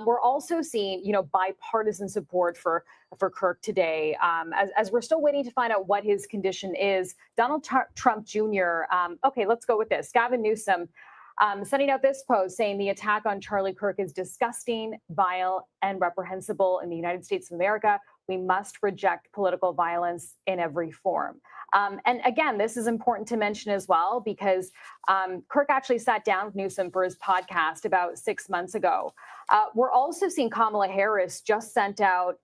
We're also seeing, bipartisan support for Kirk today. As we're still waiting to find out what his condition is, Donald Trump Jr. Okay, let's go with this. Gavin Newsom sending out this post saying the attack on Charlie Kirk is disgusting, vile, and reprehensible in the United States of America. We must reject political violence in every form. And again, this is important to mention as well, because Kirk actually sat down with Newsom for his podcast about 6 months ago. We're also seeing Kamala Harris just sent out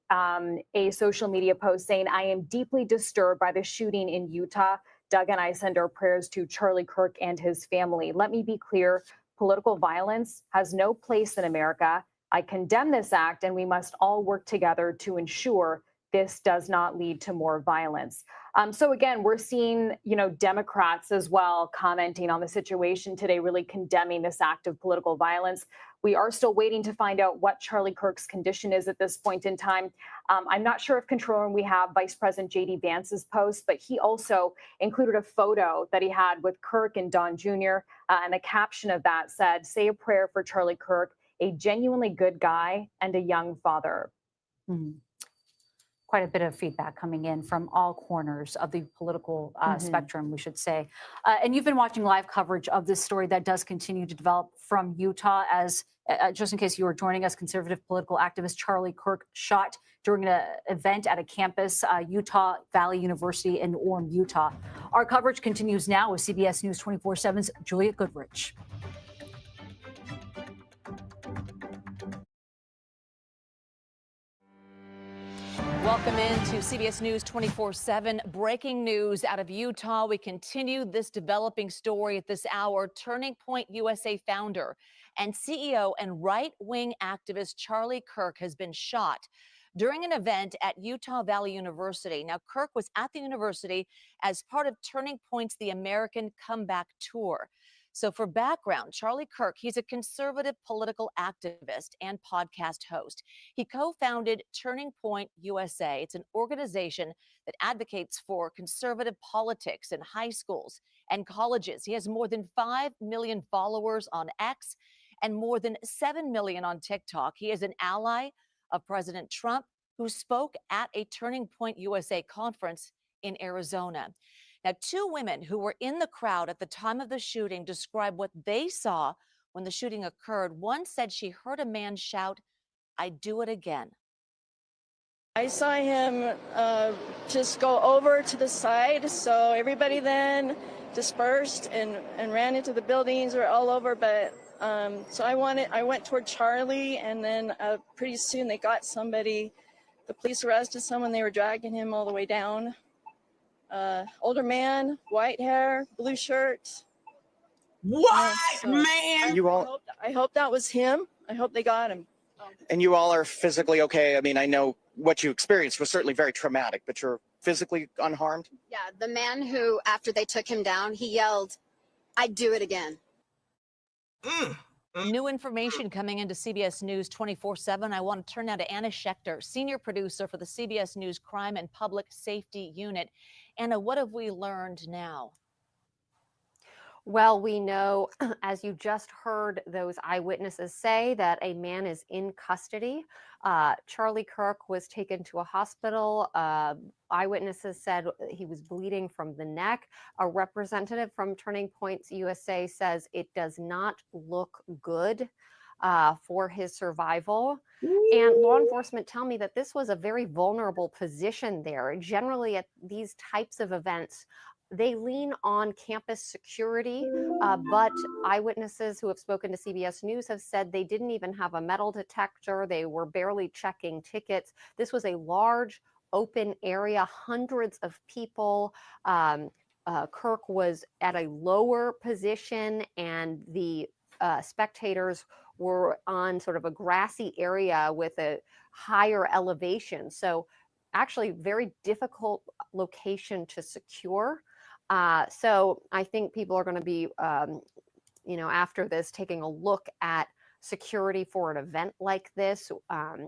a social media post saying, I am deeply disturbed by the shooting in Utah. Doug and I send our prayers to Charlie Kirk and his family. Let me be clear, political violence has no place in America. I condemn this act, and we must all work together to ensure this does not lead to more violence. So again, we're seeing, Democrats as well commenting on the situation today, really condemning this act of political violence. We are still waiting to find out what Charlie Kirk's condition is at this point in time. I'm not sure if control room we have Vice President J.D. Vance's post, but he also included a photo that he had with Kirk and Don Jr. And the caption of that said, say a prayer for Charlie Kirk, a genuinely good guy and a young father. Quite a bit of feedback coming in from all corners of the political spectrum, we should say. And you've been watching live coverage of this story that does continue to develop from Utah. As just in case you were joining us, conservative political activist Charlie Kirk shot during an event at a campus, Utah Valley University in Orem, Utah. Our coverage continues now with CBS News 24/7's Juliet Goodrich. Welcome into CBS News 24/7. Breaking news out of Utah. We continue this developing story at this hour. Turning Point USA founder and CEO and right-wing activist Charlie Kirk has been shot during an event at Utah Valley University. Now, Kirk was at the university as part of Turning Point's The American Comeback Tour. So for background, Charlie Kirk, he's a conservative political activist and podcast host. He co-founded Turning Point USA. It's an organization that advocates for conservative politics in high schools and colleges. He has more than 5 million followers on X and more than 7 million on TikTok. He is an ally of President Trump, who spoke at a Turning Point USA conference in Arizona. Now, 2 women who were in the crowd at the time of the shooting describe what they saw when the shooting occurred. One said she heard a man shout, "I'd do it again." I saw him just go over to the side, so everybody then dispersed and ran into the buildings or all over. But so I went toward Charlie, and then pretty soon they got somebody. The police arrested someone. They were dragging him all the way down. Older man, white hair, blue shirt. What, man? I hope that was him. I hope they got him. And you all are physically okay? I mean, I know what you experienced was certainly very traumatic, but you're physically unharmed? Yeah, the man who, after they took him down, he yelled, "I'd do it again." New information coming into CBS News 24/7. I want to turn now to Anna Schechter, senior producer for the CBS News Crime and Public Safety Unit. Anna, what have we learned now? Well, we know, as you just heard those eyewitnesses say, that a man is in custody. Charlie Kirk was taken to a hospital. Eyewitnesses said he was bleeding from the neck. A representative from Turning Point USA says it does not look good for his survival. And law enforcement tell me that this was a very vulnerable position there. Generally, at these types of events, they lean on campus security, but eyewitnesses who have spoken to CBS News have said they didn't even have a metal detector. They were barely checking tickets. This was a large open area, hundreds of people. Kirk was at a lower position, and the spectators were on sort of a grassy area with a higher elevation. So actually very difficult location to secure. So I think people are going to be, after this, taking a look at security for an event like this,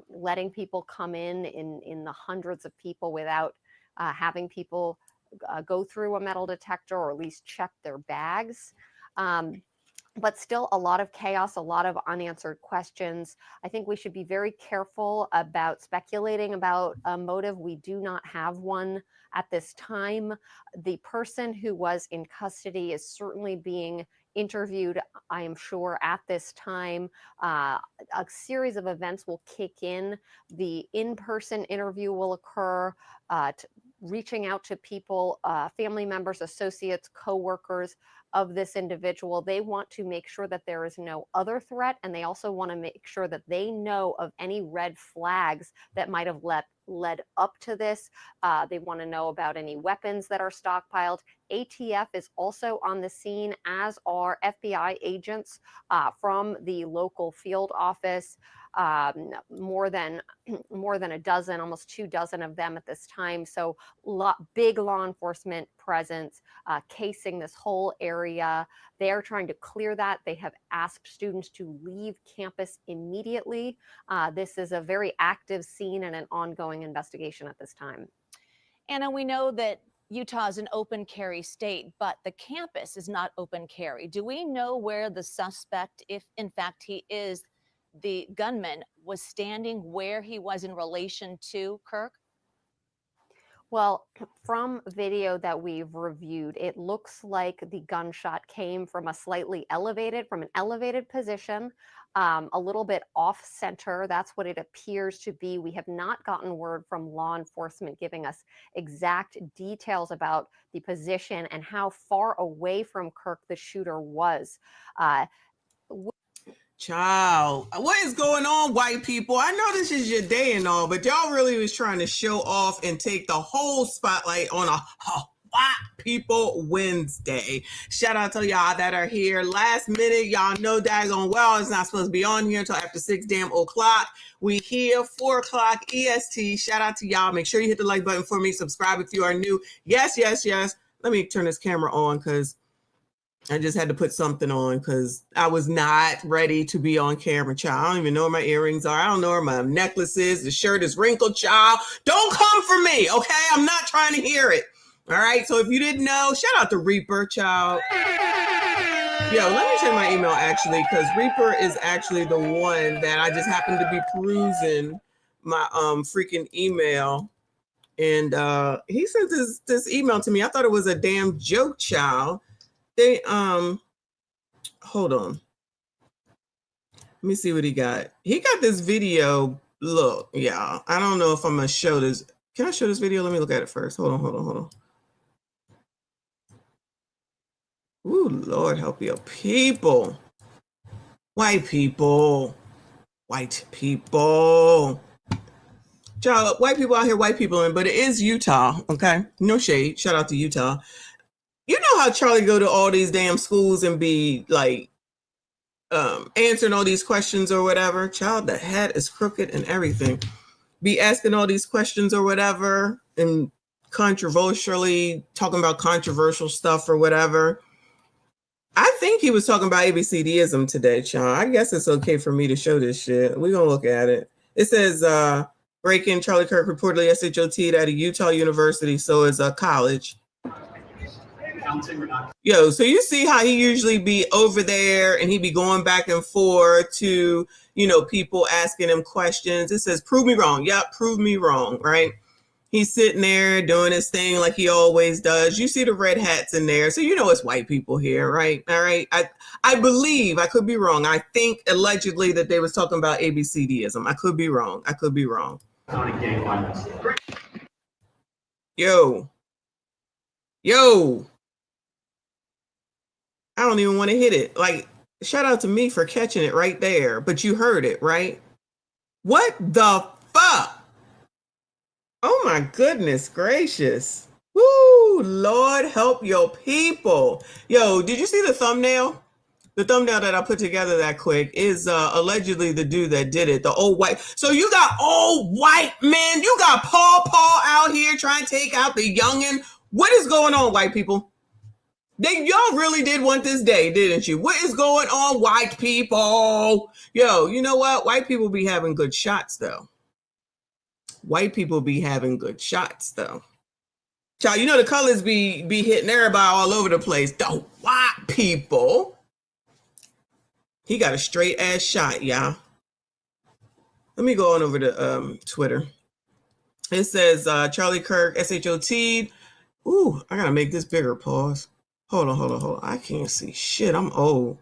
letting people come in the hundreds of people without having people go through a metal detector or at least check their bags. but still a lot of chaos, a lot of unanswered questions. I think we should be very careful about speculating about a motive. We do not have one at this time. The person who was in custody is certainly being interviewed, I am sure, at this time. A series of events will kick in. The in-person interview will occur, reaching out to people, family members, associates, co-workers of this individual. They want to make sure that there is no other threat, and they also want to make sure that they know of any red flags that might have led up to this. They want to know about any weapons that are stockpiled. ATF is also on the scene, as are FBI agents from the local field office. More than a dozen, almost 2 dozen of them at this time. So big law enforcement presence casing this whole area. They are trying to clear that. They have asked students to leave campus immediately. This is a very active scene and an ongoing investigation at this time. Anna, we know that Utah is an open carry state, but the campus is not open carry. Do we know where the suspect, if in fact he is the gunman, was standing, where he was in relation to Kirk? Well, from video that we've reviewed, it looks like the gunshot came from an elevated position, a little bit off center. That's what it appears to be. We have not gotten word from law enforcement giving us exact details about the position and how far away from Kirk the shooter was. Child, what is going on, white people? I know this is your day and all, but y'all really was trying to show off and take the whole spotlight on a White People Wednesday. Shout out to y'all that are here last minute. Y'all know daggone well it's not supposed to be on here until after 6 damn o'clock. We here 4 o'clock EST. Shout out to y'all. Make sure you hit the like button for me. Subscribe if you are new. Yes. Let me turn this camera on because I just had to put something on because I was not ready to be on camera, child. I don't even know where my earrings are. I don't know where my necklace is. The shirt is wrinkled, child. Don't come for me, okay? I'm not trying to hear it. All right, so if you didn't know, shout out to Reaper, child. Yo, let me check my email, actually, because Reaper is actually the one that I just happened to be perusing my freaking email. And he sent this email to me. I thought it was a damn joke, child. They hold on. Let me see what he got. He got this video. Look, yeah. I don't know if I'm gonna show this. Can I show this video? Let me look at it first. Hold on. Ooh, Lord help your people. White people. Child, white people out here, white people in, but it is Utah, okay? No shade. Shout out to Utah. You know how Charlie go to all these damn schools and be like answering all these questions or whatever? Child, the head is crooked and everything. Be asking all these questions or whatever and controversially talking about controversial stuff or whatever. I think he was talking about ABCDism today, child. I guess it's okay for me to show this shit. We're going to look at it. It says, break-in, Charlie Kirk reportedly SHOT'd at a Utah university, so it's a college. Yo, so you see how he usually be over there and he be going back and forth to, you know, people asking him questions. It says, prove me wrong. Yep, prove me wrong, right? He's sitting there doing his thing like he always does. You see the red hats in there. So you know it's white people here, right? All right. I believe, I could be wrong. I think allegedly that they was talking about ABCDism. I could be wrong. Yo. I don't even want to hit it. Like, shout out to me for catching it right there. But you heard it, right? What the fuck? Oh my goodness gracious. Woo, Lord help your people. Yo, did you see the thumbnail? The thumbnail that I put together that quick is allegedly the dude that did it, the old white. So you got old white men. You got Paul out here trying to take out the youngin'. What is going on, white people? Y'all really did want this day, didn't you? What is going on, white people? Yo, you know what? White people be having good shots, though. Child, you know the colors be hitting everybody all over the place. The white people. He got a straight ass shot, y'all. Let me go on over to Twitter. It says Charlie Kirk, SHOT'd. Ooh, I gotta make this bigger. Pause. Hold on. I can't see shit. I'm old.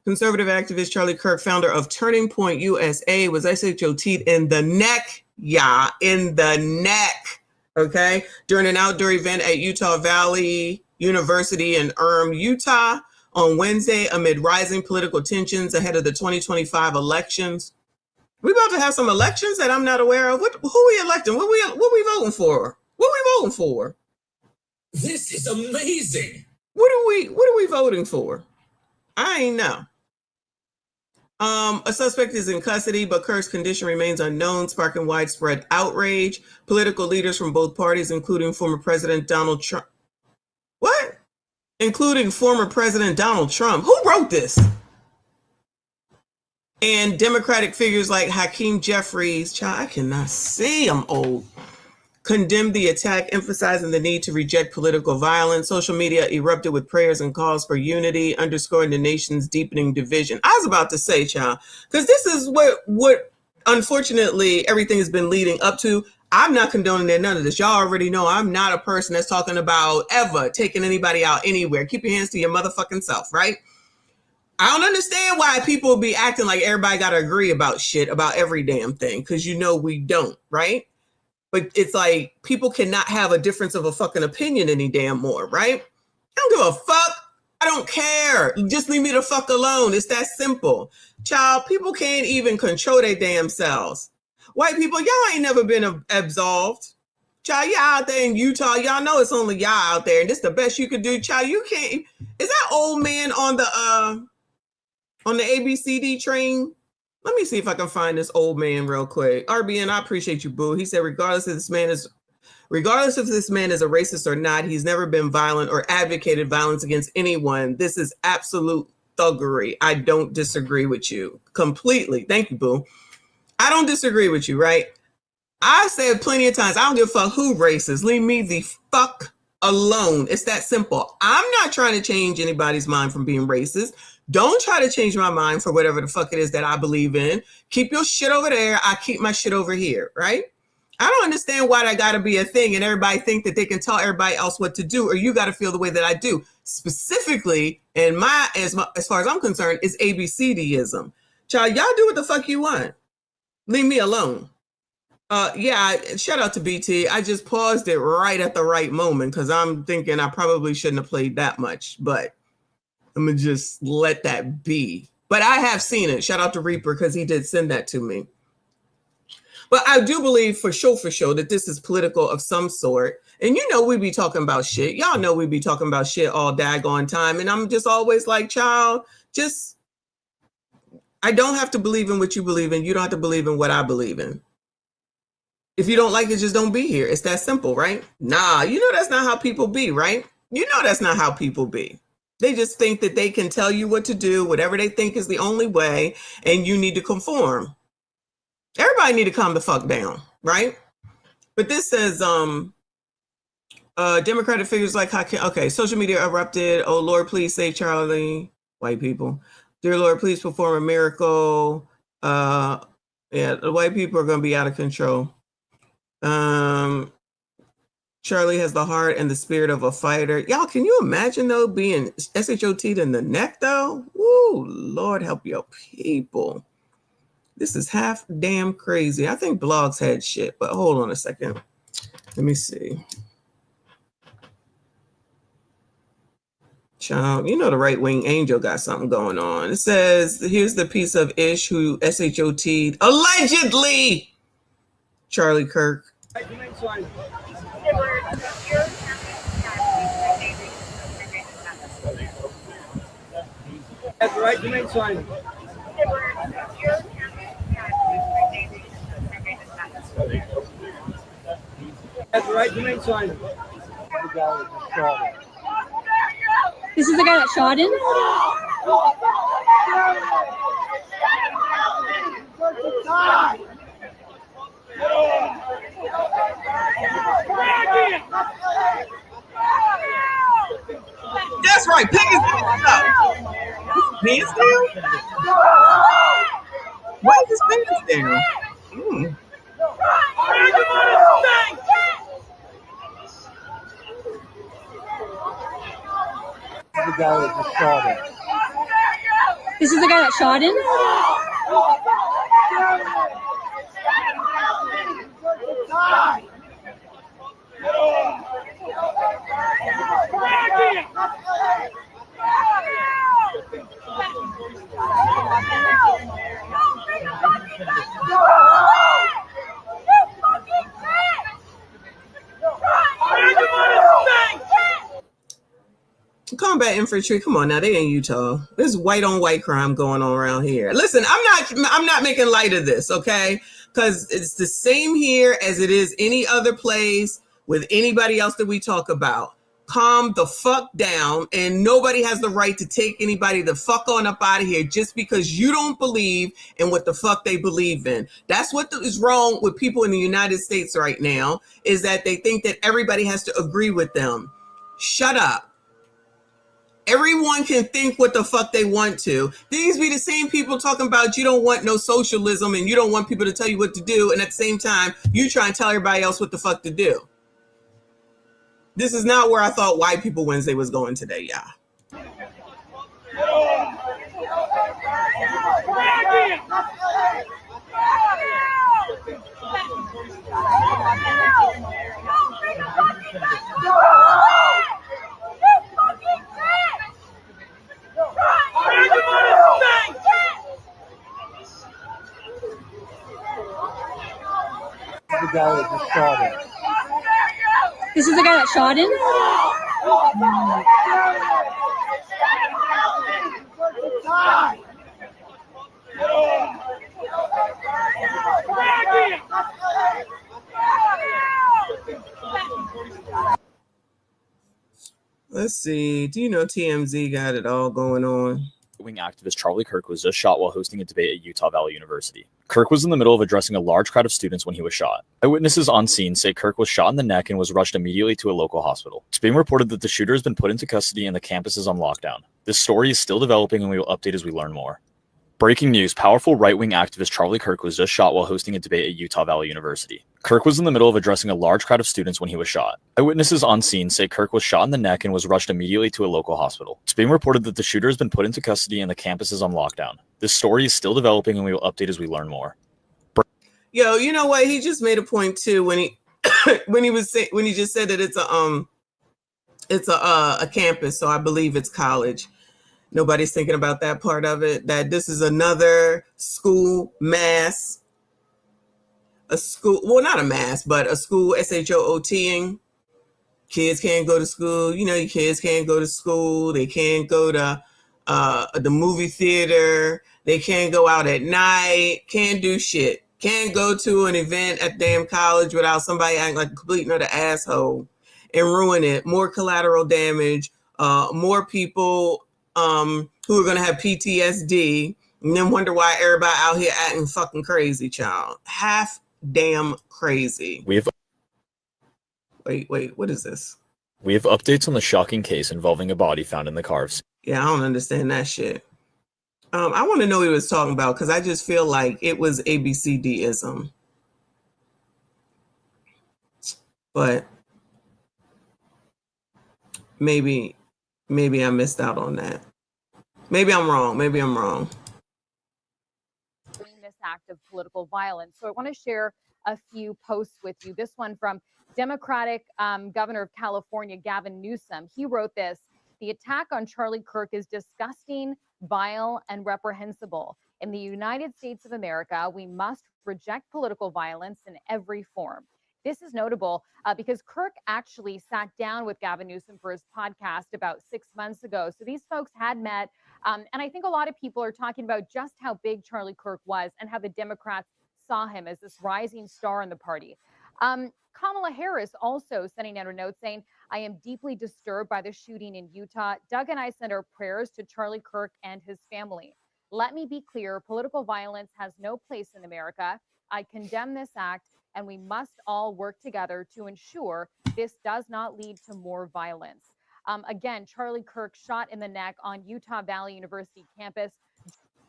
Conservative activist Charlie Kirk, founder of Turning Point USA, was SHOT'd in the neck. Yeah, in the neck. Okay. During an outdoor event at Utah Valley University in Utah on Wednesday amid rising political tensions ahead of the 2025 elections. We about to have some elections that I'm not aware of. Who we electing? What we voting for? What we voting for? This is amazing. What are we voting for? I ain't know. A suspect is in custody, but Kirk's condition remains unknown, sparking widespread outrage. Political leaders from both parties, including former President Donald Trump. What? Including former President Donald Trump. Who wrote this? And Democratic figures like Hakeem Jeffries, child, I cannot see, I'm old, condemned the attack, emphasizing the need to reject political violence. Social media erupted with prayers and calls for unity, underscoring the nation's deepening division. I was about to say, child, because this is what unfortunately everything has been leading up to. I'm not condoning none of this. Y'all already know I'm not a person that's talking about ever taking anybody out anywhere. Keep your hands to your motherfucking self, right? I don't understand why people be acting like everybody got to agree about shit, about every damn thing, because you know we don't, right? But it's like people cannot have a difference of a fucking opinion any damn more, right? I don't give a fuck. I don't care. Just leave me the fuck alone. It's that simple. Child, people can't even control their damn selves. White people, y'all ain't never been absolved. Child, y'all out there in Utah, y'all know it's only y'all out there, and this the best you could do. Child, you can't. Is that old man on the ABCD train? Let me see if I can find this old man real quick. RBN, I appreciate you, boo. He said, regardless if this man is a racist or not, he's never been violent or advocated violence against anyone. This is absolute thuggery. I don't disagree with you completely. Thank you, boo. I don't disagree with you, right? I said plenty of times, I don't give a fuck who racist. Leave me the fuck alone. It's that simple. I'm not trying to change anybody's mind from being racist. Don't try to change my mind for whatever the fuck it is that I believe in. Keep your shit over there. I keep my shit over here, right? I don't understand why that got to be a thing and everybody think that they can tell everybody else what to do, or you got to feel the way that I do. Specifically, as far as I'm concerned, is ABCDism. Child, y'all do what the fuck you want. Leave me alone. Yeah, shout out to BT. I just paused it right at the right moment because I'm thinking I probably shouldn't have played that much, but I'm going to just let that be. But I have seen it. Shout out to Reaper because he did send that to me. But I do believe for sure that this is political of some sort. And you know we be talking about shit. Y'all know we be talking about shit all daggone time. And I'm just always like, child, I don't have to believe in what you believe in. You don't have to believe in what I believe in. If you don't like it, just don't be here. It's that simple, right? Nah, you know that's not how people be, right? You know that's not how people be. They just think that they can tell you what to do, whatever they think is the only way, and you need to conform. Everybody need to calm the fuck down, right? But this says, Democratic figures like, okay, social media erupted. Oh, Lord, please save Charlie. White people. Dear Lord, please perform a miracle. Yeah, the white people are going to be out of control. Charlie has the heart and the spirit of a fighter. Y'all, can you imagine, though, being SHOT'd in the neck, though? Woo, Lord help your people. This is half damn crazy. I think blogs had shit, but hold on a second. Let me see. Child, you know the right-wing angel got something going on. It says, here's the piece of Ish who SHOT'd, allegedly, Charlie Kirk. That's right to make sign. That's right to make sign. This is the guy that shot him? That's right, pick his up. Hands down? Why is his pants down? Mm. The guy that just shot him. This is the guy that shot him? Combat infantry, come on now, they in Utah. There's white on white crime going on around here. Listen, I'm not making light of this, okay? Because it's the same here as it is any other place with anybody else that we talk about. Calm the fuck down, and nobody has the right to take anybody the fuck on up out of here just because you don't believe in what the fuck they believe in. That's what is wrong with people in the United States right now, is that they think that everybody has to agree with them. Shut up. Everyone can think what the fuck they want to. These be the same people talking about you don't want no socialism and you don't want people to tell you what to do, and at the same time, you try and tell everybody else what the fuck to do. This is not where I thought White People Wednesday was going today, y'all. The guy that just shot him. This is the guy that shot him? Let's see. Do you know TMZ got it all going on? Wing activist Charlie Kirk was just shot while hosting a debate at Utah Valley University. Kirk was in the middle of addressing a large crowd of students when he was shot. Eyewitnesses on scene say Kirk was shot in the neck and was rushed immediately to a local hospital. It's being reported that the shooter has been put into custody and the campus is on lockdown. This story is still developing and we will update as we learn more. Breaking news, powerful right-wing activist Charlie Kirk was just shot while hosting a debate at Utah Valley University. Kirk was in the middle of addressing a large crowd of students when he was shot. Eyewitnesses on scene say Kirk was shot in the neck and was rushed immediately to a local hospital. It's being reported that the shooter has been put into custody and the campus is on lockdown. This story is still developing and we will update as we learn more. Yo, you know what? He just made a point too when he when he just said that it's a campus, so I believe it's college. Nobody's thinking about that part of it, that this is another school mass, a school, well, not a mass, but a school SHOOTing. Kids can't go to school. You know, your kids can't go to school. They can't go to the movie theater. They can't go out at night. Can't do shit. Can't go to an event at damn college without somebody acting like a complete another asshole and ruin it. More collateral damage, more people who are going to have PTSD and then wonder why everybody out here acting fucking crazy, child. Half damn crazy. Wait, what is this? We have updates on the shocking case involving a body found in the Carves. Yeah, I don't understand that shit. I want to know what he was talking about because I just feel like it was ABCDism. But maybe I missed out on that. Maybe I'm wrong. This act of political violence. So I want to share a few posts with you. This one from Democratic Governor of California, Gavin Newsom. He wrote this: "The attack on Charlie Kirk is disgusting, vile, and reprehensible. In the United States of America, we must reject political violence in every form." This is notable because Kirk actually sat down with Gavin Newsom for his podcast about 6 months ago. So these folks had met. And I think a lot of people are talking about just how big Charlie Kirk was and how the Democrats saw him as this rising star in the party. Kamala Harris also sending out a note saying, "I am deeply disturbed by the shooting in Utah. Doug and I send our prayers to Charlie Kirk and his family. Let me be clear, political violence has no place in America. I condemn this act, and we must all work together to ensure this does not lead to more violence." Again, Charlie Kirk shot in the neck on Utah Valley University campus.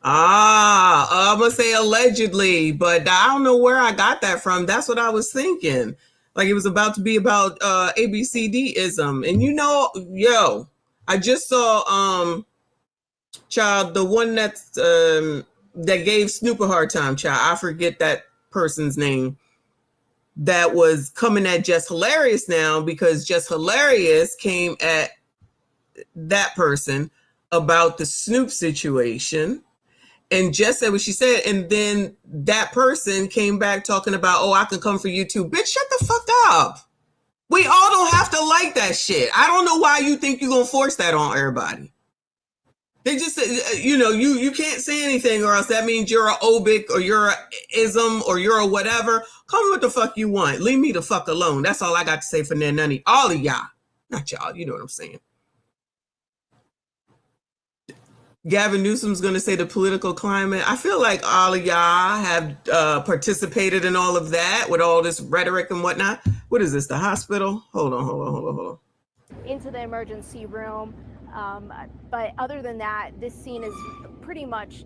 I'm gonna say allegedly, but I don't know where I got that from. That's what I was thinking. Like it was about to be about ABCD-ism. And you know, yo, I just saw child, the one that's that gave Snoop a hard time, child. I forget that person's name. That was coming at Just Hilarious now because Just Hilarious came at that person about the Snoop situation. And Jess said what she said, and then that person came back talking about, oh, I can come for you too. Bitch, shut the fuck up. We all don't have to like that shit. I don't know why you think you're going to force that on everybody. They just, you can't say anything or else that means you're a obic or you're a ism or you're a whatever. Call me what the fuck you want. Leave me the fuck alone. That's all I got to say for none. All of y'all. Not y'all, you know what I'm saying. Gavin Newsom's going to say the political climate. I feel like all of y'all have participated in all of that with all this rhetoric and whatnot. What is this, the hospital? Hold on. Into the emergency room. But other than that, this scene is pretty much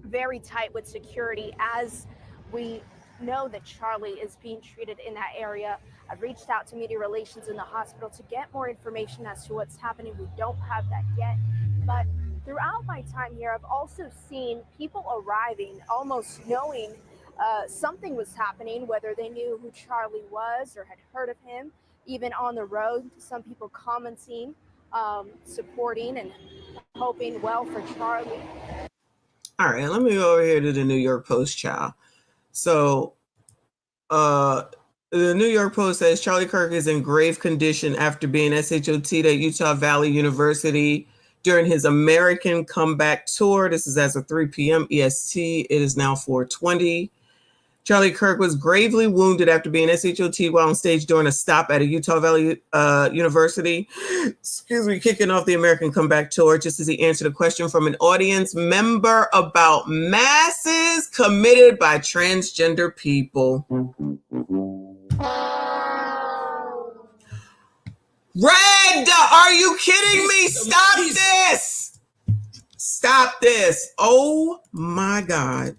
very tight with security as we know that Charlie is being treated in that area. I've reached out to media relations in the hospital to get more information as to what's happening. We don't have that yet, but throughout my time here, I've also seen people arriving, almost knowing something was happening, whether they knew who Charlie was or had heard of him, even on the road. Some people commenting, supporting and hoping well for Charlie. All right, let me go over here to the New York Post, child. So the New York Post says Charlie Kirk is in grave condition after being SHOT at Utah Valley University during his American comeback tour. This is as of 3 p.m. EST. It is now 4:20. Charlie Kirk was gravely wounded after being SHOT while on stage during a stop at a Utah Valley University. Kicking off the American comeback tour just as he answered a question from an audience member about masses committed by transgender people. Red, are you kidding me? Stop this! Stop this. Oh my God.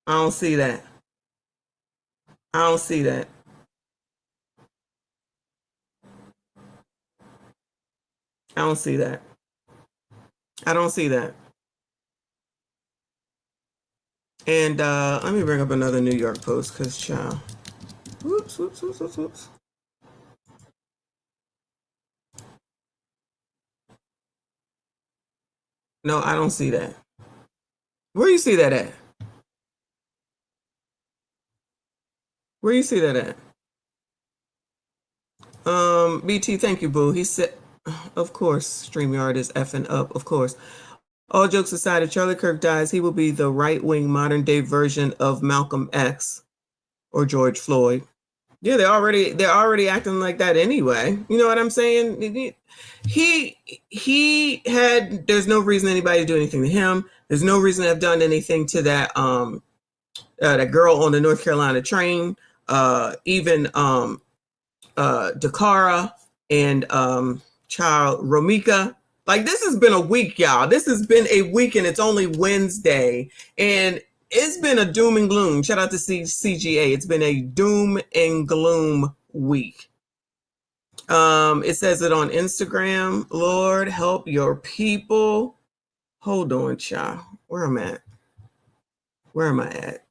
I don't see that. I don't see that. I don't see that. I don't see that. And let me bring up another New York Post because, child. Whoops. No, I don't see that. Where you see that at? Where you see that at? BT, thank you, boo. He said, of course, StreamYard is effing up, of course. All jokes aside, if Charlie Kirk dies, he will be the right-wing modern-day version of Malcolm X or George Floyd. Yeah, they're already acting like that anyway. You know what I'm saying? He had. There's no reason anybody to do anything to him. There's no reason to have done anything to that that girl on the North Carolina train. Even Dakara and child Romika. Like, this has been a week, y'all. This has been a week, and it's only Wednesday, and it's been a doom and gloom. Shout out to CGA. It's been a doom and gloom week. It says it on Instagram. Lord, help your people. Hold on, child. Where am I at? Where am I at?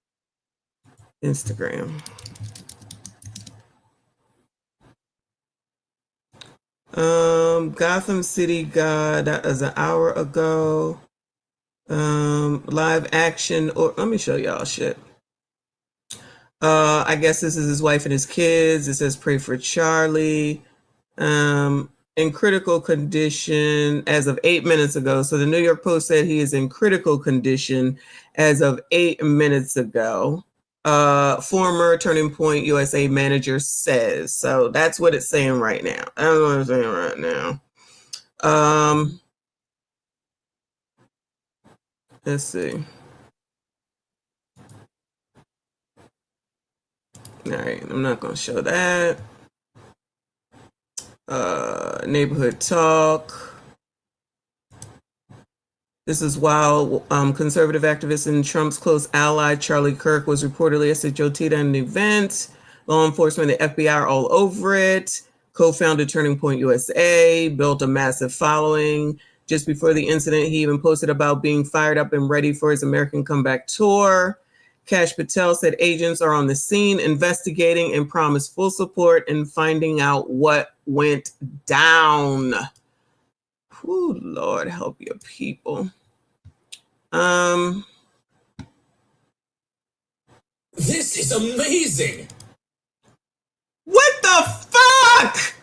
Instagram. Gotham City God, that was an hour ago. Live action, or let me show y'all shit. I guess this is his wife and his kids. It says pray for Charlie. In critical condition as of 8 minutes ago. So the New York Post said he is in critical condition as of 8 minutes ago. Former Turning Point USA manager says. So that's what it's saying right now. That's what it's saying right now. Let's see. All right, I'm not gonna show that. Neighborhood talk. This is while conservative activist and Trump's close ally Charlie Kirk was reportedly assassinated at an event. Law enforcement and the FBI are all over it. Co-founded Turning Point USA, built a massive following. Just before the incident, he even posted about being fired up and ready for his American Comeback tour. Kash Patel said agents are on the scene investigating and promised full support in finding out what went down. Ooh, Lord, help your people. This is amazing. What the fuck?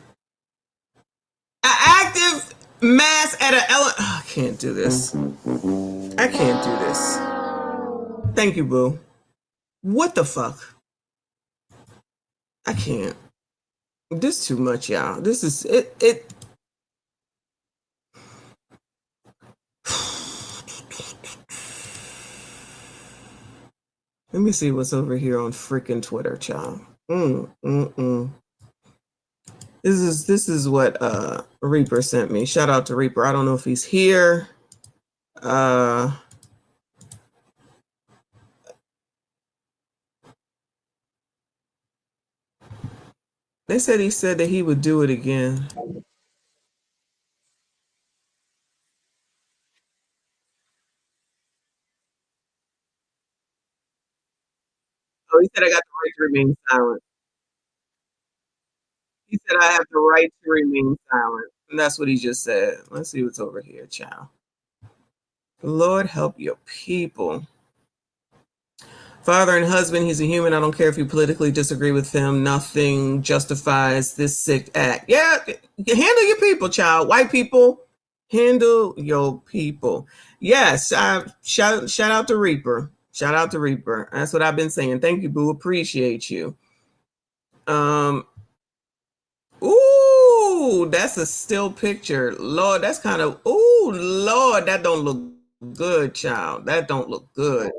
An active mass at an I can't do this. I can't do this. Thank you, boo. What the fuck? I can't. This is too much, y'all. This is it. Let me see what's over here on freaking Twitter, child. This is what Reaper sent me. Shout out to Reaper. I don't know if he's here. They said he said that he would do it again. Oh, he said I got the right to remain silent. He said I have the right to remain silent. And that's what he just said. Let's see what's over here, child. Lord help your people. Father and husband, he's a human. I don't care if you politically disagree with him. Nothing justifies this sick act. Yeah, handle your people, child. White people, handle your people. Yes, shout out to Reaper. Shout out to Reaper. That's what I've been saying. Thank you, boo. Appreciate you. Ooh, that's a still picture. Lord, that's kind of, ooh, Lord, that don't look good, child. That don't look good.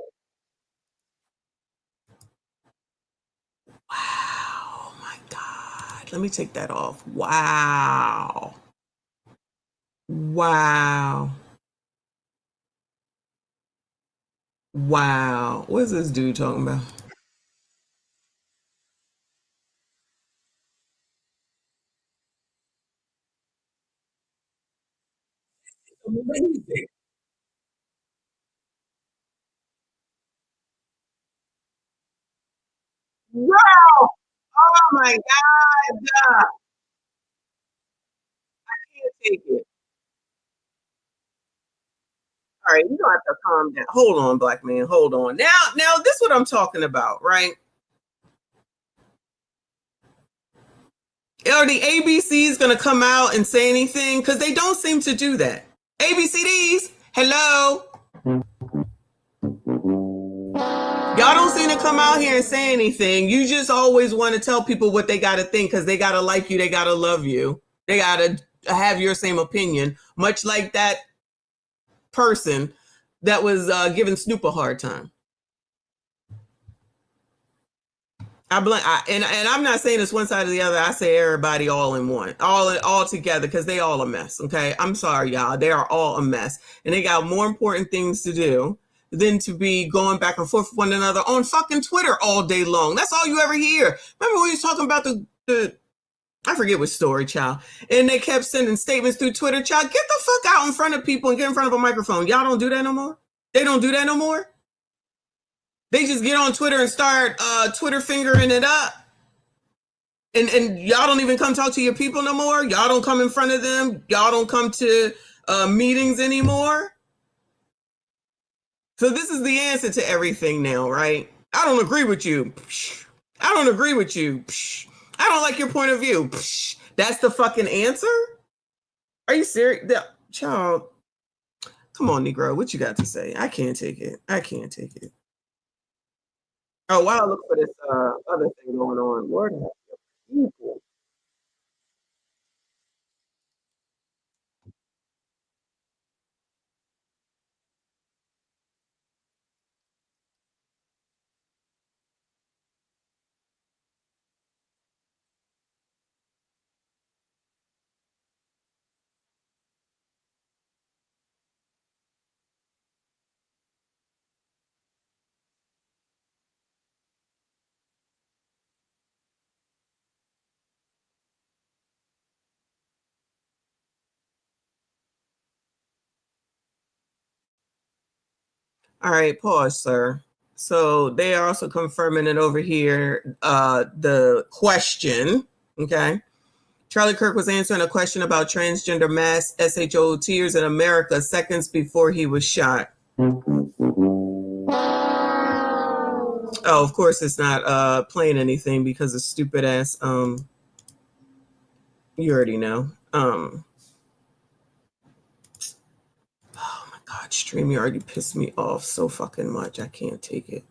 Wow, my God. Let me take that off. Wow. Wow. Wow. What is this dude talking about? Amazing. Wow. Oh my God. I can't take it. All right, you don't have to calm down. Hold on, black man. Hold on. Now, this is what I'm talking about, right? Are the ABCs going to come out and say anything? Because they don't seem to do that. ABCDs, hello. Y'all don't seem to come out here and say anything. You just always want to tell people what they got to think because they got to like you. They got to love you. They got to have your same opinion, much like that person that was giving Snoop a hard time. And I'm not saying it's one side or the other. I say everybody all in one, all together, because they all a mess. Okay, I'm sorry, y'all. They are all a mess, and they got more important things to do than to be going back and forth with one another on fucking Twitter all day long. That's all you ever hear. Remember when he was talking about the I forget which story, child, and they kept sending statements through Twitter, child. Get the fuck out in front of people and get in front of a microphone. Y'all don't do that no more. They don't do that no more. They just get on Twitter and start Twitter fingering it up. And y'all don't even come talk to your people no more. Y'all don't come in front of them. Y'all don't come to meetings anymore. So this is the answer to everything now, right? I don't agree with you. I don't agree with you. I don't like your point of view. That's the fucking answer? Are you serious? Child, come on, Negro. What you got to say? I can't take it. I can't take it. Oh, while I look for this other thing going on, Lord have people. All right, pause, sir. So they are also confirming it over here, the question, okay? Charlie Kirk was answering a question about transgender mass SHOTers in America seconds before he was shot. Oh, of course it's not playing anything because of stupid ass, you already know. Oh my God, StreamYard, you pissed me off so fucking much. I can't take it.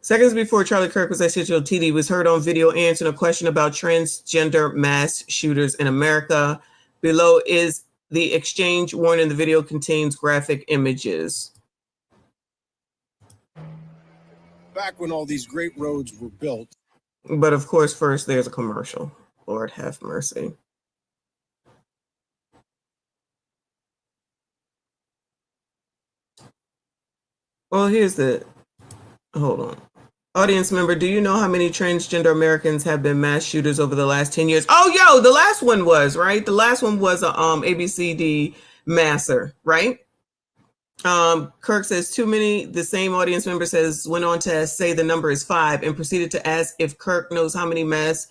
Seconds before Charlie Kirk was SHOT, he was heard on video answering a question about transgender mass shooters in America. Below is the exchange. Warning, the video contains graphic images. Back when all these great roads were built. But of course, first there's a commercial. Lord have mercy. Well, here's the, hold on. Audience member, do you know how many transgender Americans have been mass shooters over the last 10 years? Oh, yo, the last one was, right? The last one was a ABCD masser, right? Kirk says too many. The same audience member says, went on to say the number is 5 and proceeded to ask if Kirk knows how many massers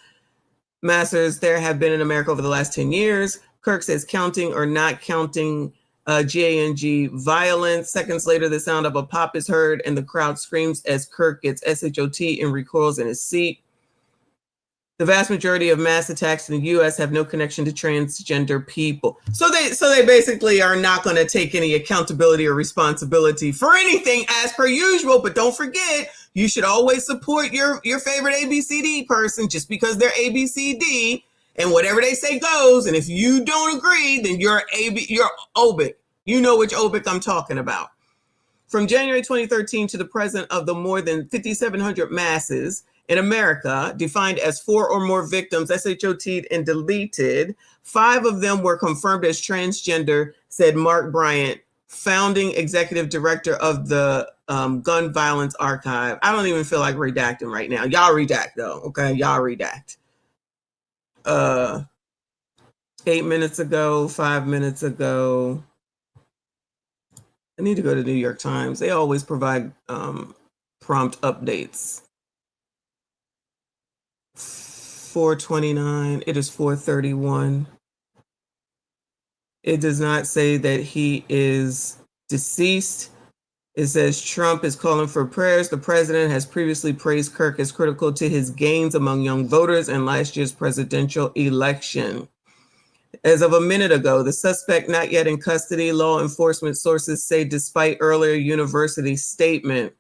there have been in America over the last 10 years. Kirk says counting or not counting GANG violence. Seconds later, the sound of a pop is heard and the crowd screams as Kirk gets SHOT and recoils in his seat. The vast majority of mass attacks in the U.S. have no connection to transgender people. So they basically are not going to take any accountability or responsibility for anything as per usual. But don't forget, you should always support your favorite ABCD person just because they're ABCD. And whatever they say goes. And if you don't agree, then you're OBIC. You know which OBIC I'm talking about. From January 2013 to the present, of the more than 5,700 masses in America, defined as 4 or more victims SHOT'd and deleted, 5 of them were confirmed as transgender, said Mark Bryant, founding executive director of the Gun Violence Archive. I don't even feel like redacting right now. Y'all redact though, okay? Y'all redact. 8 minutes ago, 5 minutes ago. I need to go to New York Times. They always provide prompt updates. 4:29. It is 4:31. It does not say that he is deceased. It says Trump is calling for prayers. The president has previously praised Kirk as critical to his gains among young voters in last year's presidential election. As of a minute ago, the suspect not yet in custody, law enforcement sources say, despite earlier university statement.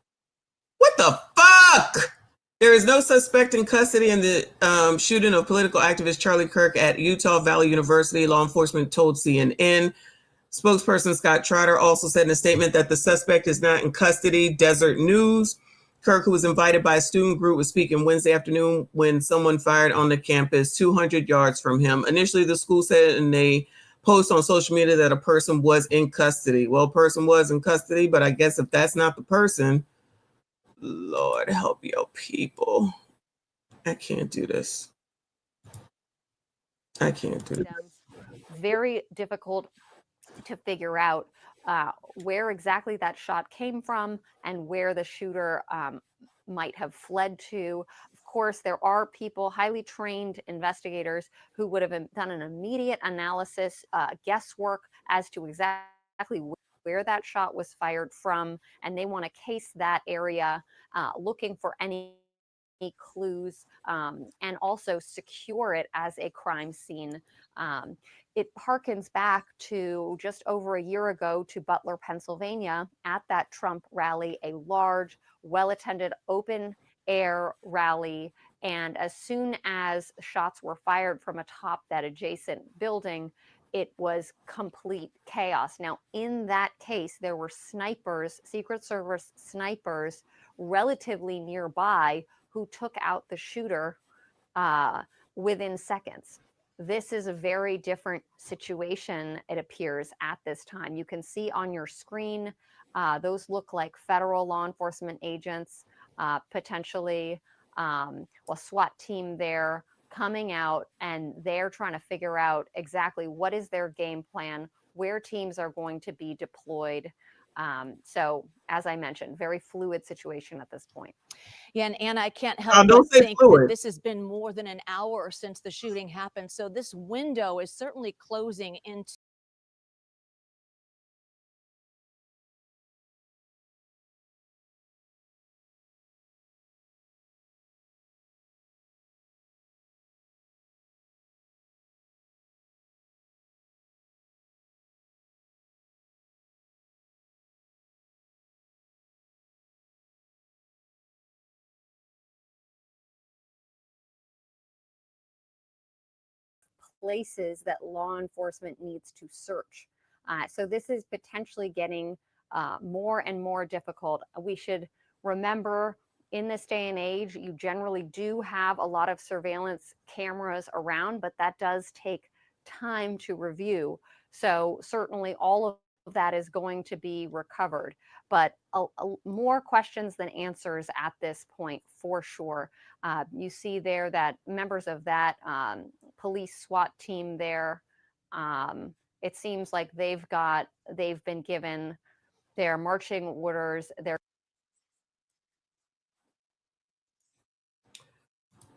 What the fuck? There is no suspect in custody in the shooting of political activist Charlie Kirk at Utah Valley University, law enforcement told CNN. Spokesperson Scott Trotter also said in a statement that the suspect is not in custody. Desert News. Kirk, who was invited by a student group, was speaking Wednesday afternoon when someone fired on the campus 200 yards from him. Initially, the school said in a post on social media that a person was in custody. Well, a person was in custody, but I guess if that's not the person, Lord help your people. I can't do this. I can't do this. Very difficult to figure out where exactly that shot came from and where the shooter might have fled to. Of course, there are people, highly trained investigators, who would have done an immediate analysis, guesswork as to exactly where that shot was fired from, and they want to case that area, looking for any clues, and also secure it as a crime scene. It harkens back to just over a year ago to Butler, Pennsylvania, at that Trump rally, a large, well-attended open air rally. And as soon as shots were fired from atop that adjacent building, it was complete chaos. Now, in that case, there were snipers, Secret Service snipers, relatively nearby who took out the shooter within seconds. This is a very different situation, it appears, at this time. You can see on your screen, those look like federal law enforcement agents, potentially a SWAT team there coming out, and they're trying to figure out exactly what is their game plan, where teams are going to be deployed. So as I mentioned, very fluid situation at this point. Yeah, and Anna, I can't help but don't say think that fluid. this has been more than an hour since the shooting happened. So this window is certainly closing into places that law enforcement needs to search. So this is potentially getting more and more difficult. We should remember in this day and age, you generally do have a lot of surveillance cameras around, but that does take time to review. So certainly all of that is going to be recovered, but more questions than answers at this point for sure. You see there that members of that police SWAT team there, it seems like they've been given their marching orders.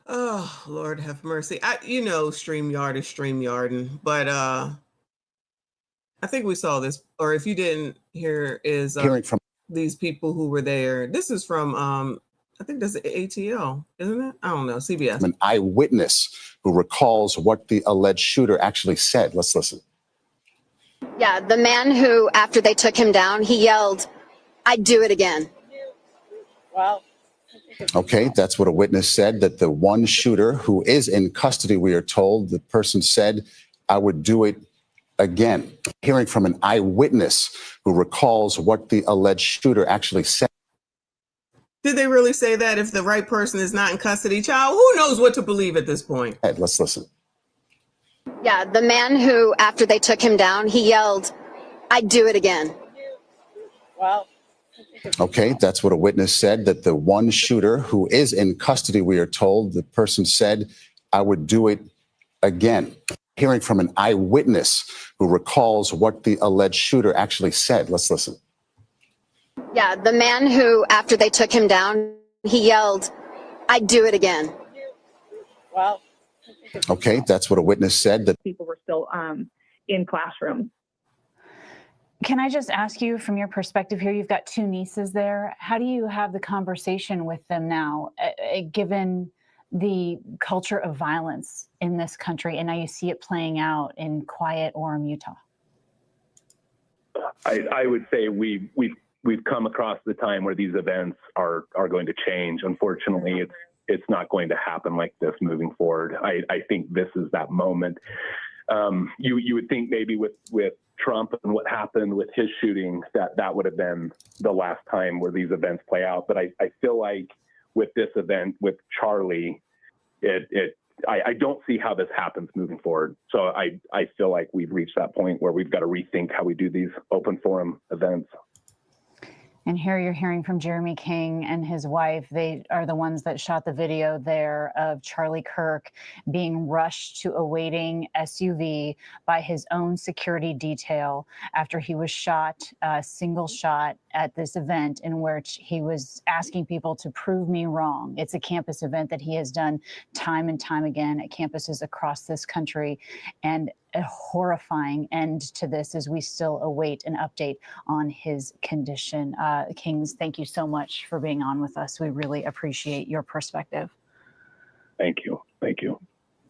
Oh, Lord have mercy. StreamYard is StreamYarding, but I think we saw this, or if you didn't hear, is Hearing from these people who were there. This is from I think that's ATL, isn't it? I don't know, CBS. an eyewitness who recalls what the alleged shooter actually said. Let's listen. Yeah, the man who, after they took him down, he yelled, "I'd do it again." Wow. Okay, that's what a witness said, that the one shooter who is in custody, we are told, the person said, "I would do it again." Hearing from an eyewitness who recalls what the alleged shooter actually said. Did they really say that if the right person is not in custody? Child, who knows what to believe at this point? Let's listen. Yeah, the man who, after they took him down, he yelled, "I'd do it again." Wow. Okay, that's what a witness said, that the one shooter who is in custody, we are told, the person said, "I would do it again." Hearing from an eyewitness who recalls what the alleged shooter actually said. Let's listen. Yeah, the man who, after they took him down, he yelled, "I'd do it again." Wow. Okay, that's what a witness said, that people were still in classrooms. Can I just ask you, from your perspective here, you've got two nieces there. How do you have the conversation with them now, given the culture of violence in this country, and now you see it playing out in quiet Orem, Utah? I would say we've come across the time where these events are going to change. Unfortunately, it's not going to happen like this moving forward. I think this is that moment. You would think maybe with Trump and what happened with his shooting, that would have been the last time where these events play out. But I feel like with this event, with Charlie, I don't see how this happens moving forward. So I feel like we've reached that point where we've got to rethink how we do these open forum events. And here you're hearing from Jeremy King and his wife. They are the ones that shot the video there of Charlie Kirk being rushed to a waiting SUV by his own security detail after he was shot, a single shot at this event in which he was asking people to prove me wrong. It's a campus event that he has done time and time again at campuses across this country. And a horrifying end to this as we still await an update on his condition. Kings, thank you so much for being on with us. We really appreciate your perspective. Thank you. Thank you.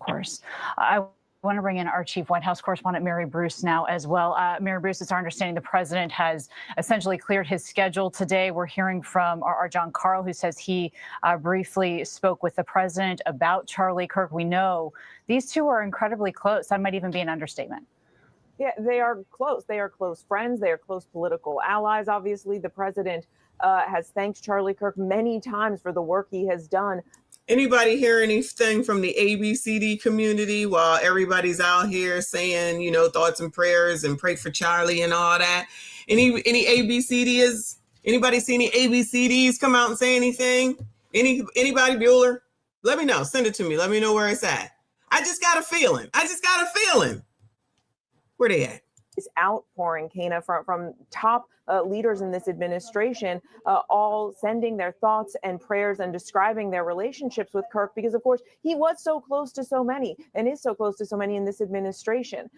Of course. I want to bring in our chief White House correspondent, Mary Bruce, now as well. Mary Bruce, it's our understanding the president has essentially cleared his schedule today. We're hearing from our John Carl, who says he briefly spoke with the president about Charlie Kirk. We know these two are incredibly close. That might even be an understatement. Yeah, they are close. They are close friends. They are close political allies. Obviously, the president has thanked Charlie Kirk many times for the work he has done. Anybody hear anything from the ABCD community while everybody's out here saying, thoughts and prayers and pray for Charlie and all that? Any ABCDs? Anybody see any ABCDs come out and say anything? Anybody, Bueller? Let me know. Send it to me. Let me know where it's at. I just got a feeling. Where they at? this outpouring, Kana, from top leaders in this administration, all sending their thoughts and prayers and describing their relationships with Kirk, because, of course, he was so close to so many and is so close to so many in this administration.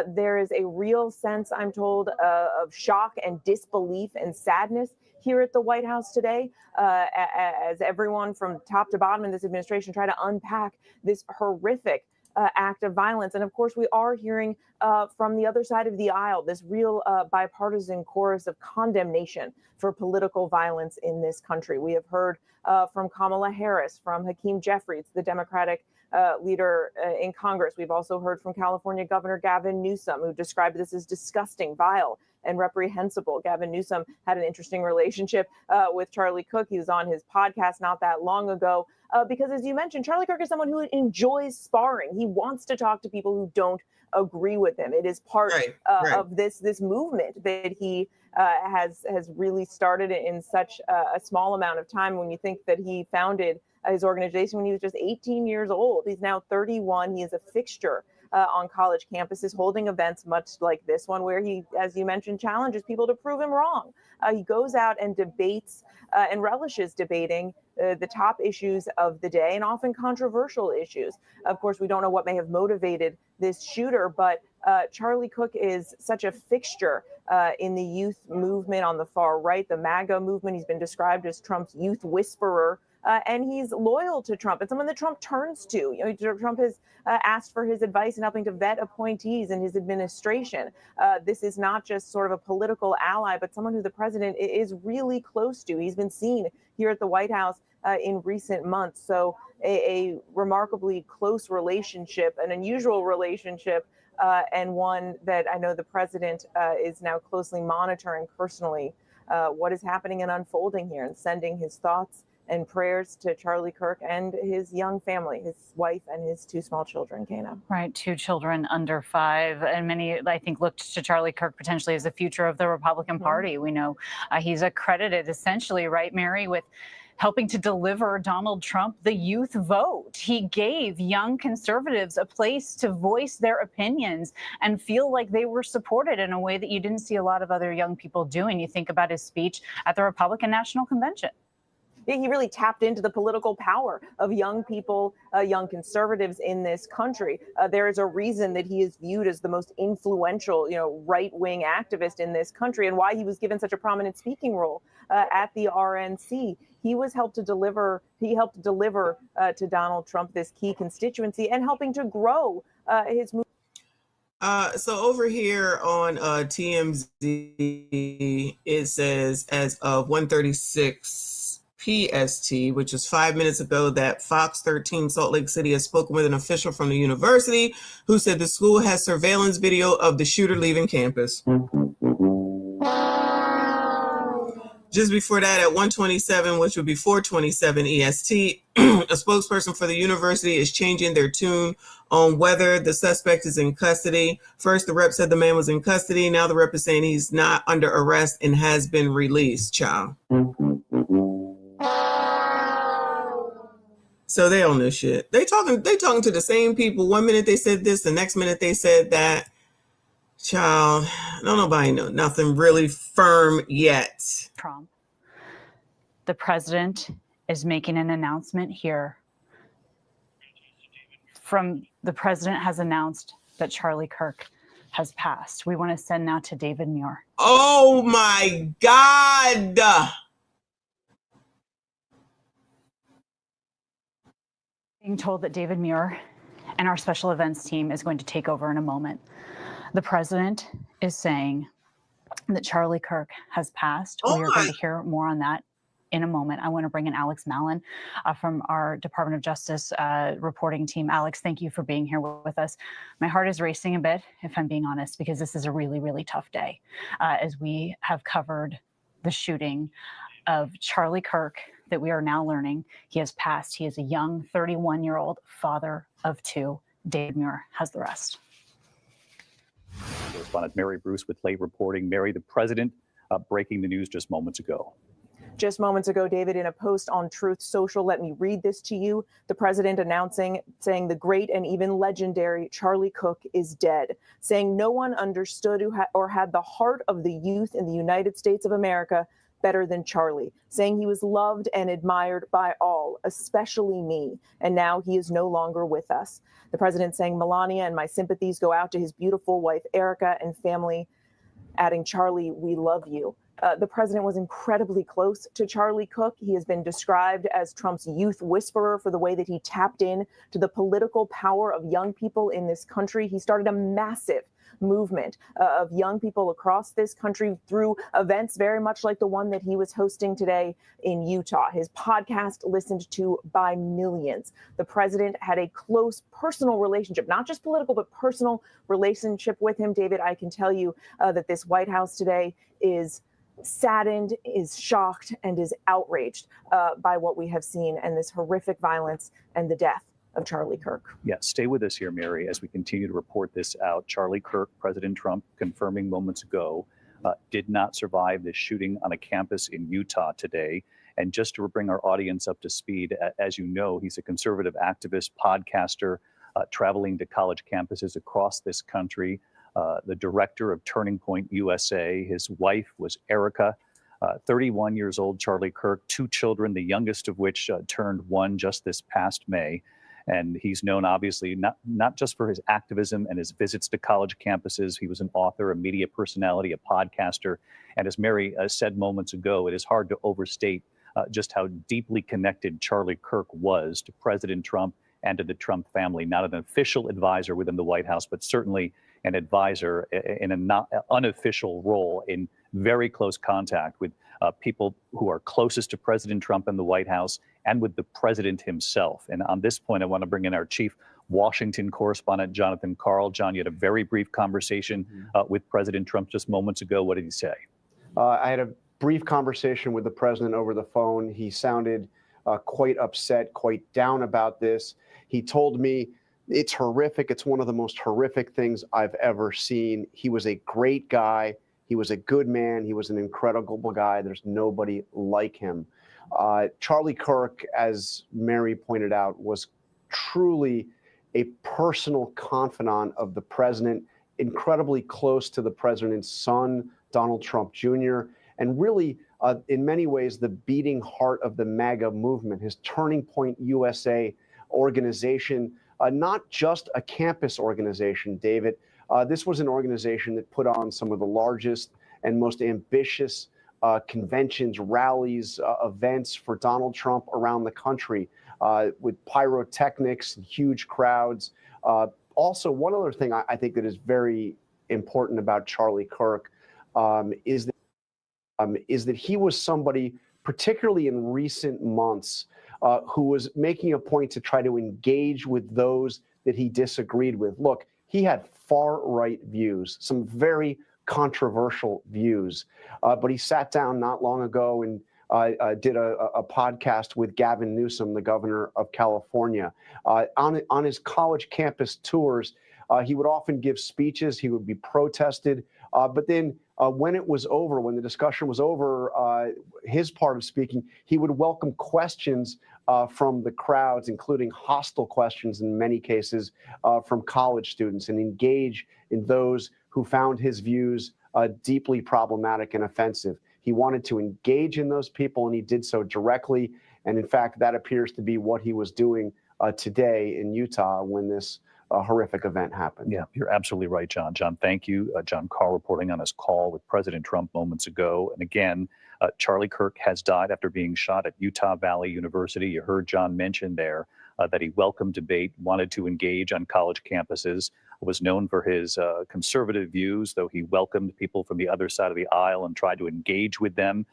There is a real sense, I'm told, of shock and disbelief and sadness here at the White House today, as everyone from top to bottom in this administration try to unpack this horrific act of violence. And of course, we are hearing from the other side of the aisle this real bipartisan chorus of condemnation for political violence in this country. We have heard from Kamala Harris, from Hakeem Jeffries, the Democratic leader in Congress. We've also heard from California Governor Gavin Newsom, who described this as disgusting, vile, and reprehensible. Gavin Newsom had an interesting relationship with Charlie Kirk. He was on his podcast not that long ago because, as you mentioned, Charlie Kirk is someone who enjoys sparring. He wants to talk to people who don't agree with him. It is part of this movement that he has really started in such a small amount of time. When you think that he founded his organization when he was just 18 years old, he's now 31. He is a fixture on college campuses, holding events much like this one, where he, as you mentioned, challenges people to prove him wrong. He goes out and debates and relishes debating the top issues of the day, and often controversial issues. Of course, we don't know what may have motivated this shooter, but Charlie Kirk is such a fixture in the youth movement on the far right, the MAGA movement. He's been described as Trump's youth whisperer. And he's loyal to Trump and someone that Trump turns to. You know, Trump has asked for his advice in helping to vet appointees in his administration. This is not just sort of a political ally, but someone who the president is really close to. He's been seen here at the White House in recent months. So a remarkably close relationship, an unusual relationship, and one that I know the president is now closely monitoring personally what is happening and unfolding here, and sending his thoughts and prayers to Charlie Kirk and his young family, his wife and his two small children, Kana. Right, 2 children under 5, and many, I think, looked to Charlie Kirk potentially as the future of the Republican Party. We know he's accredited essentially, right, Mary, with helping to deliver Donald Trump the youth vote. He gave young conservatives a place to voice their opinions and feel like they were supported in a way that you didn't see a lot of other young people doing. You think about his speech at the Republican National Convention. He really tapped into the political power of young people, young conservatives in this country. There is a reason that he is viewed as the most influential, right-wing activist in this country, and why he was given such a prominent speaking role at the RNC. He helped to deliver to Donald Trump this key constituency, and helping to grow his movement. So over here on TMZ, it says as of 1:36 PST, which is 5 minutes ago, that Fox 13 Salt Lake City has spoken with an official from the university who said the school has surveillance video of the shooter leaving campus. Just before that, at 1:27, which would be 4:27 EST, a spokesperson for the university is changing their tune on whether the suspect is in custody. First, the rep said the man was in custody. Now the rep is saying he's not under arrest and has been released, child. So they don't know shit. They talking to the same people. One minute they said this, the next minute they said that. Child, don't nobody know nothing really firm yet. Trump. The president is making an announcement here. The president has announced that Charlie Kirk has passed. We want to send now to David Muir. Oh my God. Being told that David Muir and our special events team is going to take over in a moment. The president is saying that Charlie Kirk has passed. We are going to hear more on that in a moment. I want to bring in Alex Mallon from our Department of Justice reporting team. Alex, thank you for being here with us. My heart is racing a bit, if I'm being honest, because this is a really, really tough day as we have covered the shooting of Charlie Kirk that we are now learning he has passed. He is a young 31-year-old father of 2. David Muir has the rest. Correspondent Mary Bruce with Late reporting. Mary, the president breaking the news just moments ago. Just moments ago, David, in a post on Truth Social, let me read this to you. The president saying the great and even legendary Charlie Kirk is dead, saying no one understood or had the heart of the youth in the United States of America better than Charlie, saying he was loved and admired by all, especially me, and now he is no longer with us. The president saying, Melania and my sympathies go out to his beautiful wife, Erica, and family, adding, Charlie, we love you. The president was incredibly close to Charlie Kirk. He has been described as Trump's youth whisperer for the way that he tapped in to the political power of young people in this country. He started a massive movement of young people across this country through events very much like the one that he was hosting today in Utah. His podcast listened to by millions. The president had a close personal relationship, not just political, but personal relationship with him. David, I can tell you that this White House today is saddened, is shocked, and is outraged by what we have seen and this horrific violence and the death of Charlie Kirk. Yeah, stay with us here, Mary, as we continue to report this out. Charlie Kirk, President Trump confirming moments ago, did not survive this shooting on a campus in Utah today. And just to bring our audience up to speed, as you know, he's a conservative activist, podcaster, traveling to college campuses across this country. The director of Turning Point USA. His wife was Erica, 31 years old, Charlie Kirk, 2 children, the youngest of which turned 1 just this past May. And he's known, obviously, not just for his activism and his visits to college campuses. He was an author, a media personality, a podcaster. And as Mary said moments ago, it is hard to overstate just how deeply connected Charlie Kirk was to President Trump and to the Trump family. Not an official advisor within the White House, but certainly an advisor in an unofficial role in very close contact with people who are closest to President Trump in the White House and with the president himself. And on this point, I want to bring in our chief Washington correspondent, Jonathan Karl. John, you had a very brief conversation with President Trump just moments ago. What did he say? I had a brief conversation with the president over the phone. He sounded quite upset, quite down about this. He told me it's horrific. It's one of the most horrific things I've ever seen. He was a great guy. He was a good man. He was an incredible guy. There's nobody like him. Charlie Kirk, as Mary pointed out, was truly a personal confidant of the president, incredibly close to the president's son, Donald Trump Jr., and really, in many ways, the beating heart of the MAGA movement, his Turning Point USA organization, not just a campus organization, David. This was an organization that put on some of the largest and most ambitious conventions, rallies, events for Donald Trump around the country with pyrotechnics and huge crowds. Also, one other thing I think that is very important about Charlie Kirk is that he was somebody, particularly in recent months, who was making a point to try to engage with those that he disagreed with. Look, he had far-right views, some very controversial views, but he sat down not long ago and did a podcast with Gavin Newsom, the governor of California. On his college campus tours, he would often give speeches. He would be protested, but then when it was over, when the discussion was over, his part of speaking, he would welcome questions from the crowds, including hostile questions in many cases from college students, and engage in those who found his views deeply problematic and offensive. He wanted to engage in those people, and he did so directly. And in fact, that appears to be what he was doing today in Utah when this horrific event happened. Yeah, you're absolutely right, John. John, thank you. John Karl reporting on his call with President Trump moments ago. And again, Charlie Kirk has died after being shot at Utah Valley University. You heard John mention there that he welcomed debate, wanted to engage on college campuses, was known for his conservative views, though he welcomed people from the other side of the aisle and tried to engage with them.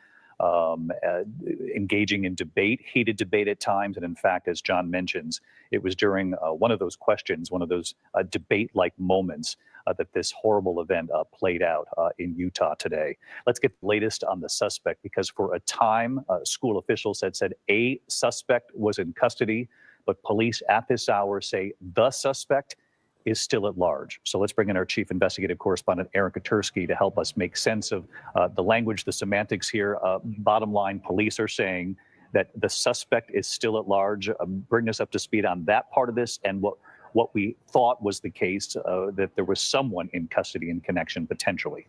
Engaging in debate, heated debate at times. And in fact, as John mentions, it was during one of those questions, one of those debate-like moments that this horrible event played out in Utah today. Let's get the latest on the suspect, because for a time, school officials had said a suspect was in custody, but police at this hour say the suspect is still at large. So let's bring in our chief investigative correspondent, Aaron Katursky, to help us make sense of the language, the semantics here. Bottom line, police are saying that the suspect is still at large. Bring us up to speed on that part of this and what we thought was the case, that there was someone in custody in connection potentially.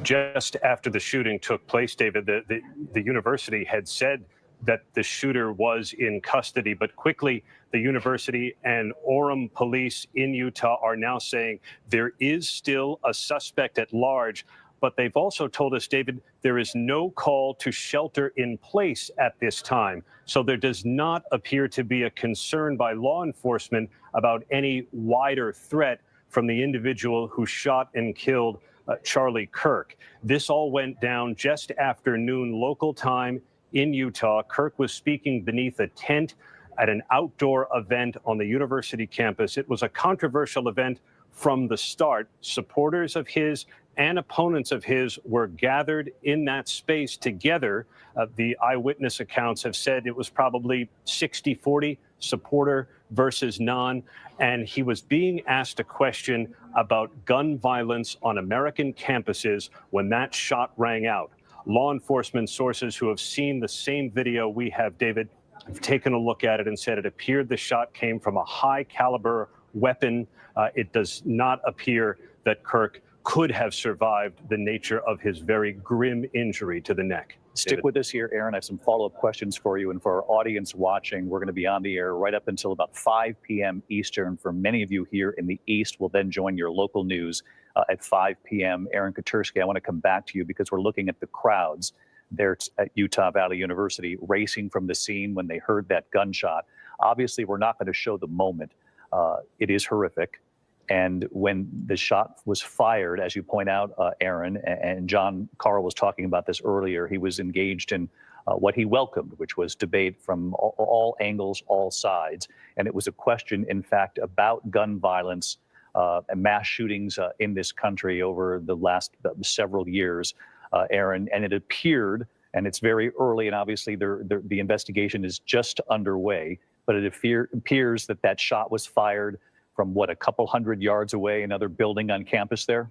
Just after the shooting took place, David, the university had said that the shooter was in custody, but quickly the university and Orem police in Utah are now saying there is still a suspect at large, but they've also told us, David, there is no call to shelter in place at this time. So there does not appear to be a concern by law enforcement about any wider threat from the individual who shot and killed Charlie Kirk. This all went down just after noon local time in Utah. Kirk was speaking beneath a tent at an outdoor event on the university campus. It was a controversial event from the start. Supporters of his and opponents of his were gathered in that space together. The eyewitness accounts have said it was probably 60-40 supporter versus non. And he was being asked a question about gun violence on American campuses when that shot rang out. Law enforcement sources who have seen the same video we have, David, have taken a look at it and said it appeared the shot came from a high caliber weapon. It does not appear that Kirk could have survived the nature of his very grim injury to the neck. Stick with us here, Aaron. I have some follow-up questions for you. And for our audience watching, we're going to be on the air right up until about 5 p.m. Eastern. For many of you here in the East, we'll then join your local news at 5 p.m. Aaron Katursky, I want to come back to you because we're looking at the crowds there at Utah Valley University racing from the scene when they heard that gunshot. Obviously, we're not going to show the moment. It is horrific. And when the shot was fired, as you point out, Aaron, and John Carl was talking about this earlier, he was engaged in what he welcomed, which was debate from all angles, all sides. And it was a question, in fact, about gun violence and mass shootings in this country over the last several years, Aaron. And it appeared, and it's very early, and obviously the investigation is just underway, but it appears that that shot was fired from what, a couple hundred yards away, another building on campus there?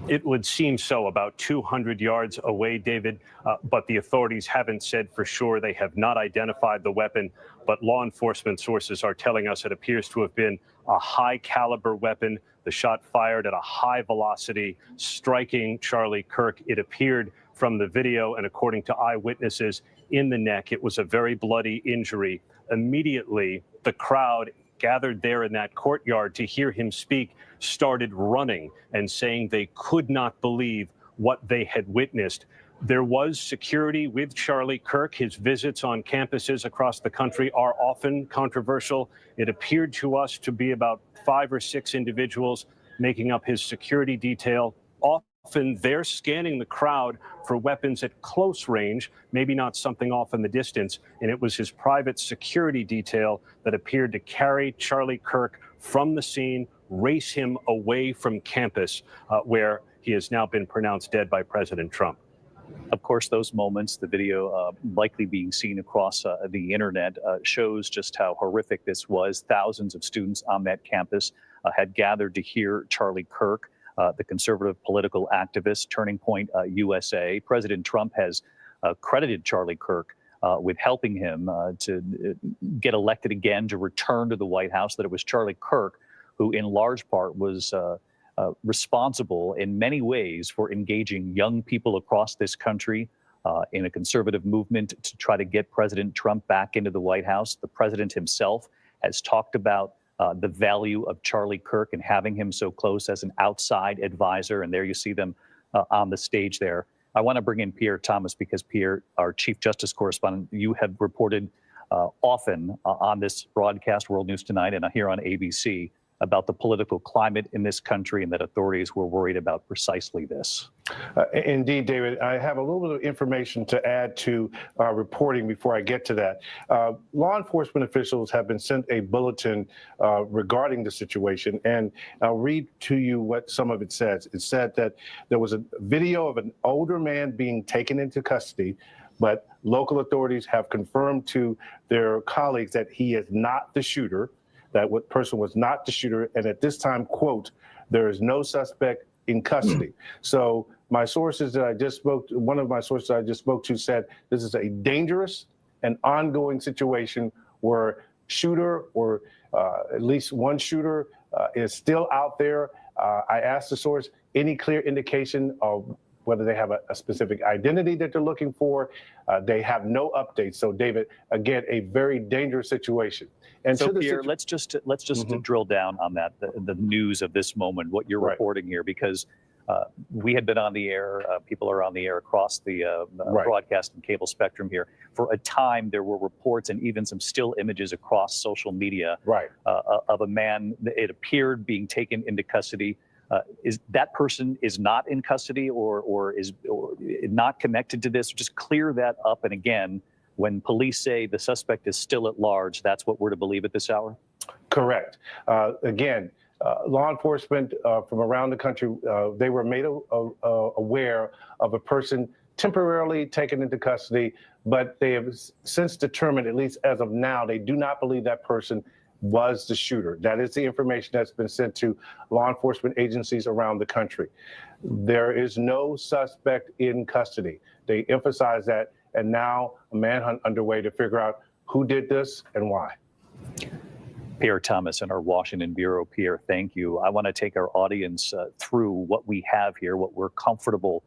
It would seem so, about 200 yards away, David, but the authorities haven't said for sure. They have not identified the weapon, but law enforcement sources are telling us it appears to have been a high caliber weapon. The shot fired at a high velocity, striking Charlie Kirk. It appeared from the video, and according to eyewitnesses, in the neck. It was a very bloody injury. Immediately, the crowd gathered there in that courtyard to hear him speak started running and saying they could not believe what they had witnessed. There was security with Charlie Kirk. His visits on campuses across the country are often controversial. It appeared to us to be about 5 or 6 individuals making up his security detail. Often they're scanning the crowd for weapons at close range, maybe not something off in the distance. And it was his private security detail that appeared to carry Charlie Kirk from the scene, race him away from campus, where he has now been pronounced dead by President Trump. Of course, those moments, the video likely being seen across the internet, shows just how horrific this was. Thousands of students on that campus had gathered to hear Charlie Kirk, the conservative political activist, Turning Point USA. President Trump has credited Charlie Kirk with helping him to get elected again, to return to the White House, that it was Charlie Kirk who in large part was responsible in many ways for engaging young people across this country in a conservative movement to try to get President Trump back into the White House. The president himself has talked about the value of Charlie Kirk and having him so close as an outside advisor. And there you see them on the stage there. I want to bring in Pierre Thomas because, Pierre, our Chief Justice Correspondent, you have reported often on this broadcast, World News Tonight, and here on ABC, about the political climate in this country and that authorities were worried about precisely this. Indeed, David. I have a little bit of information to add to our reporting before I get to that. Law enforcement officials have been sent a bulletin regarding the situation, and I'll read to you what some of it says. It said that there was a video of an older man being taken into custody, but local authorities have confirmed to their colleagues that he is not the shooter. that what person was not the shooter, and at this time, quote, there is no suspect in custody. So my sources that I just spoke to, one of my sources I just spoke to said this is a dangerous and ongoing situation where shooter or at least one shooter is still out there. I asked the source any clear indication of whether they have a specific identity that they're looking for. They have no updates. So David, again, a very dangerous situation. And so Pierre, let's just drill down on that, the news of this moment, what you're reporting here, because we had been on the air, people are on the air across the broadcast and cable spectrum here. For a time, there were reports and even some still images across social media of a man, it appeared, being taken into custody. Is that person is not in custody or is not connected to this? Just clear that up. And again, when police say the suspect is still at large, that's what we're to believe at this hour? Correct. Again, law enforcement from around the country, they were made aware of a person temporarily taken into custody, but they have since determined, at least as of now, they do not believe that person was the shooter. That is the information that's been sent to law enforcement agencies around the country. There is no suspect in custody. They emphasize that, and now a manhunt underway to figure out who did this and why. Pierre Thomas in our Washington Bureau. Pierre, thank you. I want to take our audience through what we have here, what we're comfortable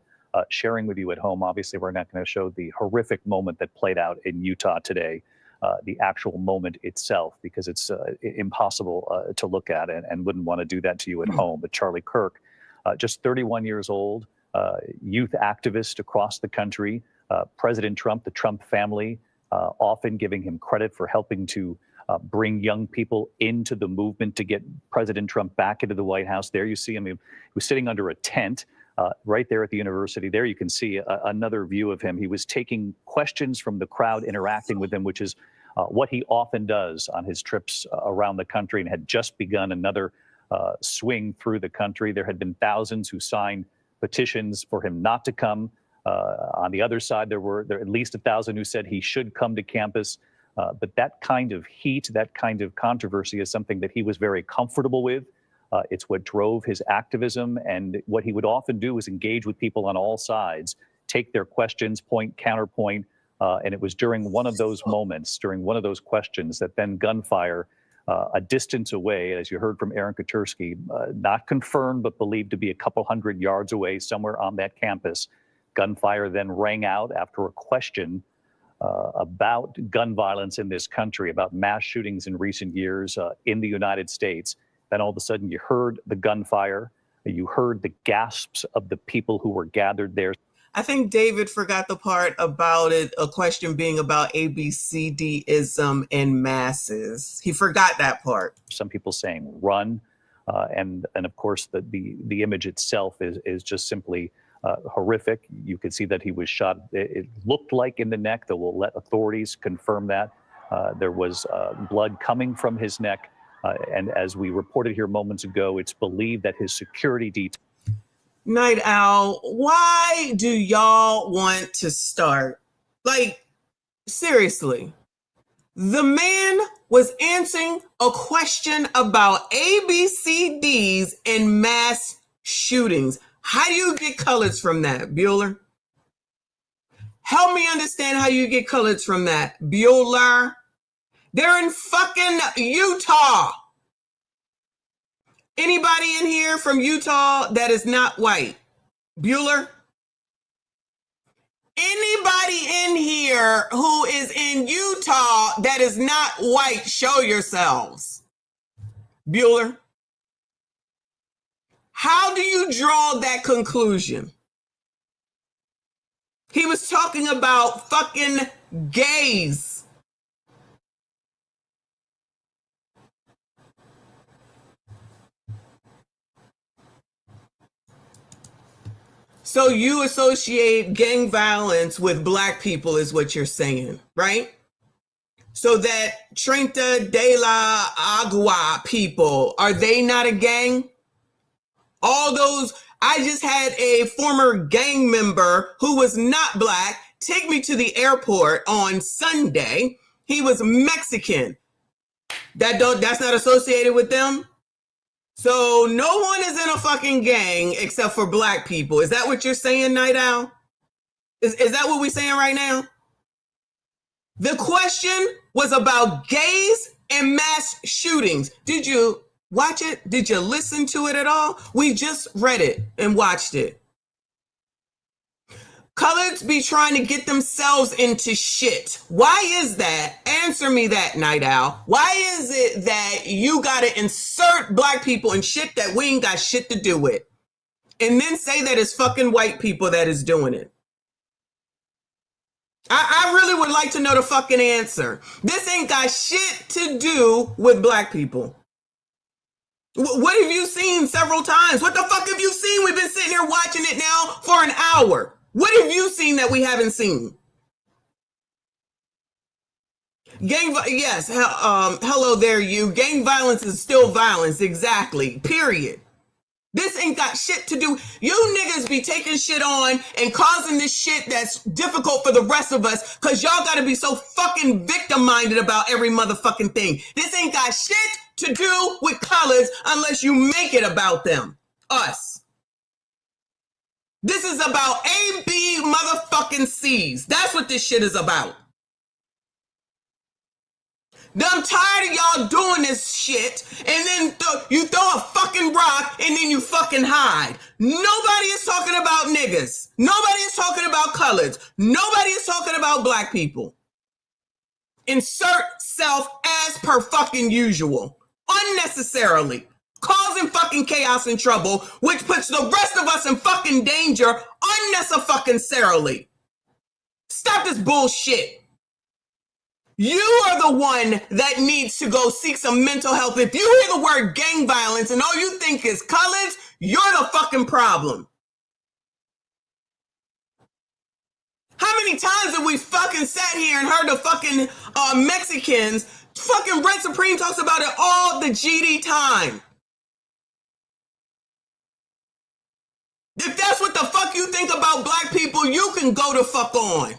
sharing with you at home. Obviously, we're not going to show the horrific moment that played out in Utah today, the actual moment itself, because it's impossible to look at and wouldn't want to do that to you at home. But Charlie Kirk, just 31 years old, youth activist across the country, President Trump, the Trump family, often giving him credit for helping to bring young people into the movement to get President Trump back into the White House. There you see him. He was sitting under a tent right there at the university. There you can see another view of him. He was taking questions from the crowd, interacting with them, which is what he often does on his trips around the country, and had just begun another swing through the country. There had been thousands who signed petitions for him not to come. On the other side, there were at least 1,000 who said he should come to campus. But that kind of heat, that kind of controversy is something that he was very comfortable with. It's what drove his activism. And what he would often do is engage with people on all sides, take their questions, point, counterpoint. And it was during one of those moments, during one of those questions, that then gunfire a distance away, as you heard from Aaron Katursky, not confirmed, but believed to be a couple hundred yards away, somewhere on that campus. Gunfire then rang out after a question about gun violence in this country, about mass shootings in recent years in the United States. Then all of a sudden you heard the gunfire, you heard the gasps of the people who were gathered there. I think David forgot the part about it, a question being about ABCDism and masses. He forgot that part. Some people saying run, and of course the image itself is just simply horrific. You could see that he was shot. It looked like in the neck, though we'll let authorities confirm that. There was blood coming from his neck. And as we reported here moments ago, it's believed that his security detail. Night Owl, why do y'all want to start? Like, seriously. The man was answering a question about ABCDs and mass shootings. How do you get colors from that, Bueller? Help me understand how you get colors from that, Bueller. They're in fucking Utah. Anybody in here from Utah that is not white? Bueller? Anybody in here who is in Utah that is not white, show yourselves. Bueller? How do you draw that conclusion? He was talking about fucking gays. So you associate gang violence with black people is what you're saying, right? So that Treinta de la Agua people, are they not a gang? All those, I just had a former gang member who was not black take me to the airport on Sunday. He was Mexican. That's not associated with them. So no one is in a fucking gang except for black people. Is that what you're saying, Night Owl? Is that what we're saying right now? The question was about gays and mass shootings. Did you watch it? Did you listen to it at all? We just read it and watched it. Coloreds be trying to get themselves into shit. Why is that? Answer me that, Night Owl. Why is it that you gotta insert black people in shit that we ain't got shit to do with? And then say that it's fucking white people that is doing it? I really would like to know the fucking answer. This ain't got shit to do with black people. What have you seen several times? What the fuck have you seen? We've been sitting here watching it now for an hour. What have you seen that we haven't seen? Yes, hello there, you. Gang violence is still violence, exactly, period. This ain't got shit to do. You niggas be taking shit on and causing this shit that's difficult for the rest of us because y'all gotta be so fucking victim-minded about every motherfucking thing. This ain't got shit to do with colors unless you make it about them, us. This is about A, B, motherfucking C's. That's what this shit is about. I'm tired of y'all doing this shit, and then you throw a fucking rock, and then you fucking hide. Nobody is talking about niggas. Nobody is talking about colors. Nobody is talking about black people. Insert self as per fucking usual. Unnecessarily. Causing fucking chaos and trouble, which puts the rest of us in fucking danger unnecessarily. Stop this bullshit. You are the one that needs to go seek some mental health. If you hear the word gang violence and all you think is colors, you're the fucking problem. How many times have we fucking sat here and heard the fucking Mexicans, fucking Red Supreme talks about it all the GD time. If that's what the fuck you think about black people, you can go the fuck on.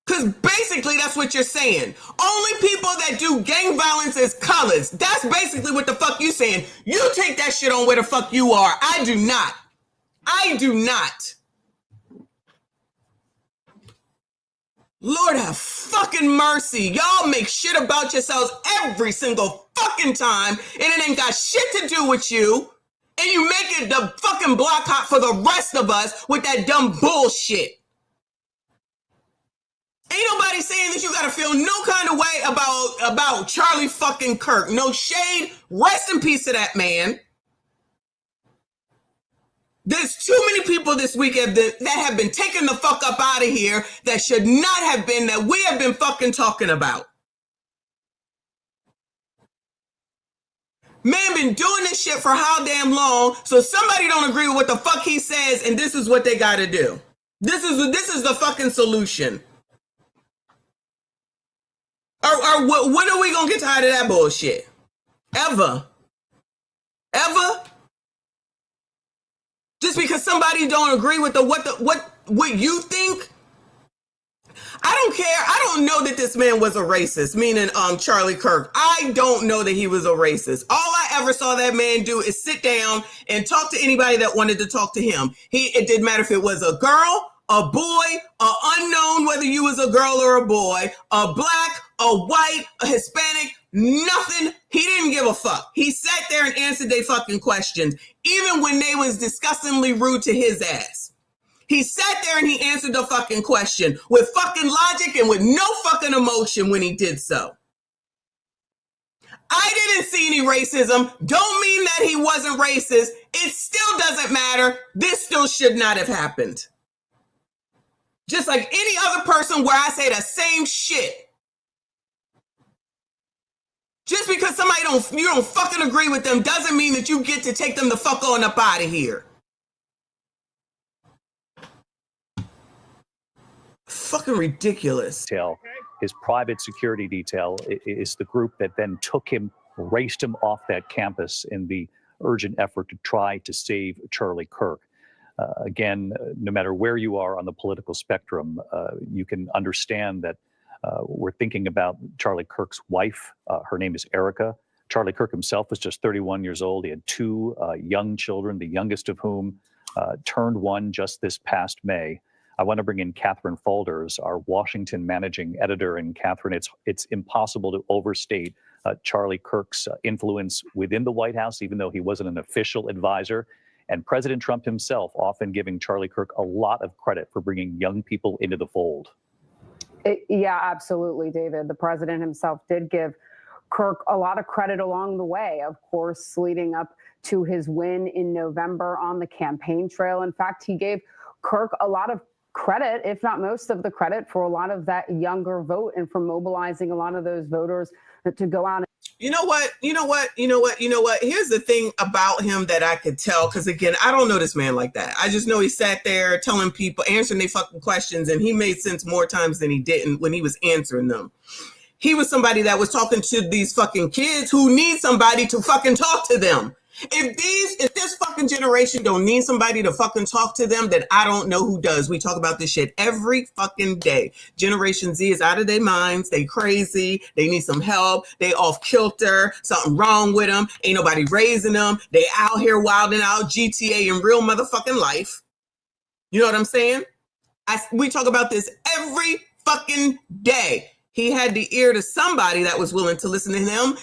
Because basically that's what you're saying. Only people that do gang violence is colors. That's basically what the fuck you saying. You take that shit on where the fuck you are. I do not. I do not. Lord have fucking mercy. Y'all make shit about yourselves every single fucking time, and it ain't got shit to do with you. And you make it the fucking block hot for the rest of us with that dumb bullshit. Ain't nobody saying that you gotta feel no kind of way about Charlie fucking Kirk. No shade. Rest in peace to that man. There's too many people this week that have been taken the fuck up out of here that should not have been, that we have been fucking talking about. Man been doing this shit for how damn long, so somebody don't agree with what the fuck he says, and this is what they gotta do. This is the fucking solution. Or when are we gonna get tired of that bullshit? Ever? Just because somebody don't agree with what you think? I don't care. I don't know that this man was a racist, meaning Charlie Kirk. I don't know that he was a racist. All I ever saw that man do is sit down and talk to anybody that wanted to talk to him. It didn't matter if it was a girl, a boy, a unknown, whether you was a girl or a boy, a black, a white, a Hispanic, nothing. He didn't give a fuck. He sat there and answered their fucking questions, even when they was disgustingly rude to his ass. He sat there and he answered the fucking question with fucking logic and with no fucking emotion when he did so. I didn't see any racism. Don't mean that he wasn't racist. It still doesn't matter. This still should not have happened. Just like any other person where I say the same shit. Just because you don't fucking agree with them doesn't mean that you get to take them the fuck on up out of here. Fucking ridiculous. His private security detail is the group that then took him, raced him off that campus in the urgent effort to try to save Charlie Kirk. Again, no matter where you are on the political spectrum, you can understand that We're thinking about Charlie Kirk's wife. Her name is Erica. Charlie Kirk himself was just 31 years old. He had two young children, the youngest of whom turned one just this past May. I want to bring in Catherine Faulders, our Washington managing editor. And Catherine, it's impossible to overstate Charlie Kirk's influence within the White House, even though he wasn't an official advisor. And President Trump himself often giving Charlie Kirk a lot of credit for bringing young people into the fold. Yeah, absolutely, David. The president himself did give Kirk a lot of credit along the way, of course, leading up to his win in November on the campaign trail. In fact, he gave Kirk a lot of credit, if not most of the credit, for a lot of that younger vote and for mobilizing a lot of those voters to go out. You know what? Here's the thing about him that I could tell, because again, I don't know this man like that. I just know he sat there telling people, answering their fucking questions, and he made sense more times than he didn't when he was answering them. He was somebody that was talking to these fucking kids who need somebody to fucking talk to them. If this fucking generation don't need somebody to fucking talk to them, then I don't know who does. We talk about this shit every fucking day. Generation Z is out of their minds. They crazy. They need some help. They off kilter. Something wrong with them. Ain't nobody raising them. They out here wilding out GTA in real motherfucking life. You know what I'm saying? We talk about this every fucking day. He had the ear to somebody that was willing to listen to him,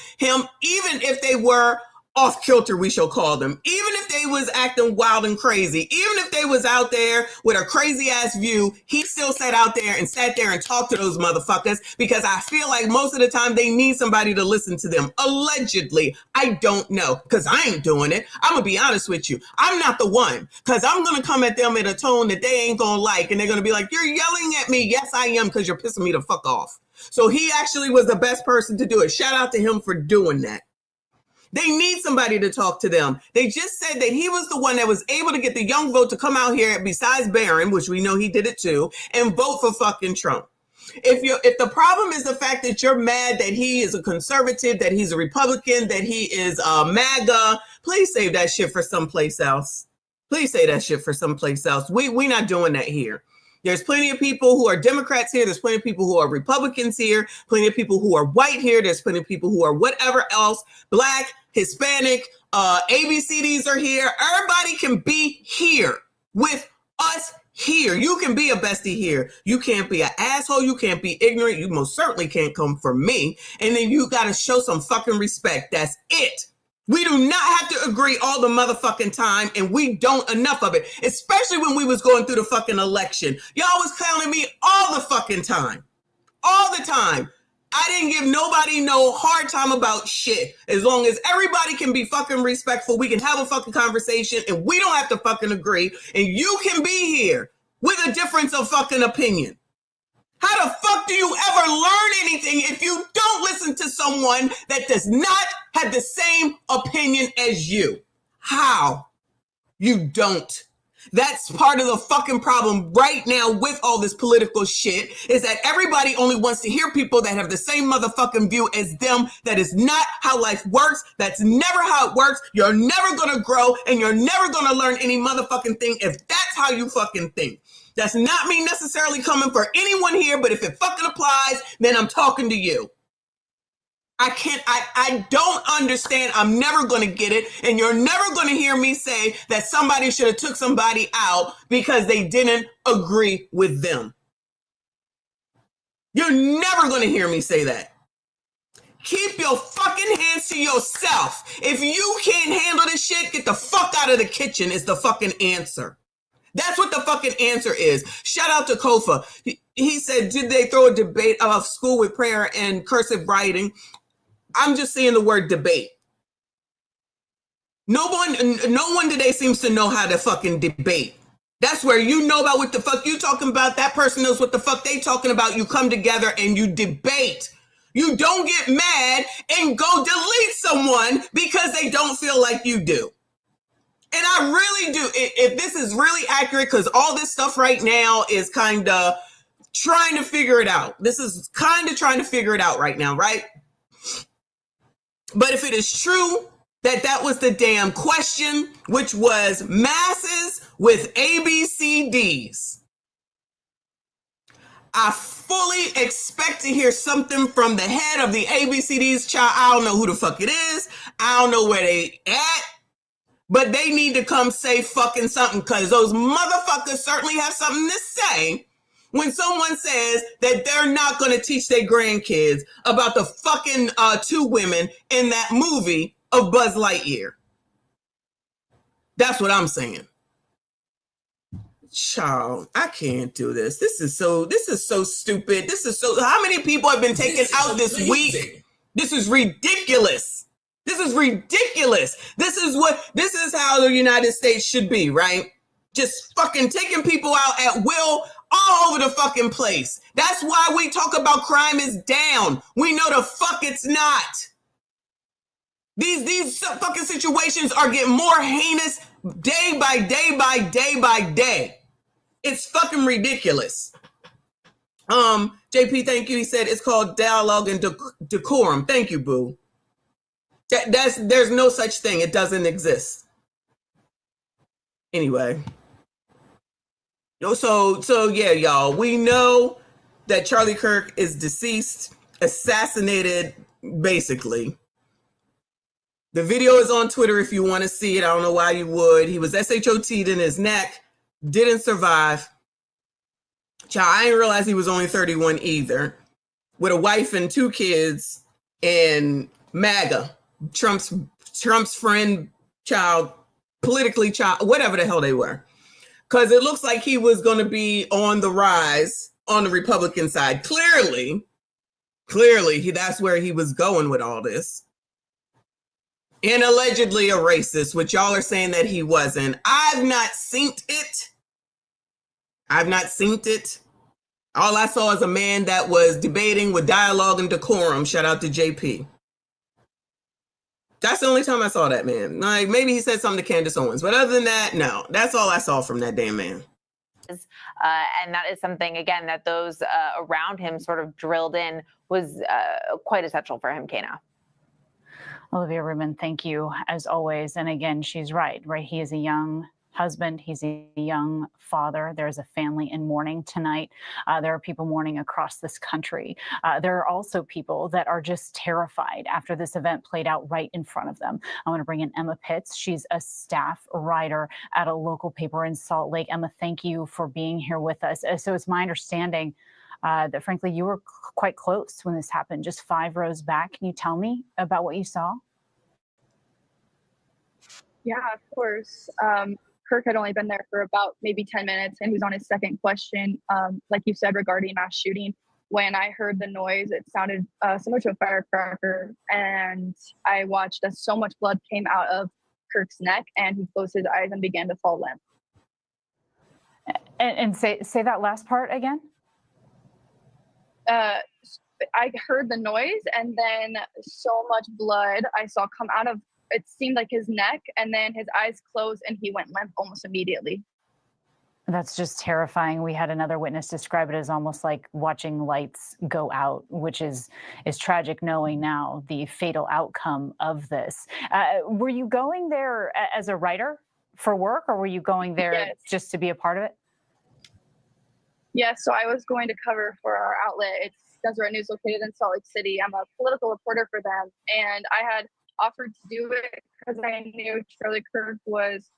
even if they were off kilter, we shall call them. Even if they was acting wild and crazy, even if they was out there with a crazy ass view, he still sat there and talked to those motherfuckers, because I feel like most of the time they need somebody to listen to them. Allegedly. I don't know, because I ain't doing it. I'm going to be honest with you. I'm not the one, because I'm going to come at them in a tone that they ain't going to like, and they're going to be like, you're yelling at me. Yes, I am, because you're pissing me the fuck off. So he actually was the best person to do it. Shout out to him for doing that. They need somebody to talk to them. They just said that he was the one that was able to get the young vote to come out here, besides Barron, which we know he did it too, and vote for fucking Trump. If the problem is the fact that you're mad that he is a conservative, that he's a Republican, that he is MAGA, please save that shit for someplace else. Please say that shit for someplace else. We not doing that here. There's plenty of people who are Democrats here. There's plenty of people who are Republicans here. Plenty of people who are white here. There's plenty of people who are whatever else, Black, Hispanic, ABCDs are here. Everybody can be here with us here. You can be a bestie here. You can't be an asshole. You can't be ignorant. You most certainly can't come for me. And then you got to show some fucking respect. That's it. We do not have to agree all the motherfucking time, and we don't enough of it, especially when we was going through the fucking election. Y'all was clowning me all the fucking time. All the time. I didn't give nobody no hard time about shit. As long as everybody can be fucking respectful, we can have a fucking conversation, and we don't have to fucking agree, and you can be here with a difference of fucking opinion. How the fuck do you ever learn anything if you don't listen to someone that does not have the same opinion as you? How? You don't. That's part of the fucking problem right now with all this political shit, is that everybody only wants to hear people that have the same motherfucking view as them. That is not how life works. That's never how it works. You're never going to grow, and you're never going to learn any motherfucking thing if that's how you fucking think. That's not me necessarily coming for anyone here, but if it fucking applies, then I'm talking to you. I don't understand. I'm never going to get it. And you're never going to hear me say that somebody should have took somebody out because they didn't agree with them. You're never going to hear me say that. Keep your fucking hands to yourself. If you can't handle this shit, get the fuck out of the kitchen is the fucking answer. That's what the fucking answer is. Shout out to Kofa. He said, did they throw a debate of school with prayer and cursive writing? I'm just saying the word debate. No one today seems to know how to fucking debate. That's where you know about what the fuck you talking about. That person knows what the fuck they talking about. You come together and you debate. You don't get mad and go delete someone because they don't feel like you do. And I really do. If this is really accurate, because all this stuff right now is kind of trying to figure it out. This is kind of trying to figure it out right now, right? But if it is true that that was the damn question, which was masses with ABCDs, I fully expect to hear something from the head of the ABCD's child. I don't know who the fuck it is. I don't know where they at. But they need to come say fucking something, because those motherfuckers certainly have something to say when someone says that they're not going to teach their grandkids about the fucking two women in that movie of Buzz Lightyear. That's what I'm saying. Child, I can't do this. This is so stupid. How many people have been taken out this week? This is ridiculous. This is ridiculous. This is how the United States should be, right? Just fucking taking people out at will all over the fucking place. That's why we talk about crime is down. We know the fuck it's not. These fucking situations are getting more heinous day by day by day by day. It's fucking ridiculous. JP, thank you. He said it's called dialogue and decorum. Thank you, boo. There's no such thing. It doesn't exist. Anyway. So yeah, y'all. We know that Charlie Kirk is deceased, assassinated, basically. The video is on Twitter if you want to see it. I don't know why you would. He was SHOT'd in his neck. Didn't survive. Child, I didn't realize he was only 31 either. With a wife and 2 kids and MAGA, Trump's friend, child, politically child, whatever the hell they were. Because it looks like he was going to be on the rise on the Republican side. Clearly, that's where he was going with all this. And allegedly a racist, which y'all are saying that he wasn't. I've not seen it. All I saw is a man that was debating with dialogue and decorum. Shout out to JP. That's the only time I saw that man. Like, maybe he said something to Candace Owens, but other than that, no. That's all I saw from that damn man. And that is something, again, that those around him sort of drilled in was quite essential for him, Kana. Olivia Rubin, thank you as always. And again, she's right? He is a young husband. He's a young father. There's a family in mourning tonight. There are people mourning across this country. There are also people that are just terrified after this event played out right in front of them. I want to bring in Emma Pitts. She's a staff writer at a local paper in Salt Lake. Emma, thank you for being here with us. So it's my understanding that frankly, you were quite close when this happened, just 5 rows back. Can you tell me about what you saw? Yeah, of course. Kirk had only been there for about maybe 10 minutes, and he was on his second question, like you said, regarding mass shooting. When I heard the noise, it sounded similar to a firecracker, and I watched as so much blood came out of Kirk's neck, and he closed his eyes and began to fall limp. And say that last part again? I heard the noise, and then so much blood I saw come out of, it seemed like his neck, and then his eyes closed and he went limp almost immediately. That's just terrifying. We had another witness describe it as almost like watching lights go out, which is tragic, knowing now the fatal outcome of this. Were you going there as a writer for work, or were you going there just to be a part of it? Yes, so I was going to cover for our outlet. It's Deseret News, located in Salt Lake City. I'm a political reporter for them, and I had offered to do it because I knew Charlie Kirk was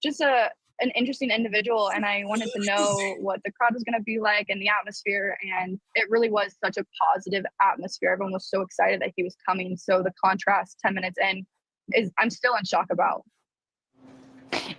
just an interesting individual, and I wanted to know what the crowd was going to be like and the atmosphere, and it really was such a positive atmosphere. Everyone was so excited that he was coming, so the contrast 10 minutes in is I'm still in shock about.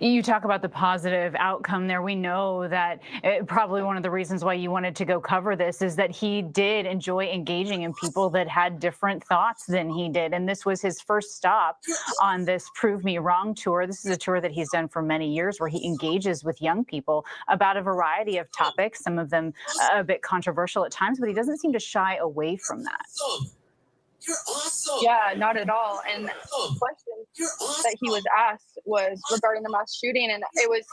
You talk about the positive outcome there. We know that probably one of the reasons why you wanted to go cover this is that he did enjoy engaging in people that had different thoughts than he did. And this was his first stop on this Prove Me Wrong tour. This is a tour that he's done for many years where he engages with young people about a variety of topics, some of them a bit controversial at times, but he doesn't seem to shy away from that. You're awesome. Yeah, not at all. And the question that he was asked was regarding the mass shooting, and he was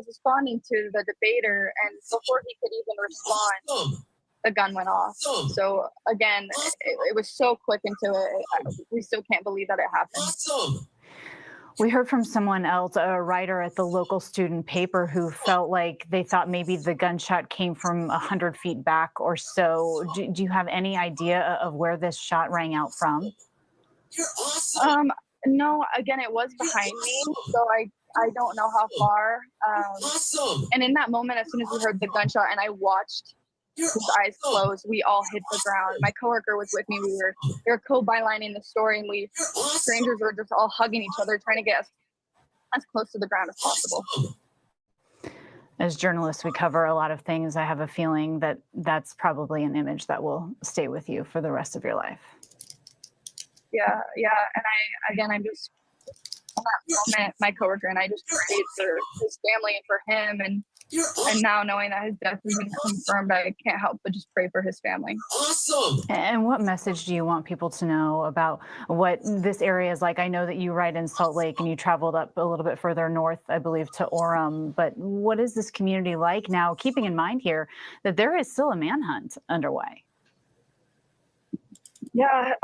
responding to the debater, and before he could even respond, the gun went off. So again, it was so quick into it. We still can't believe that it happened. We heard from someone else, a writer at the local student paper, who felt like they thought maybe the gunshot came from 100 feet back or so. Do you have any idea of where this shot rang out from? No, again, it was behind me, so I don't know how far. And in that moment, as soon as we heard the gunshot and I watched his eyes close, we all hit the ground. My coworker was with me. We were co-bylining the story, and strangers were just all hugging each other, trying to get as close to the ground as possible. As journalists, we cover a lot of things. I have a feeling that that's probably an image that will stay with you for the rest of your life. Yeah. And I'm just, in that moment, my coworker and I just prayed for his family and for him. And now knowing that his death has been confirmed, I can't help but just pray for his family. Awesome. And what message do you want people to know about what this area is like? I know that you write in Salt Lake and you traveled up a little bit further north, I believe, to Orem. But what is this community like now, keeping in mind here that there is still a manhunt underway? Yeah,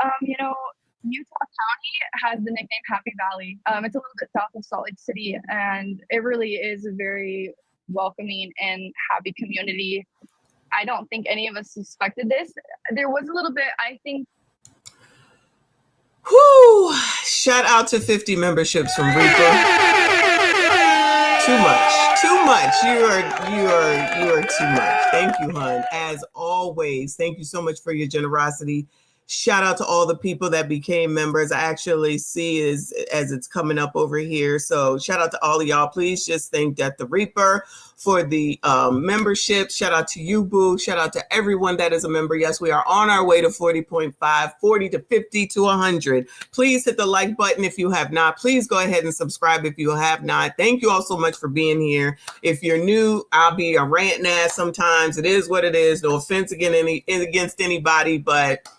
Utah County has the nickname Happy Valley. It's a little bit south of Salt Lake City, and it really is a very welcoming and happy community. I don't think any of us suspected this. There was a little bit, I think. Whoo! Shout out to 50 memberships from Reaper. Too much. You are too much. Thank you, hon. As always, thank you so much for your generosity. Shout out to all the people that became members. I actually see as it's coming up over here. So shout out to all of y'all. Please just thank Death the Reaper for the membership. Shout out to you, Boo. Shout out to everyone that is a member. Yes, we are on our way to 40.5, 40 to 50 to 100. Please hit the like button if you have not. Please go ahead and subscribe if you have not. Thank you all so much for being here. If you're new, I'll be a ranting ass sometimes. It is what it is. No offense against anybody, but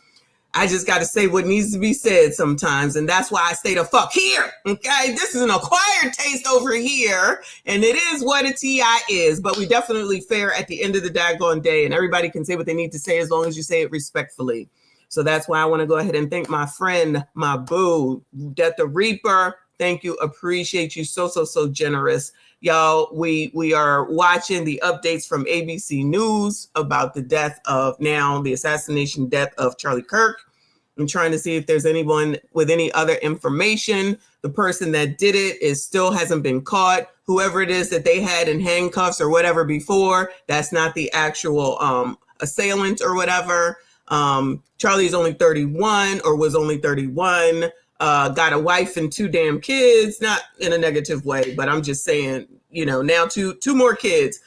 I just got to say what needs to be said sometimes, and that's why I stay the fuck here, okay? This is an acquired taste over here, and it is what a TI is, but we definitely fair at the end of the daggone day, and everybody can say what they need to say as long as you say it respectfully. So that's why I want to go ahead and thank my friend, my boo, Death the Reaper. Thank you. Appreciate you. So generous. Y'all, we are watching the updates from ABC News about the the assassination death of Charlie Kirk. I'm trying to see if there's anyone with any other information. The person that did it still hasn't been caught. Whoever it is that they had in handcuffs or whatever before, that's not the actual assailant or whatever. Charlie's only 31 or was only 31. Got a wife and 2 damn kids, not in a negative way, but I'm just saying, now two more kids.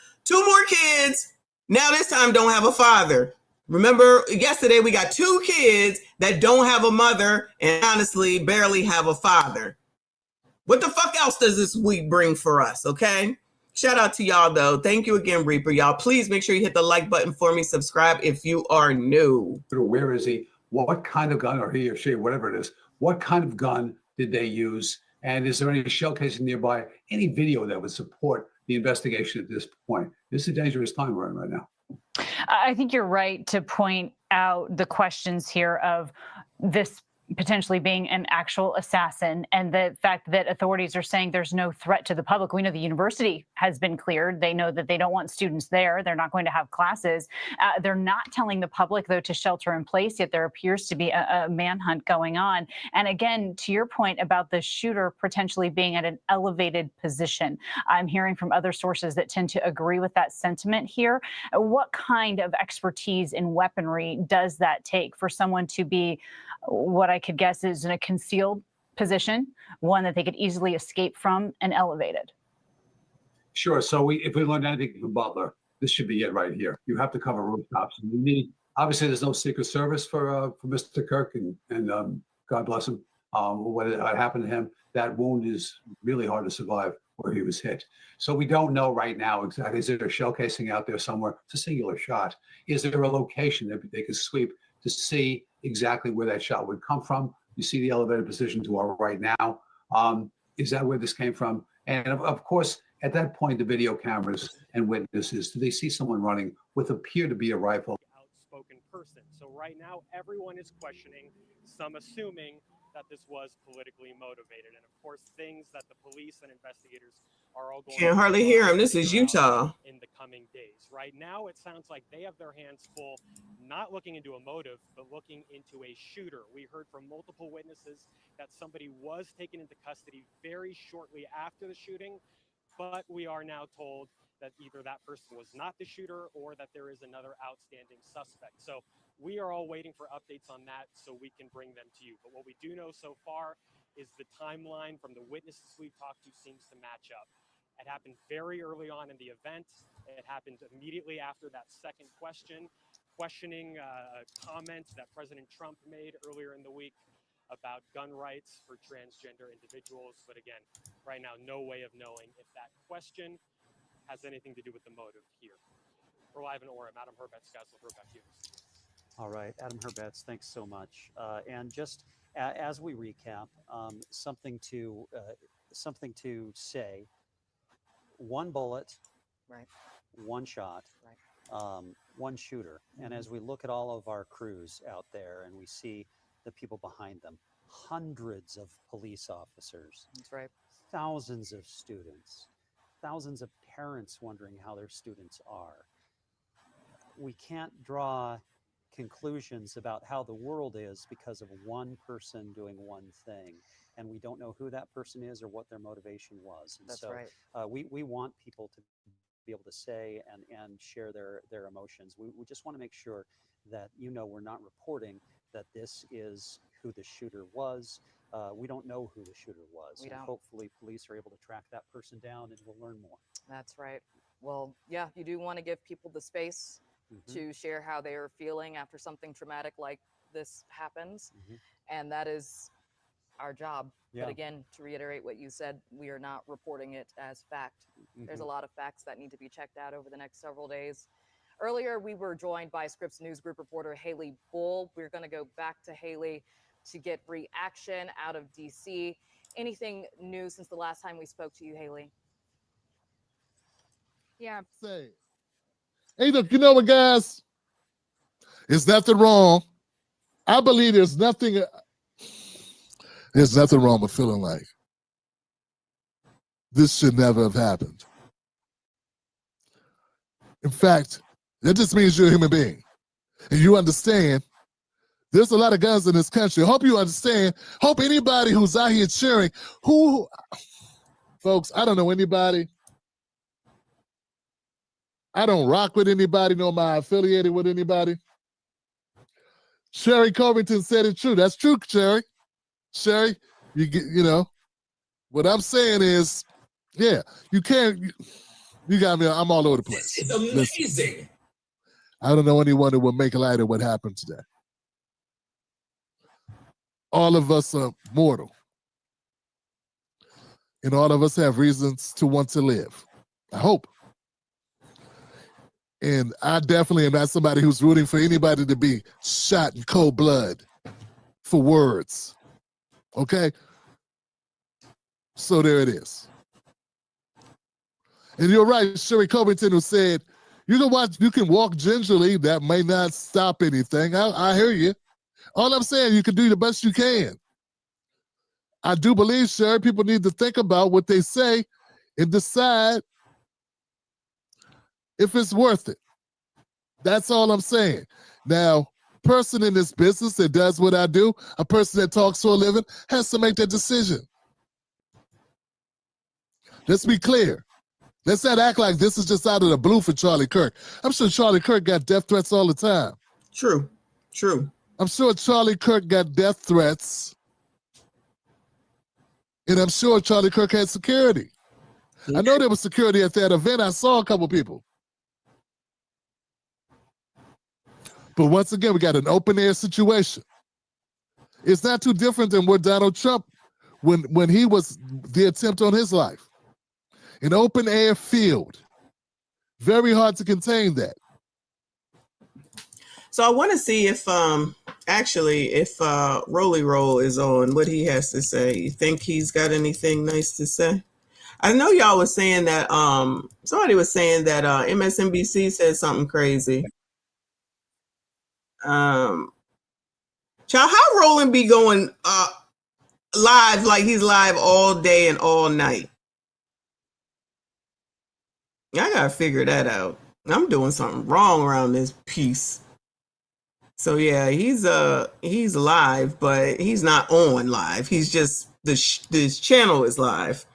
Now this time don't have a father. Remember yesterday we got 2 kids that don't have a mother and honestly barely have a father. What the fuck else does this week bring for us, okay? Shout out to y'all though. Thank you again, Reaper. Y'all, please make sure you hit the like button for me. Subscribe if you are new. Where is he? What kind of gun, or he or she, whatever it is, what kind of gun did they use? And is there any shell casing nearby? Any video that would support the investigation at this point? This is a dangerous time we're in right now. I think you're right to point out the questions here of this potentially being an actual assassin and the fact that authorities are saying there's no threat to the public. We know the university has been cleared. They know that they don't want students there. They're not going to have classes. They're not telling the public, though, to shelter in place, yet there appears to be a manhunt going on. And again, to your point about the shooter potentially being at an elevated position, I'm hearing from other sources that tend to agree with that sentiment here. What kind of expertise in weaponry does that take for someone to be what I could guess is in a concealed position, one that they could easily escape from, and elevated? Sure. So if we learned anything from Butler, this should be it right here. You have to cover rooftops. And you need, obviously, there's no Secret Service for Mr. Kirk, and God bless him. What happened to him, that wound is really hard to survive where he was hit. So we don't know right now exactly. Is there a shell casing out there somewhere? It's a singular shot. Is there a location that they could sweep to see exactly where that shot would come from? You see the elevated position to our right now. Is that where this came from? And of course, at that point, the video cameras and witnesses, do they see someone running with appear to be a rifle? Outspoken person. So right now, everyone is questioning, some assuming that this was politically motivated. And of course, things that the police and investigators are all going Can't hardly hear him. This is Utah. in the coming days. Right now, it sounds like they have their hands full, not looking into a motive, but looking into a shooter. We heard from multiple witnesses that somebody was taken into custody very shortly after the shooting, but we are now told that either that person was not the shooter or that there is another outstanding suspect. So we are all waiting for updates on that so we can bring them to you. But what we do know so far is the timeline from the witnesses we've talked to seems to match up. It happened very early on in the event. It happened immediately after that second questioning comment that President Trump made earlier in the week about gun rights for transgender individuals. But again, right now, no way of knowing if that question has anything to do with the motive here. We're live in Orem. Adam Herbets, guys, we'll back to you. All right, Adam Herbets, thanks so much. And just as we recap, something to say: one bullet, right? One shot, right? One shooter. And as we look at all of our crews out there, and we see the people behind them, hundreds of police officers. That's right. Thousands of students, thousands of parents wondering how their students are. We can't draw conclusions about how the world is because of one person doing one thing, and we don't know who that person is or what their motivation was. And That's so right. We want people to be able to say and share their emotions. We just want to make sure that we're not reporting that this is who the shooter was. We don't know who the shooter was. We and don't. hopefully police are able to track that person down and we'll learn more. That's right. Well, yeah, you do want to give people the space to share how they are feeling after something traumatic like this happens. And that is our job. Yeah. But again, to reiterate what you said, we are not reporting it as fact. There's a lot of facts that need to be checked out over the next several days. Earlier, we were joined by Scripps News Group reporter Haley Bull. We're going to go back to Haley to get reaction out of DC. Anything new since the last time we spoke to you, Haley? Yeah. Say, hey, look, you know what, guys? There's nothing wrong. I believe there's nothing wrong with feeling like this should never have happened. In fact, that just means you're a human being. And you understand there's a lot of guns in this country. I hope you understand. Hope anybody who's out here cheering, folks, I don't know anybody. I don't rock with anybody, nor am I affiliated with anybody. Sherry Covington said it true. That's true, Sherry. Sherry, what I'm saying is, yeah, you can't, you got me, I'm all over the place. This is amazing. Listen, I don't know anyone who will make light of what happened today. All of us are mortal. And all of us have reasons to want to live. I hope. And I definitely am not somebody who's rooting for anybody to be shot in cold blood for words. Okay? So there it is. And you're right, Sherry Covington, who said, you can walk gingerly. That may not stop anything. I hear you. All I'm saying, you can do the best you can. I do believe, Sherry, people need to think about what they say and decide if it's worth it. That's all I'm saying. Now, person in this business that does what I do, a person that talks for a living, has to make that decision. Let's be clear. Let's not act like this is just out of the blue for Charlie Kirk. I'm sure Charlie Kirk got death threats all the time. True. I'm sure Charlie Kirk got death threats. And I'm sure Charlie Kirk had security. I know there was security at that event. I saw a couple people. But once again, we got an open air situation. It's not too different than what Donald Trump, when he was the attempt on his life. An open air field. Very hard to contain that. So I want to see if Rolly Roll is on, what he has to say. You think he's got anything nice to say? I know y'all was saying that somebody was saying that MSNBC said something crazy. Child, how Roland be going live, like he's live all day and all night. I gotta figure that out. I'm doing something wrong around this piece. So yeah, he's live, but he's not on live. He's just this channel is live.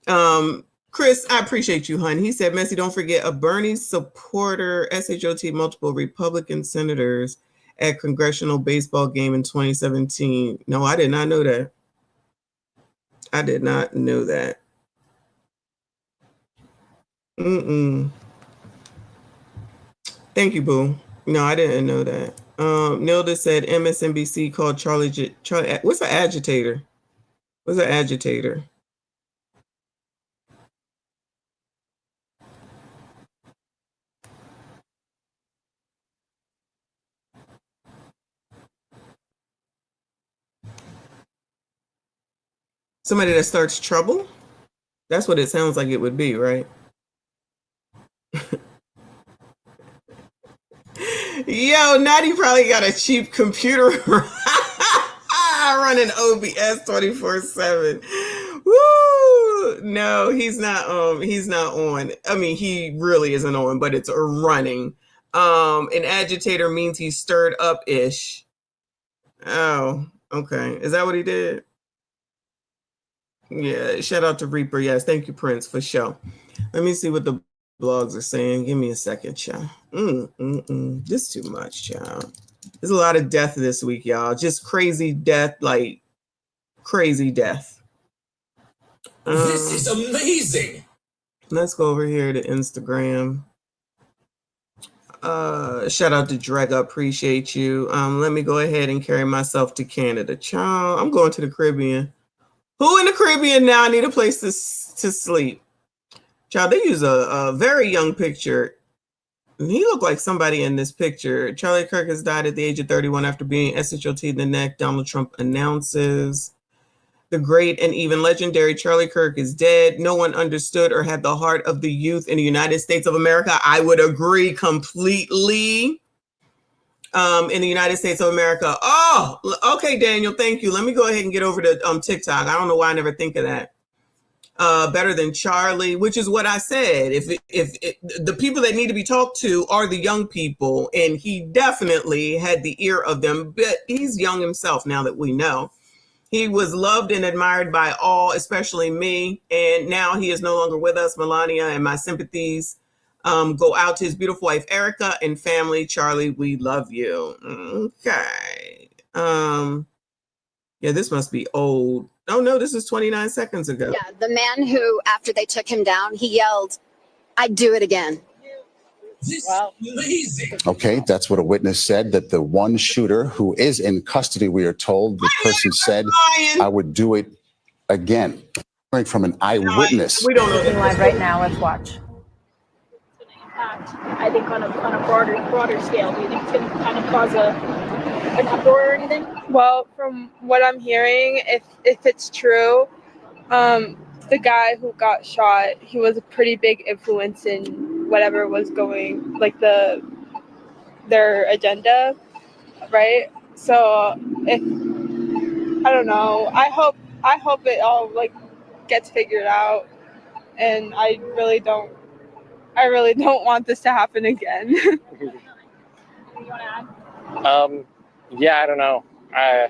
Chris, I appreciate you, hun. He said, Messi, don't forget a Bernie supporter, SHOT, multiple Republican senators at congressional baseball game in 2017. No, I did not know that. I did not know that. Thank you, boo. No, I didn't know that. Nilda said MSNBC called Charlie. What's an agitator? What's an agitator? Somebody that starts trouble? That's what it sounds like it would be, right? Yo, Natty probably got a cheap computer running OBS 24/7. Woo! No, he's not on. I mean, he really isn't on, but it's running. An agitator means he's stirred up-ish. Oh, okay. Is that what he did? Yeah, shout out to Reaper. Yes, thank you, Prince, for sure. Let me see what the blogs are saying. Give me a second, child. This is too much, child. There's a lot of death this week, y'all. Just crazy death, like crazy death. This is amazing. Let's go over here to Instagram. Shout out to Drega, appreciate you. Let me go ahead and carry myself to Canada, child. I'm going to the Caribbean. Who in the Caribbean now need a place to sleep? Child, they use a very young picture. He looked like somebody in this picture. Charlie Kirk has died at the age of 31 after being SHOT in the neck. Donald Trump announces. The great and even legendary Charlie Kirk is dead. No one understood or had the heart of the youth in the United States of America. I would agree completely. In the United States of America. Oh, okay, Daniel, thank you. Let me go ahead and get over to TikTok. I don't know why I never think of that. Better than Charlie, which is what I said. If the people that need to be talked to are the young people, and he definitely had the ear of them, but he's young himself now that we know. He was loved and admired by all, especially me, and now he is no longer with us. Melania, and my sympathies go out to his beautiful wife, Erica, and family. Charlie, we love you. Okay. Yeah, this must be old. Oh, no, this is 29 seconds ago. Yeah, the man who, after they took him down, he yelled, "I'd do it again." This is amazing. Okay, that's what a witness said, that the one shooter who is in custody, we are told, the person said, I would do it again. Hearing from an eyewitness. We don't know. Live right now. Let's watch. I think on a broader scale, do you think it's going to kind of cause an uproar or anything? Well, from what I'm hearing, if it's true, the guy who got shot, he was a pretty big influence in whatever was going, like their agenda, right? So if I don't know, I hope it all like gets figured out, and I really don't want this to happen again. Yeah, I don't know. I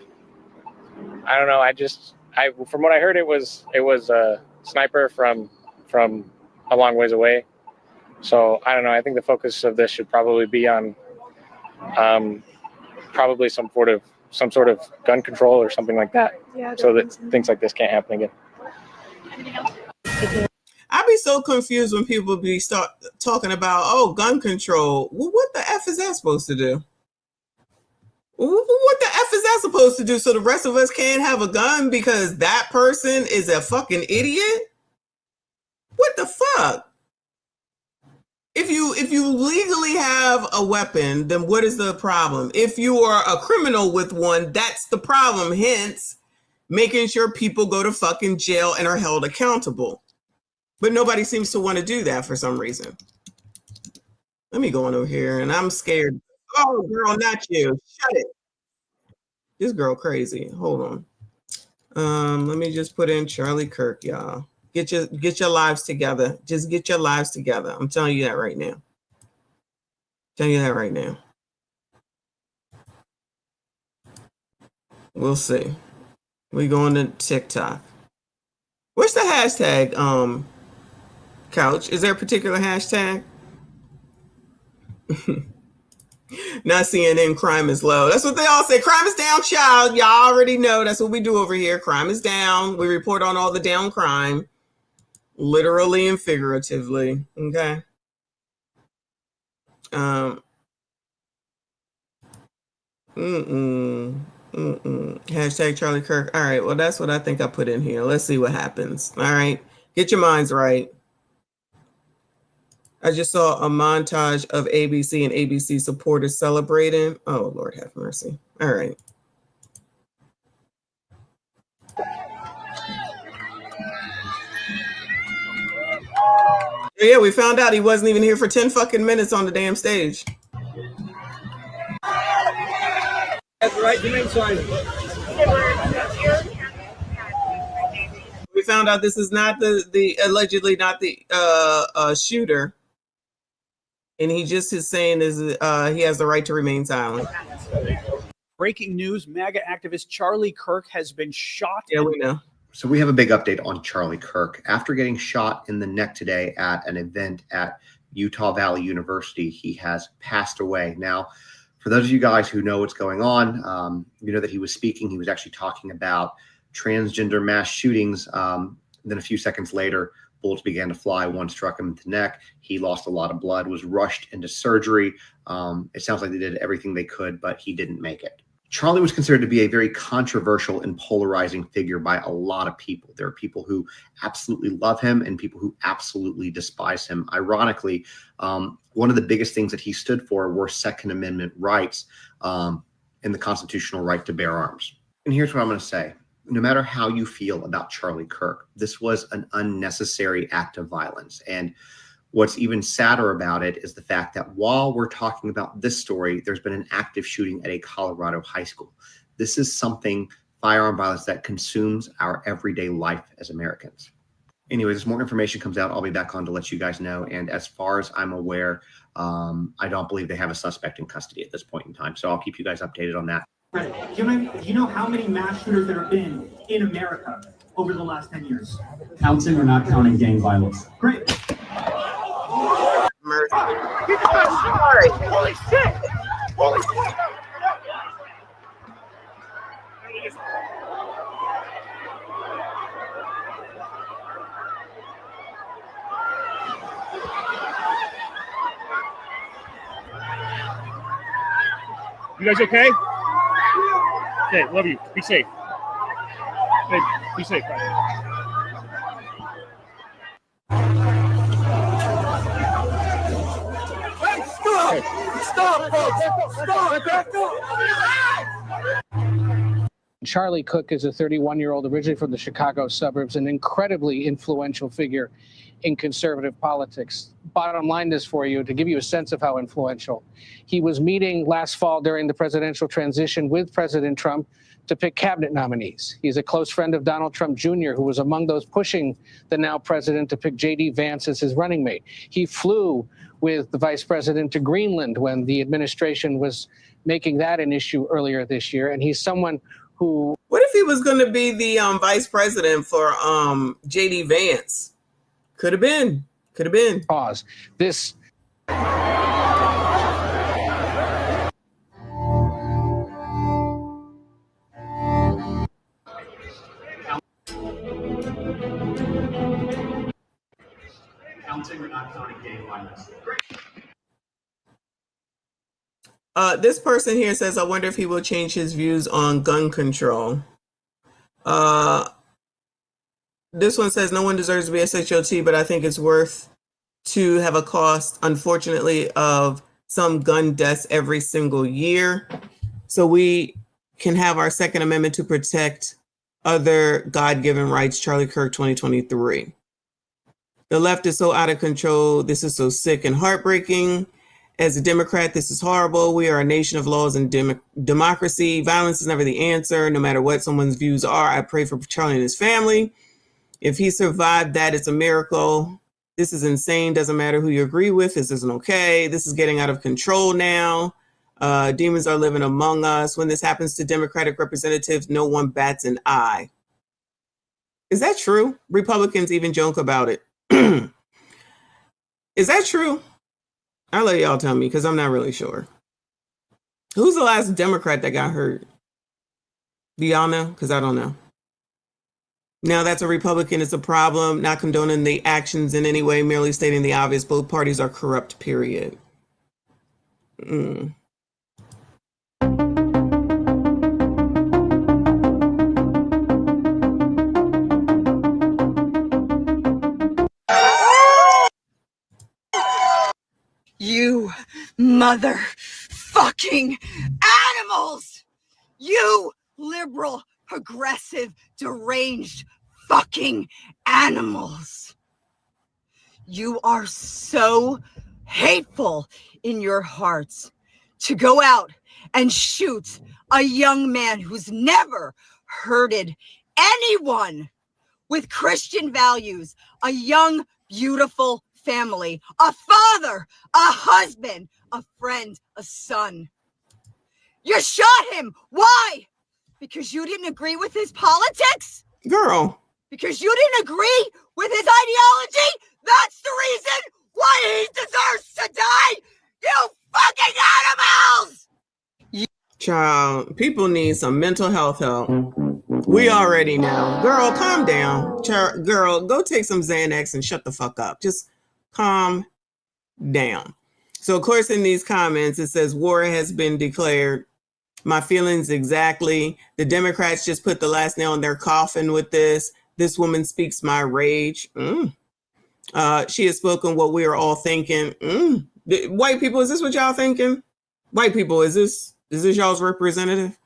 don't know. From what I heard, it was a sniper from a long ways away. So I don't know. I think the focus of this should probably be on probably some sort of gun control or something like that. Yeah, so that things like this can't happen again. I'd be so confused when people start talking about, gun control. Well, what the F is that supposed to do? What the F is that supposed to do? So the rest of us can't have a gun because that person is a fucking idiot? What the fuck? If you legally have a weapon, then what is the problem? If you are a criminal with one, that's the problem. Hence, making sure people go to fucking jail and are held accountable. But nobody seems to want to do that for some reason. Let me go on over here, and I'm scared. Oh, girl, not you. Shut it. This girl crazy. Hold on. Let me just put in Charlie Kirk, y'all. Get your lives together. Just get your lives together. I'm telling you that right now. We'll see. We going to TikTok. What's the hashtag, Couch? Is there a particular hashtag? Not CNN, crime is low. That's what they all say. Crime is down, child. Y'all already know that's what we do over here. Crime is down. We report on all the down crime, literally and figuratively. Okay. Hashtag Charlie Kirk. All right. Well, that's what I think I put in here. Let's see what happens. All right. Get your minds right. I just saw a montage of ABC and ABC supporters celebrating. Oh, Lord have mercy. All right. Yeah, we found out he wasn't even here for 10 fucking minutes on the damn stage. That's right, remain silent. We found out this is not the allegedly not the shooter. And he just is saying is he has the right to remain silent. Breaking news, MAGA activist Charlie Kirk has been shot. Yeah, we know. So we have a big update on Charlie Kirk. After getting shot in the neck today at an event at Utah Valley University, he has passed away. Now, for those of you guys who know what's going on, you know that he was speaking. He was actually talking about transgender mass shootings. Then a few seconds later, bullets began to fly. One struck him in the neck. He lost a lot of blood, was rushed into surgery. It sounds like they did everything they could, but he didn't make it. Charlie was considered to be a very controversial and polarizing figure by a lot of people. There are people who absolutely love him and people who absolutely despise him. Ironically, one of the biggest things that he stood for were Second Amendment rights and the constitutional right to bear arms. And here's what I'm going to say. No matter how you feel about Charlie Kirk, this was an unnecessary act of violence. And what's even sadder about it is the fact that while we're talking about this story, there's been an active shooting at a Colorado high school. This is something, firearm violence, that consumes our everyday life as Americans. Anyways, as more information comes out, I'll be back on to let you guys know. And as far as I'm aware, I don't believe they have a suspect in custody at this point in time. So I'll keep you guys updated on that. Do you know how many mass shooters there have been in America over the last 10 years? Counting or not counting gang violence? Great. Holy shit! Holy shit! You guys okay? Okay, love you. Be safe. Hey, be safe. Bye. Stop, folks! Stop! Back up! Charlie Kirk is a 31-year-old originally from the Chicago suburbs, an incredibly influential figure in conservative politics. Bottom line is for you, to give you a sense of how influential. He was meeting last fall during the presidential transition with President Trump to pick cabinet nominees. He's a close friend of Donald Trump Jr., who was among those pushing the now president to pick J.D. Vance as his running mate. He flew with the vice president to Greenland when the administration was making that an issue earlier this year. And he's someone who... What if he was going to be the vice president for J.D. Vance? Could have been. Could have been. Pause. This... Counting or not counting gang violence? This person here says, I wonder if he will change his views on gun control. This one says, no one deserves to be SHOT, but I think it's worth to have a cost, unfortunately, of some gun deaths every single year. So we can have our Second Amendment to protect other God-given rights. Charlie Kirk, 2023. The left is so out of control. This is so sick and heartbreaking. As a Democrat, this is horrible. We are a nation of laws and democracy. Violence is never the answer, no matter what someone's views are. I pray for Charlie and his family. If he survived that, it's a miracle. This is insane. Doesn't matter who you agree with. This isn't okay. This is getting out of control now. Demons are living among us. When this happens to Democratic representatives, no one bats an eye. Is that true? Republicans even joke about it. Is that true? I'll let y'all tell me because I'm not really sure. Who's the last Democrat that got hurt? Do y'all know? Because I don't know. Now that's a Republican. It's a problem. Not condoning the actions in any way, merely stating the obvious. Both parties are corrupt, period. You motherfucking animals! You liberal, progressive, deranged fucking animals! You are so hateful in your hearts to go out and shoot a young man who's never hurted anyone with Christian values, a young, beautiful family, a father, a husband, a friend, a son. You shot him. Why? Because you didn't agree with his politics? Girl. Because you didn't agree with his ideology? That's the reason why he deserves to die? You fucking animals! Child, people need some mental health help. We already know. Girl, calm down. Girl, go take some Xanax and shut the fuck up. Just calm down. So, of course, in these comments, it says war has been declared. My feelings exactly. The Democrats just put the last nail in their coffin with this. This woman speaks my rage. She has spoken what we are all thinking. White people, is this what y'all thinking? White people, is this y'all's representative?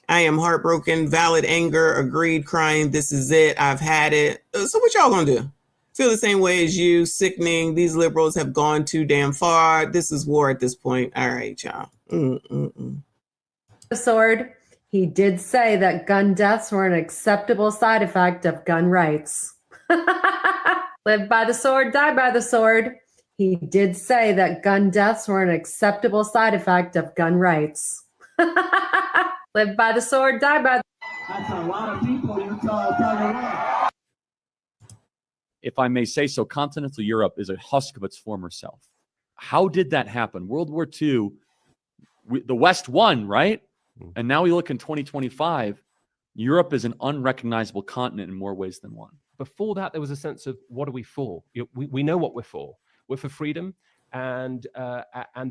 I am heartbroken, valid anger, agreed, crying. This is it. I've had it. So what y'all gonna do? Feel the same way as you, sickening. These liberals have gone too damn far. This is war at this point. All right, y'all. The sword. He did say that gun deaths were an acceptable side effect of gun rights. Live by the sword, die by the sword. He did say that gun deaths were an acceptable side effect of gun rights. Live by the sword, die by the sword. That's a lot of people you tell. If I may say so, continental Europe is a husk of its former self. How did that happen? World War II, the West won, right? And now we look in 2025, Europe is an unrecognizable continent in more ways than one. Before that, there was a sense of what are we for? We know what we're for. We're for freedom. And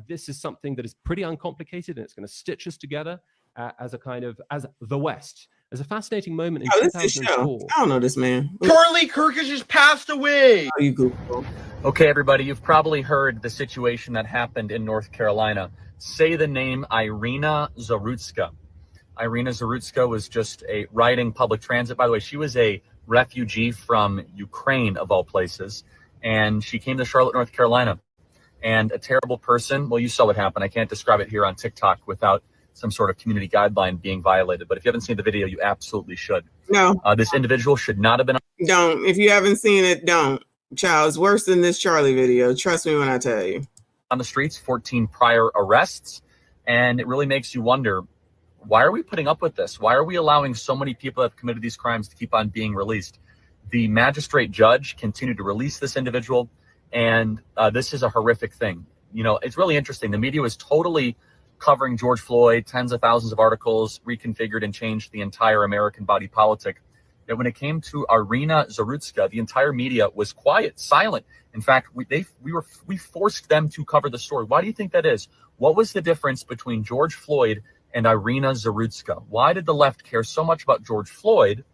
this is something that is pretty uncomplicated, and it's going to stitch us together as the West. There's a fascinating moment in 2004. I don't know this man. Charlie Kirk has just passed away. Oh, you Google. Okay, everybody, you've probably heard the situation that happened in North Carolina. Say the name Irina Zarutska. Irina Zarutska was just riding public transit. By the way, she was a refugee from Ukraine, of all places, and she came to Charlotte, North Carolina. And a terrible person, well, you saw what happened. I can't describe it here on TikTok without some sort of community guideline being violated. But if you haven't seen the video, you absolutely should. No. This individual should not have been. Don't. If you haven't seen it, don't. Child, it's worse than this Charlie video. Trust me when I tell you. On the streets, 14 prior arrests. And it really makes you wonder, why are we putting up with this? Why are we allowing so many people that have committed these crimes to keep on being released? The magistrate judge continued to release this individual. And this is a horrific thing. You know, it's really interesting. The media was totally covering George Floyd, tens of thousands of articles, reconfigured and changed the entire American body politic. Yet when it came to Irina Zarutska, the entire media was quiet, silent. In fact, we forced them to cover the story. Why do you think that is? What was the difference between George Floyd and Irina Zarutska? Why did the left care so much about George Floyd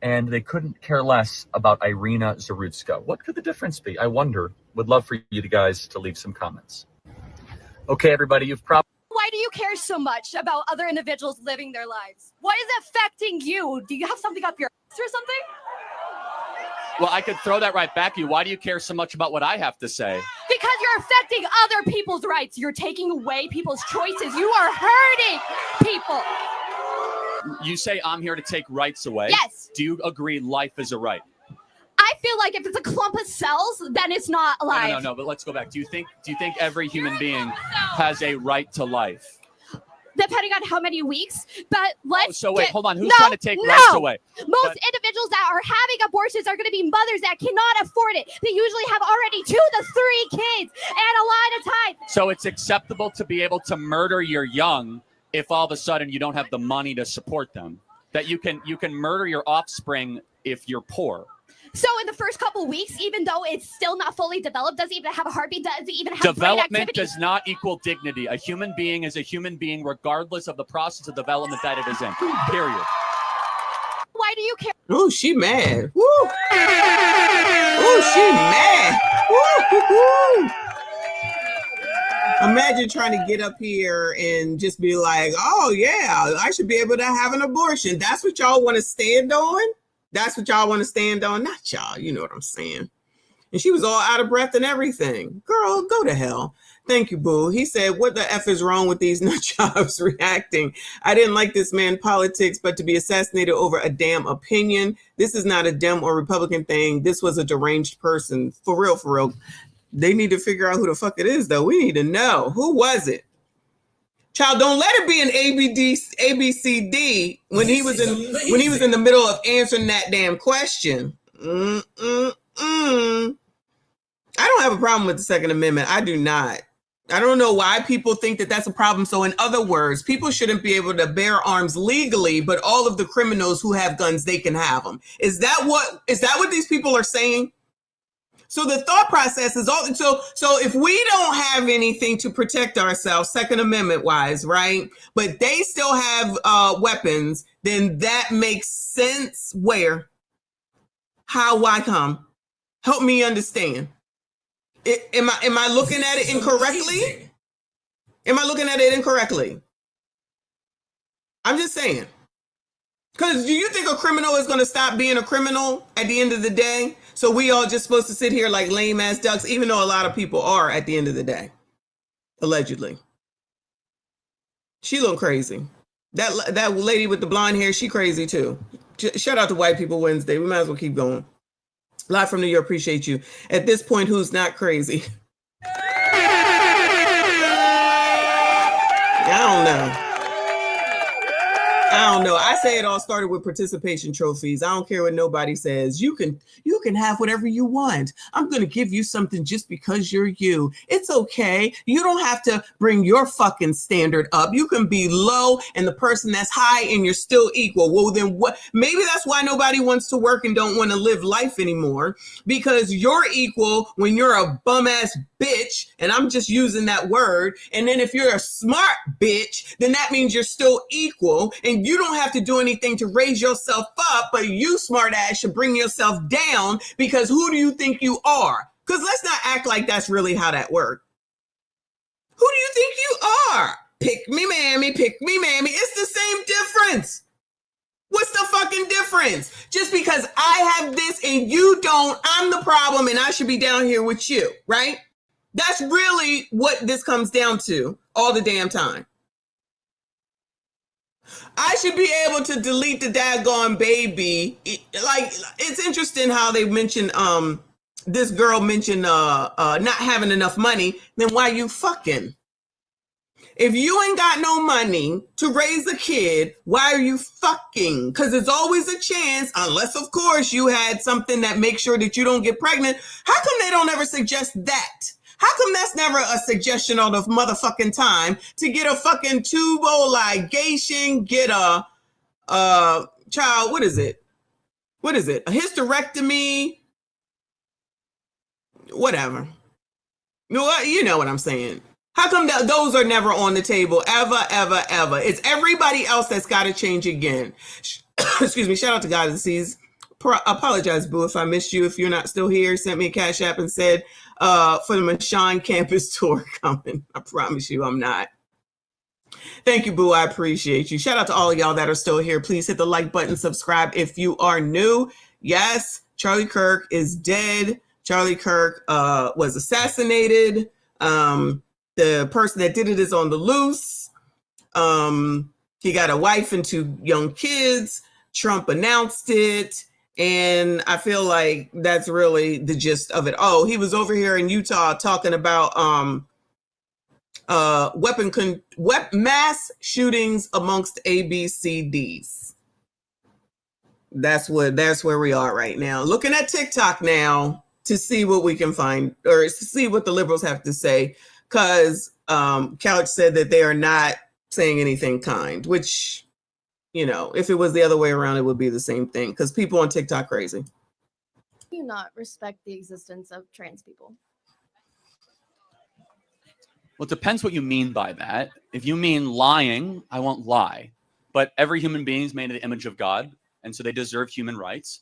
and they couldn't care less about Irina Zarutska? What could the difference be? I wonder. Would love for you guys to leave some comments. Okay, everybody, you've probably... Why do you care so much about other individuals living their lives? Why is it affecting you? Do you have something up your ass or something? Well, I could throw that right back at you. Why do you care so much about what I have to say? Because because you're affecting other people's rights. You're taking away people's choices. You are hurting people. You say I'm here to take rights away. Yes. Do you agree life is a right? I feel like if it's a clump of cells, then it's not alive. No, but let's go back. Do you think every human being has a right to life? Depending on how many weeks, but let's hold on. Who's trying to take rights away? Most individuals that are having abortions are going to be mothers that cannot afford it. They usually have already 2 to 3 kids and a line of time. So it's acceptable to be able to murder your young if all of a sudden you don't have the money to support them. That you can murder your offspring if you're poor. So in the first couple weeks, even though it's still not fully developed, doesn't even have a heartbeat, doesn't even have brain Development activity. does not equal dignity. A human being is a human being regardless of the process of development that it is in. Period. Why do you care? Oh, she mad. Woo. Oh, she mad. Woo. Imagine trying to get up here and just be like, oh, yeah, I should be able to have an abortion. That's what y'all want to stand on? That's what y'all want to stand on? Not y'all. You know what I'm saying. And she was all out of breath and everything. Girl, go to hell. Thank you, boo. He said, what the F is wrong with these nut jobs reacting? I didn't like this man politics, but to be assassinated over a damn opinion. This is not a Dem or Republican thing. This was a deranged person. For real, for real. They need to figure out who the fuck it is, though. We need to know. Who was it? Child, don't let it be an ABCD when he was in the middle of answering that damn question. I don't have a problem with the Second Amendment. I do not. I don't know why people think that that's a problem. So in other words, people shouldn't be able to bear arms legally, but all of the criminals who have guns, they can have them. Is that what these people are saying? So the thought process is all so if we don't have anything to protect ourselves, Second Amendment wise, right? But they still have weapons, then that makes sense. Where? How? Why? Come? Help me understand. Am I looking at it incorrectly? Am I looking at it incorrectly? I'm just saying. Because do you think a criminal is going to stop being a criminal at the end of the day? So we all just supposed to sit here like lame ass ducks, even though a lot of people are at the end of the day. Allegedly. She a little crazy. That lady with the blonde hair, she crazy too. Shout out to White People Wednesday. We might as well keep going. Live from New York, appreciate you. At this point, who's not crazy? I don't know. I say it all started with participation trophies. I don't care what nobody says. You can have whatever you want. I'm going to give you something just because you're you. It's okay. You don't have to bring your fucking standard up. You can be low and the person that's high and you're still equal. Well, then what? Maybe that's why nobody wants to work and don't want to live life anymore, because you're equal when you're a bum ass bitch. And I'm just using that word. And then if you're a smart bitch, then that means you're still equal and you don't have to do anything to raise yourself up, but you smart ass should bring yourself down, because who do you think you are? Because let's not act like that's really how that works. Who do you think you are? Pick me, mammy, pick me, mammy. It's the same difference. What's the fucking difference? Just because I have this and you don't, I'm the problem and I should be down here with you, right? That's really what this comes down to all the damn time. I should be able to delete the daggone baby. Like, it's interesting how they mention this girl mentioned not having enough money. Then why you fucking? If you ain't got no money to raise a kid, why are you fucking? Because there's always a chance, unless of course you had something that makes sure that you don't get pregnant. How come they don't ever suggest that? How come that's never a suggestion all the motherfucking time to get a fucking tubal ligation, get a child, what is it? What is it? A hysterectomy? Whatever. You know what I'm saying. How come those are never on the table? Ever, ever, ever. It's everybody else that's got to change again. Excuse me. Shout out to God that sees. Apologize, boo, if I missed you. If you're not still here, sent me a Cash App and said, for the Michonne campus tour coming. I promise you I'm not. Thank you, boo. I appreciate you. Shout out to all of y'all that are still here. Please hit the like button, subscribe if you are new. Yes, Charlie Kirk is dead. Charlie Kirk was assassinated. The person that did it is on the loose. He got a wife and 2 young kids. Trump announced it. And I feel like that's really the gist of it. Oh, he was over here in Utah talking about mass shootings amongst ABCDs. That's where we are right now. Looking at TikTok now to see what we can find, or to see what the liberals have to say, because Couch said that they are not saying anything kind, which, you know, if it was the other way around, it would be the same thing, because people on TikTok crazy. Do you not respect the existence of trans people? Well, it depends what you mean by that. If you mean lying, I won't lie. But every human being is made in the image of God, and so they deserve human rights.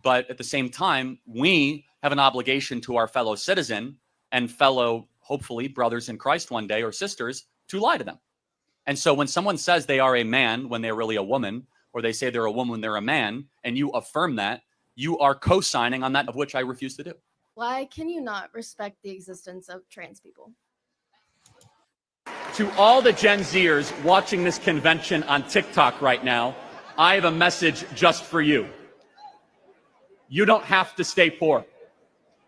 But at the same time, we have an obligation to our fellow citizen and fellow, hopefully, brothers in Christ one day, or sisters, to lie to them. And so when someone says they are a man when they're really a woman, or they say they're a woman when they're a man, and you affirm that, you are co-signing on that, of which I refuse to do. Why can you not respect the existence of trans people? To all the Gen Zers watching this convention on TikTok right now, I have a message just for you. You don't have to stay poor.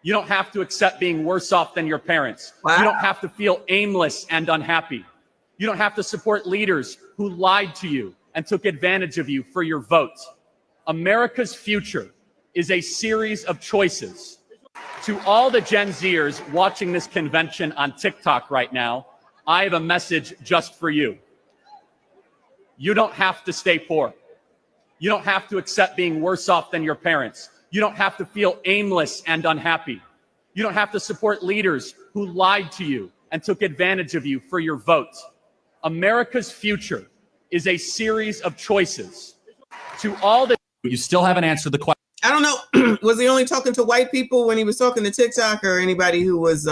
You don't have to accept being worse off than your parents. Wow. You don't have to feel aimless and unhappy. You don't have to support leaders who lied to you and took advantage of you for your vote. America's future is a series of choices. To all the Gen Zers watching this convention on TikTok right now, I have a message just for you. You don't have to stay poor. You don't have to accept being worse off than your parents. You don't have to feel aimless and unhappy. You don't have to support leaders who lied to you and took advantage of you for your vote. America's future is a series of choices. To all the... You still haven't answered the question. I don't know. Was he only talking to white people when he was talking to TikTok, or anybody who was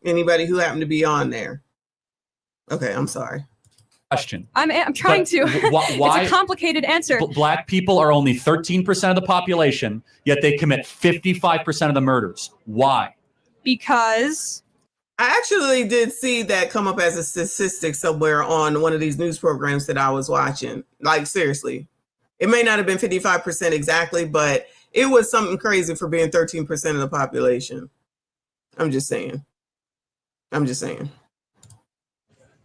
anybody who happened to be on there? Okay, I'm sorry. Question. I'm trying to. Why? It's a complicated answer. Black people are only 13% of the population, yet they commit 55% of the murders. Why? Because I actually did see that come up as a statistic somewhere on one of these news programs that I was watching. Like, seriously. It may not have been 55% exactly, but it was something crazy for being 13% of the population. I'm just saying.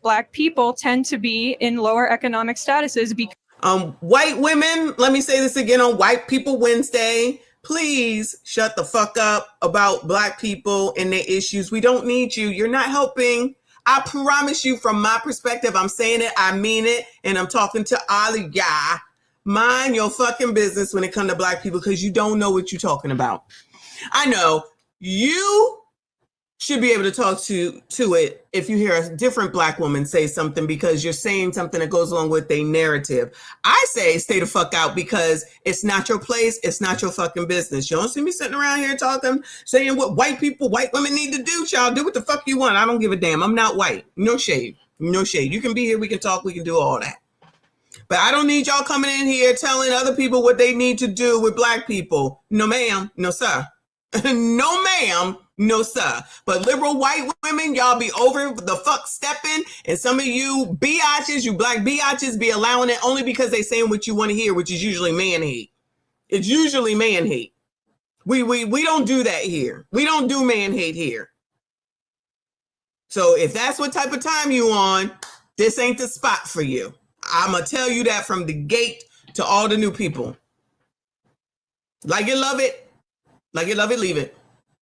Black people tend to be in lower economic statuses because white women, let me say this again on White People Wednesday, please shut the fuck up about Black people and their issues. We don't need you. You're not helping. I promise you, from my perspective, I'm saying it, I mean it, and I'm talking to all of y'all. Mind your fucking business when it comes to Black people, because you don't know what you're talking about. I know you should be able to talk to it if you hear a different Black woman say something, because you're saying something that goes along with a narrative. I say stay the fuck out, because it's not your place. It's not your fucking business. You don't see me sitting around here talking, saying what white women need to do, child. Do what the fuck you want. I don't give a damn. I'm not white. No shade. No shade. You can be here. We can talk. We can do all that. But I don't need y'all coming in here telling other people what they need to do with Black people. No, ma'am. No, sir. No, ma'am. No, sir. But liberal white women, y'all be over the fuck stepping. And some of you biatches, you Black biatches, be allowing it only because they saying what you want to hear, which is usually man hate. It's usually man hate. We don't do that here. We don't do man hate here. So if that's what type of time you on, this ain't the spot for you. I'm going to tell you that from the gate to all the new people. Like it, love it. Like it, love it, leave it.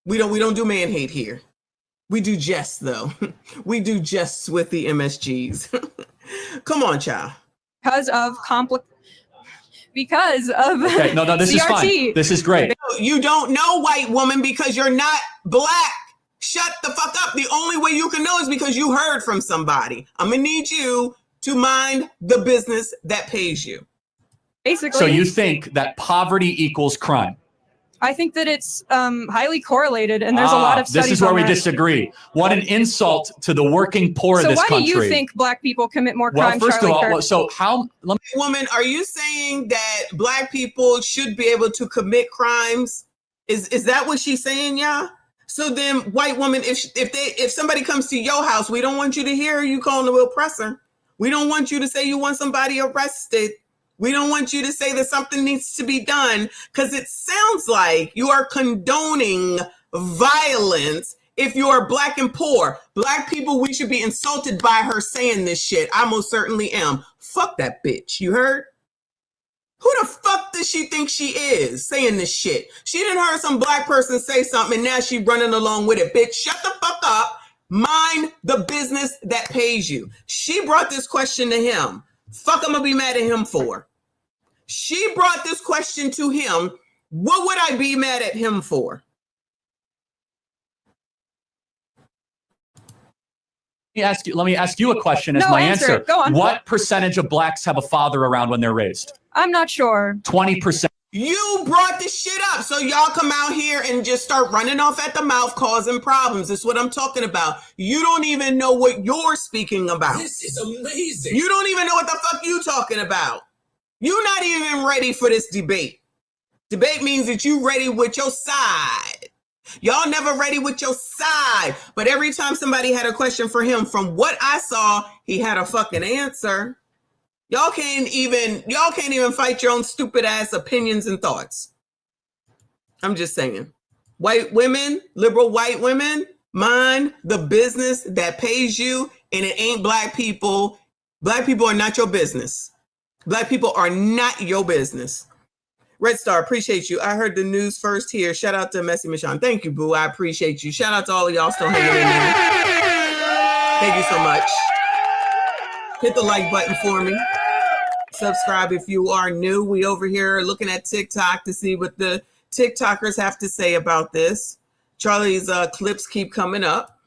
We don't do man hate here. We do jests, though. We do jests with the MSGs. Come on, child. because of Okay, no, this CRT. is fine. This is great. You don't know, white woman, because you're not Black. Shut the fuck up. The only way you can know is because you heard from somebody. I'm going to need you to mind the business that pays you. Basically. So you think that poverty equals crime? I think that it's highly correlated, and there's a lot of studies. This is where on we that. disagree. What an insult to the working poor of this country. So why do you think Black people commit more Well, crime? first of all, so how... Woman, are you saying that Black people should be able to commit crimes? Is that what she's saying, y'all? So then, white woman, if somebody comes to your house, we don't want you to hear you calling the oppressor. We don't want you to say you want somebody arrested. We don't want you to say that something needs to be done, because it sounds like you are condoning violence. If you are Black and poor, Black people, we should be insulted by her saying this shit. I most certainly am. Fuck that bitch. You heard? Who the fuck does she think she is saying this shit? She done heard some Black person say something and now she running along with it. Bitch, shut the fuck up. Mind the business that pays you. She brought this question to him. Fuck, I'm gonna be mad at him for. She brought this question to him. What would I be mad at him for? Let me ask you a question as my answer. Go on. What percentage of Blacks have a father around when they're raised? I'm not sure. 20%. You brought this shit up, so y'all come out here and just start running off at the mouth, causing problems. That's what I'm talking about. You don't even know what you're speaking about. This is amazing. You don't even know what the fuck you talking about. You're not even ready for this debate. Debate means that you ready with your side. Y'all never ready with your side. But every time somebody had a question for him, from what I saw, he had a fucking answer. Y'all can't even fight your own stupid ass opinions and thoughts. I'm just saying. White women, liberal white women, mind the business that pays you, and it ain't Black people. Black people are not your business. Black people are not your business. Red Star, appreciate you. I heard the news first here. Shout out to Messy Michonne. Thank you, boo. I appreciate you. Shout out to all of y'all still hanging in there. Thank you so much. Hit the like button for me. Subscribe if you are new. We over here looking at TikTok to see what the TikTokers have to say about this. Charlie's clips keep coming up.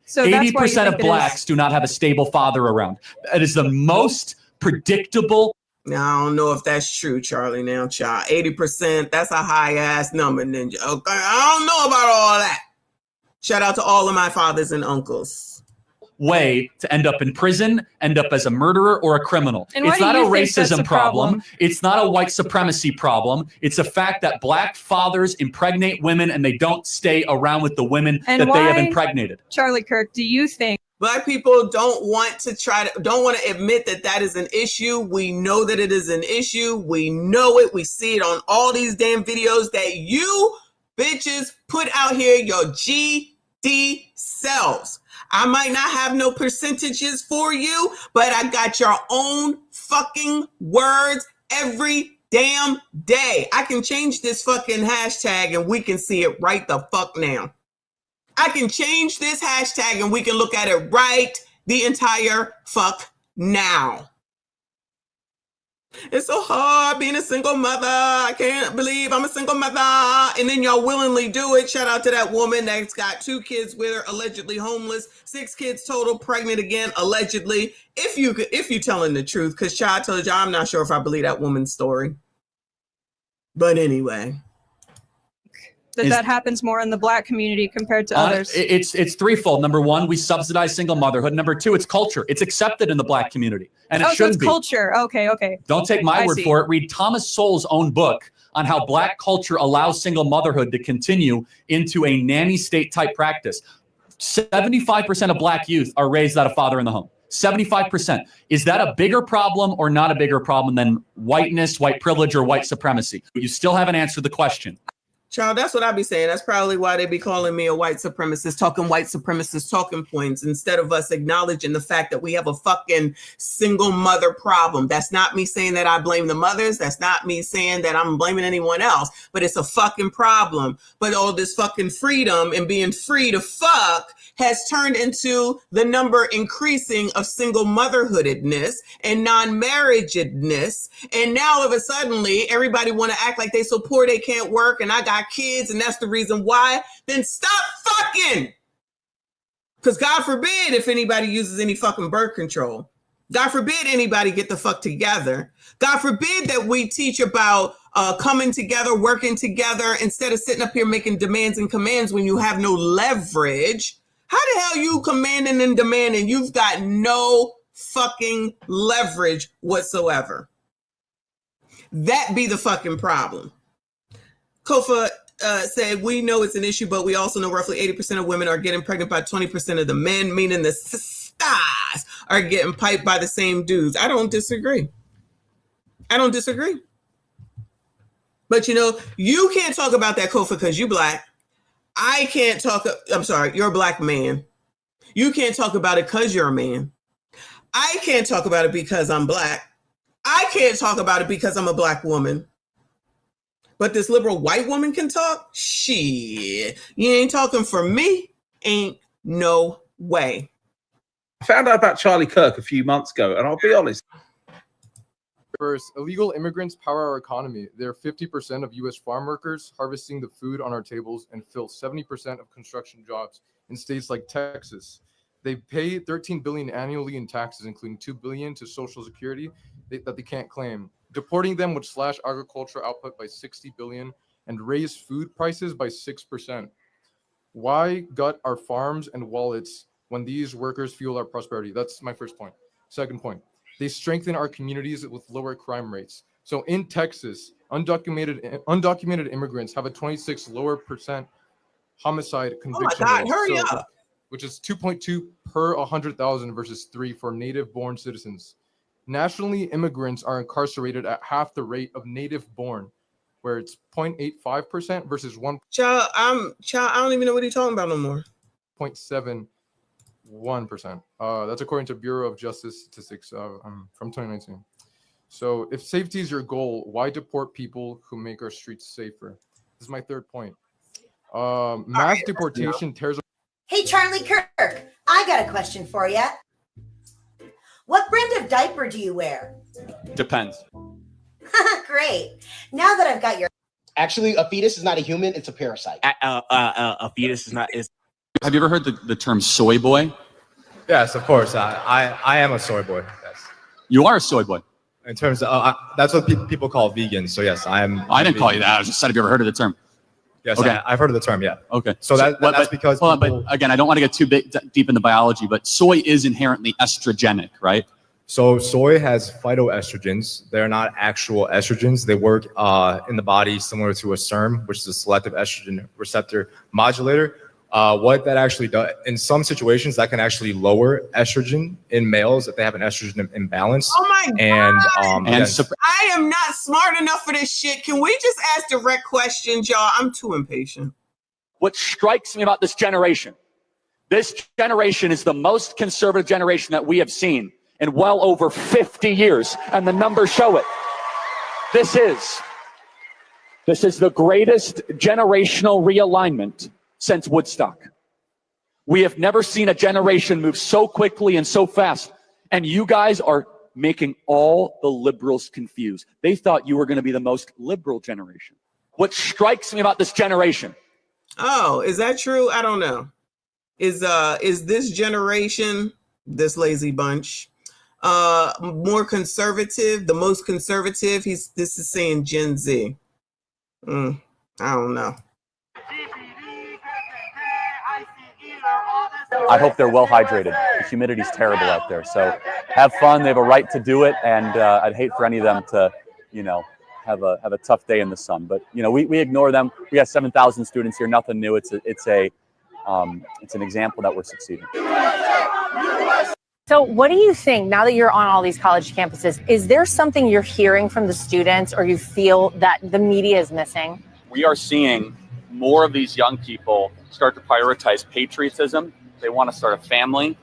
So that's why you 80% of think it Blacks is- do not have a stable father around. It is the most predictable. Now, I don't know if that's true, Charlie. Now, child, 80%, that's a high-ass number, Ninja. Okay, I don't know about all that. Shout out to all of my fathers and uncles. Way to end up in prison, end up as a murderer or a criminal. And why It's do not a you think that's racism a problem? It's not a white supremacy problem. It's a fact that Black fathers impregnate women and they don't stay around with the women And that they have why- impregnated. Charlie Kirk, do you think Black people don't want to admit that that is an issue. We know that it is an issue. We know it. We see it on all these damn videos that you bitches put out here, your GD selves. I might not have no percentages for you, but I got your own fucking words every damn day. I can change this fucking hashtag and we can see it right the fuck now. I can change this hashtag and we can look at it right the entire fuck now. It's so hard being a single mother. I can't believe I'm a single mother. And then y'all willingly do it. Shout out to that woman that's got 2 kids with her, allegedly homeless, 6 kids total, pregnant again, allegedly. If you telling the truth, because child told y'all, I'm not sure if I believe that woman's story. But anyway. that happens more in the Black community compared to others? It's threefold. Number one, we subsidize single motherhood. Number two, it's culture. It's accepted in the Black community, and it so shouldn't it's be. culture. Okay. Don't take my I word see. for it. Read Thomas Sowell's own book on how Black culture allows single motherhood to continue into a nanny state type practice. 75% of Black youth are raised without a father in the home. 75%. Is that a bigger problem or not a bigger problem than whiteness, white privilege, or white supremacy? You still haven't answered the question. Child, that's what I be saying. That's probably why they be calling me a white supremacist, talking white supremacist talking points instead of us acknowledging the fact that we have a fucking single mother problem. That's not me saying that I blame the mothers. That's not me saying that I'm blaming anyone else, but it's a fucking problem. But all this fucking freedom and being free to fuck has turned into the number increasing of single motherhoodedness and non-marriageedness. And now all of a suddenly everybody want to act like they so poor they can't work and I got kids and that's the reason why. Then stop fucking. Because God forbid if anybody uses any fucking birth control. God forbid anybody get the fuck together. God forbid that we teach about coming together, working together instead of sitting up here making demands and commands when you have no leverage. How the hell you commanding and demanding? You've got no fucking leverage whatsoever. That be the fucking problem. Kofa, said, we know it's an issue, but we also know roughly 80% of women are getting pregnant by 20% of the men, meaning the stars are getting piped by the same dudes. I don't disagree. But you can't talk about that, Kofa, because you black. I can't talk. I'm sorry, you're a black man. You can't talk about it because you're a man. I can't talk about it because I'm black. I can't talk about it because I'm a black woman. But this liberal white woman can talk? Shit. You ain't talking for me? Ain't no way. I found out about Charlie Kirk a few months ago, and I'll be honest. First, illegal immigrants power our economy. They're 50% of U.S. farm workers, harvesting the food on our tables, and fill 70% of construction jobs in states like Texas. They pay $13 billion annually in taxes, including $2 billion to Social Security that they can't claim. Deporting them would slash agricultural output by $60 billion and raise food prices by 6%. Why gut our farms and wallets when these workers fuel our prosperity? That's my first point. Second point. They strengthen our communities with lower crime rates. So in Texas, undocumented immigrants have a 26% lower homicide conviction rate. Hurry up. Which is 2.2 per 100,000 versus 3 for native-born citizens. Nationally, immigrants are incarcerated at half the rate of native-born, where it's 0.85% versus 1. Child, I don't even know what you're talking about no more. 0.71%. That's according to Bureau of Justice Statistics from 2019. So if safety is your goal, why deport people who make our streets safer? This is my third point. Mass deportation tears. Hey, Charlie Kirk, I got a question for you. What brand of diaper do you wear? Depends. Great. Now that I've got your... Actually, a fetus is not a human, it's a parasite. A fetus is not... Have you ever heard the term soy boy? Yes, of course. I am a soy boy. Yes. You are a soy boy. In terms of... that's what people call vegans. So yes, I am... I didn't call you that. I was just said, have you ever heard of the term? Yes, okay. I've heard of the term, yeah. Okay. So that's because hold on, but again, I don't want to get too deep into biology, but soy is inherently estrogenic, right? So soy has phytoestrogens. They're not actual estrogens. They work in the body similar to a SERM, which is a selective estrogen receptor modulator. What that actually does, in some situations, that can actually lower estrogen in males if they have an estrogen imbalance. Oh my God. And I am not smart enough for this shit. Can we just ask direct questions, y'all? I'm too impatient. What strikes me about this generation is the most conservative generation that we have seen in well over 50 years, and the numbers show it. This is the greatest generational realignment since Woodstock. We have never seen a generation move so quickly and so fast. And you guys are making all the liberals confused. They thought you were going to be the most liberal generation. What strikes me about this generation. Oh, is that true? I don't know. Is this generation, this lazy bunch, more conservative, the most conservative? This is saying Gen Z. I don't know. I hope they're well hydrated. The humidity's terrible out there. So have fun. They have a right to do it. And I'd hate for any of them to, have a tough day in the sun. But, we ignore them. We got 7,000 students here. Nothing new. It's an example that we're succeeding. So what do you think, now that you're on all these college campuses, is there something you're hearing from the students or you feel that the media is missing? We are seeing more of these young people start to prioritize patriotism. They want to start a family.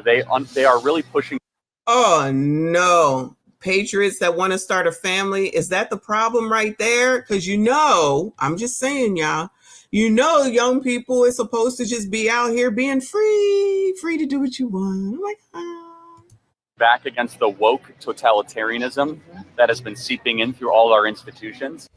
They are really pushing. Oh, no. Patriots that want to start a family. Is that the problem right there? Because I'm just saying, y'all, young people is supposed to just be out here being free to do what you want. I'm like, back against the woke totalitarianism that has been seeping in through all our institutions.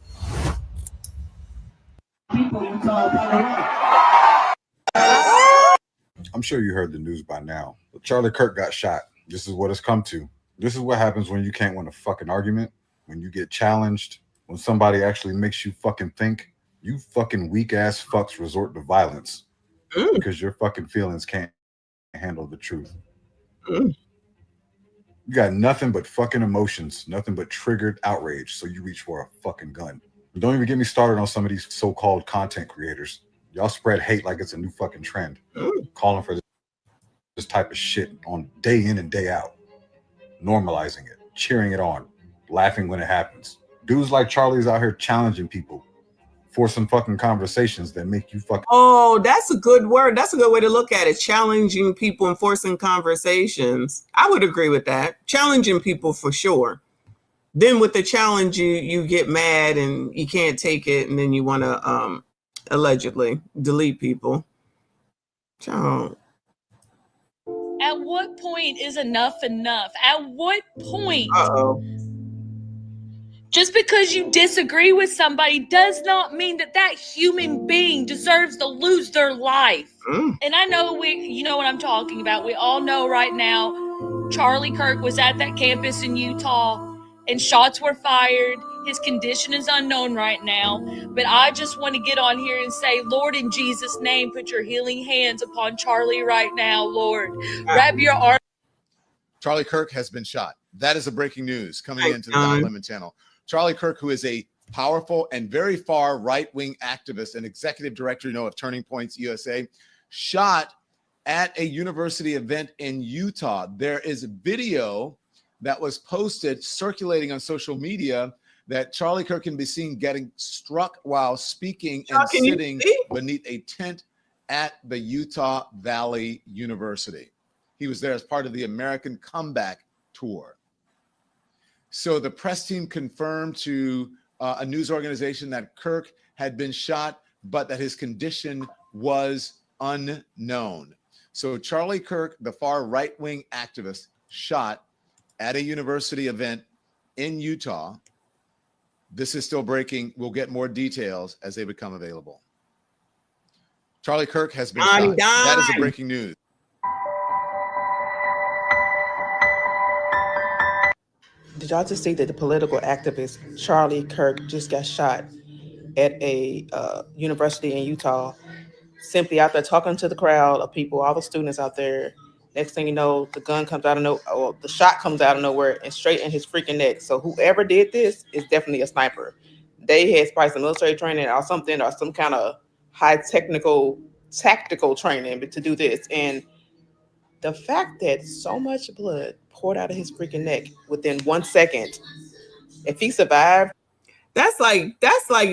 I'm sure you heard the news by now. But Charlie Kirk got shot. This is what it's come to. This is what happens when you can't win a fucking argument, when you get challenged, when somebody actually makes you fucking think. You fucking weak ass fucks resort to violence because your fucking feelings can't handle the truth. You got nothing but fucking emotions, nothing but triggered outrage, so you reach for a fucking gun. Don't even get me started on some of these so-called content creators. Y'all spread hate like it's a new fucking trend, calling for this type of shit on day in and day out, normalizing it, cheering it on, laughing when it happens. Dudes like Charlie's out here challenging people for some fucking conversations that make you fucking. Oh, that's a good word. That's a good way to look at it. Challenging people and forcing conversations. I would agree with that. Challenging people for sure. Then with the challenge, you get mad and you can't take it, and then you want to allegedly delete people. Oh. At what point is enough enough? At what point? Uh-oh. Just because you disagree with somebody does not mean that that human being deserves to lose their life. And I know you know what I'm talking about. We all know right now, Charlie Kirk was at that campus in Utah and shots were fired. His condition is unknown right now. But I just want to get on here and say, Lord, in Jesus' name, put your healing hands upon Charlie right now, Lord. Wrap your arm. Charlie Kirk has been shot. That is a breaking news coming into the Don Lemon channel. Charlie Kirk, who is a powerful and very far right-wing activist and executive director, of Turning Points USA, shot at a university event in Utah. There is a video that was posted circulating on social media that Charlie Kirk can be seen getting struck while speaking and sitting beneath a tent at the Utah Valley University. He was there as part of the American Comeback Tour. So the press team confirmed to a news organization that Kirk had been shot, but that his condition was unknown. So Charlie Kirk, the far right-wing activist, shot at a university event in Utah. This is still breaking. We'll get more details as they become available. Charlie Kirk has been shot. That is the breaking news. Did y'all just see that the political activist Charlie Kirk just got shot at a university in Utah, simply out there talking to the crowd of people, all the students out there. Next thing you know, the gun comes out of nowhere, or the shot comes out of nowhere and straight in his freaking neck. So whoever did this is definitely a sniper. They had probably some military training or something, or some kind of high tactical training to do this. And the fact that so much blood poured out of his freaking neck within 1 second, if he survived. That's like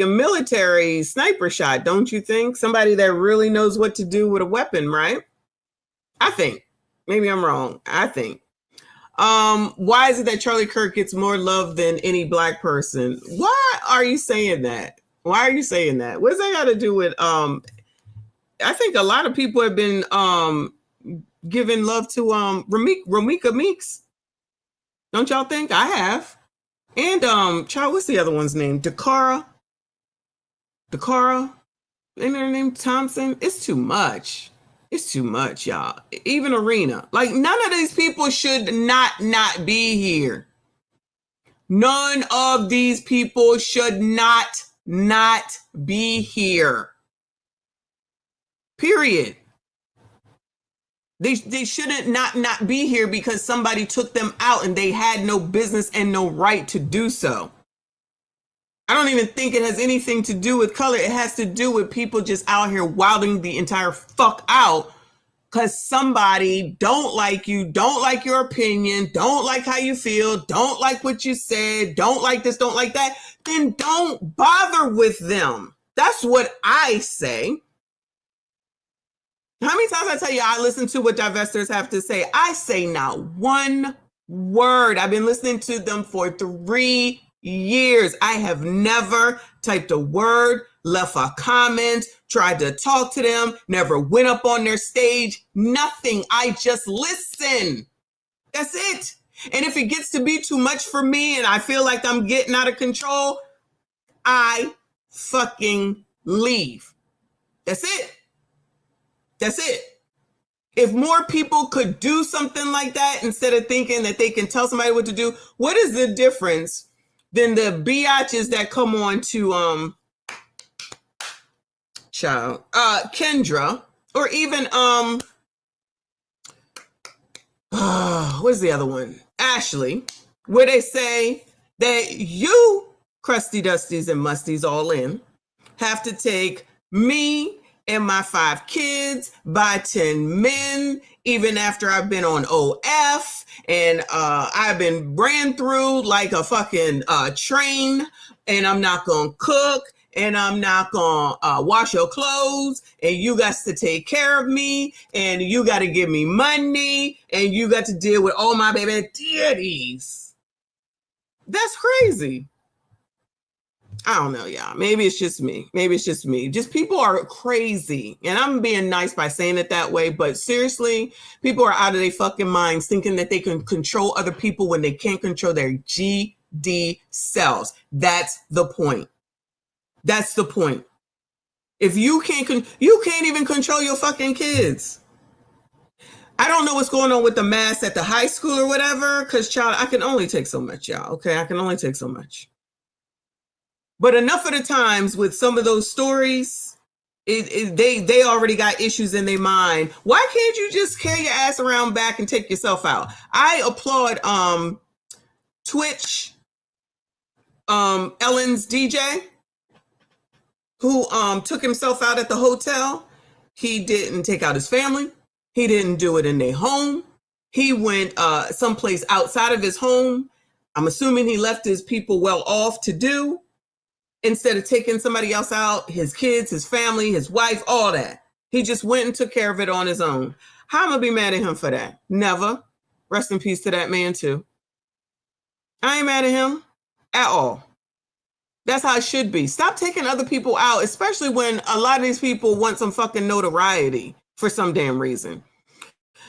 a military sniper shot, don't you think? Somebody that really knows what to do with a weapon, right? I think. Maybe I'm wrong. I think. Why is it that Charlie Kirk gets more love than any black person? Why are you saying that? Why are you saying that? What does that got to do with I think a lot of people have been giving love to Ramika Meeks. Don't y'all think? I have. And child, what's the other one's name? Dakara, ain't her name Thompson? It's too much. It's too much, y'all. Even Arena. Like, none of these people should not be here. None of these people should not be here. Period. They shouldn't not be here because somebody took them out and they had no business and no right to do so. I don't even think it has anything to do with color. It has to do with people just out here wilding the entire fuck out because somebody don't like you, don't like your opinion, don't like how you feel, don't like what you said, don't like this, don't like that. Then don't bother with them. That's what I say. How many times I tell you I listen to what divestors have to say? I say not one word. I've been listening to them for 3 years. I have never typed a word, left a comment, tried to talk to them, never went up on their stage, nothing. I just listen. That's it. And if it gets to be too much for me and I feel like I'm getting out of control, I fucking leave. That's it. That's it. If more people could do something like that instead of thinking that they can tell somebody what to do, what is the difference than the biatches that come on to Kendra, or even what's the other one? Ashley, where they say that you crusty dusties and musties all in, have to take me and my 5 kids by 10 men, even after I've been on OF and I've been ran through like a fucking train, and I'm not gonna cook and I'm not gonna wash your clothes, and you got to take care of me, and you got to give me money, and you got to deal with all my baby daddies. That's crazy. I don't know, y'all. Maybe it's just me. Maybe it's just me. Just people are crazy. And I'm being nice by saying it that way. But seriously, people are out of their fucking minds thinking that they can control other people when they can't control their GD cells. That's the point. That's the point. If you can't even control your fucking kids. I don't know what's going on with the mask at the high school or whatever, because child, I can only take so much, y'all. Okay, I can only take so much. But enough of the times with some of those stories, they already got issues in their mind. Why can't you just carry your ass around back and take yourself out? I applaud Twitch, Ellen's DJ, who took himself out at the hotel. He didn't take out his family. He didn't do it in their home. He went someplace outside of his home. I'm assuming he left his people well off to do, instead of taking somebody else out, his kids, his family, his wife, all that. He just went and took care of it on his own. How am I gonna be mad at him for that? Never. Rest in peace to that man too. I ain't mad at him at all. That's how it should be. Stop taking other people out, especially when a lot of these people want some fucking notoriety for some damn reason.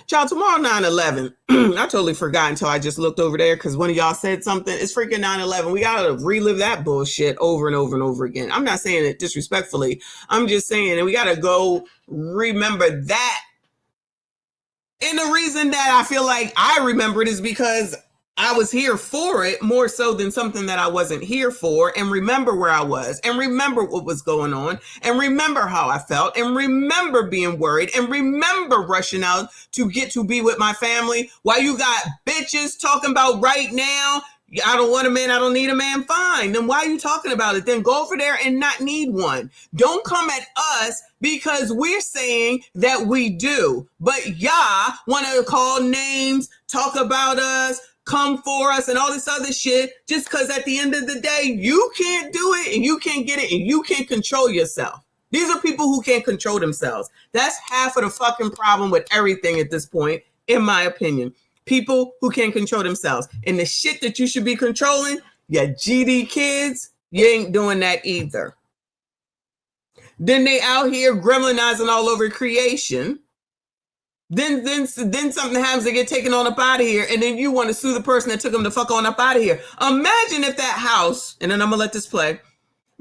Child, tomorrow 9/11. I totally forgot until I just looked over there because one of y'all said something. It's freaking 9/11. We gotta relive that bullshit over and over and over again. I'm not saying it disrespectfully. I'm just saying that we gotta go remember that. And the reason that I feel like I remember it is because I was here for it more so than something that I wasn't here for, and remember where I was, and remember what was going on, and remember how I felt, and remember being worried, and remember rushing out to get to be with my family while you got bitches talking about right now, I don't want a man, I don't need a man. Fine. Then why are you talking about it? Then go over there and not need one. Don't come at us because we're saying that we do, but y'all want to call names, talk about us, come for us and all this other shit just because at the end of the day, you can't do it and you can't get it and you can't control yourself. These are people who can't control themselves. That's half of the fucking problem with everything at this point, in my opinion. People who can't control themselves. And the shit that you should be controlling, your GD kids, you ain't doing that either. Then they out here gremlinizing all over creation. Then something happens, they get taken on up out of here, and then you want to sue the person that took them the fuck on up out of here. Imagine if that house, and then I'm gonna let this play.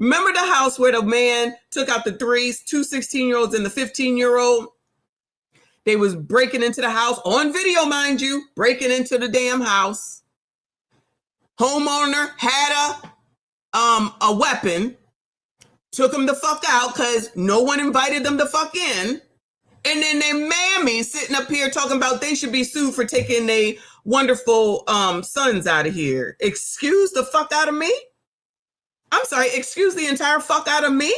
Remember the house where the man took out the two 16-year-olds and the 15-year-old? They was breaking into the house on video, mind you, breaking into the damn house. Homeowner had a weapon, took them the fuck out because no one invited them the fuck in. And then their mammy sitting up here talking about they should be sued for taking their wonderful sons out of here. Excuse the fuck out of me? I'm sorry, excuse the entire fuck out of me?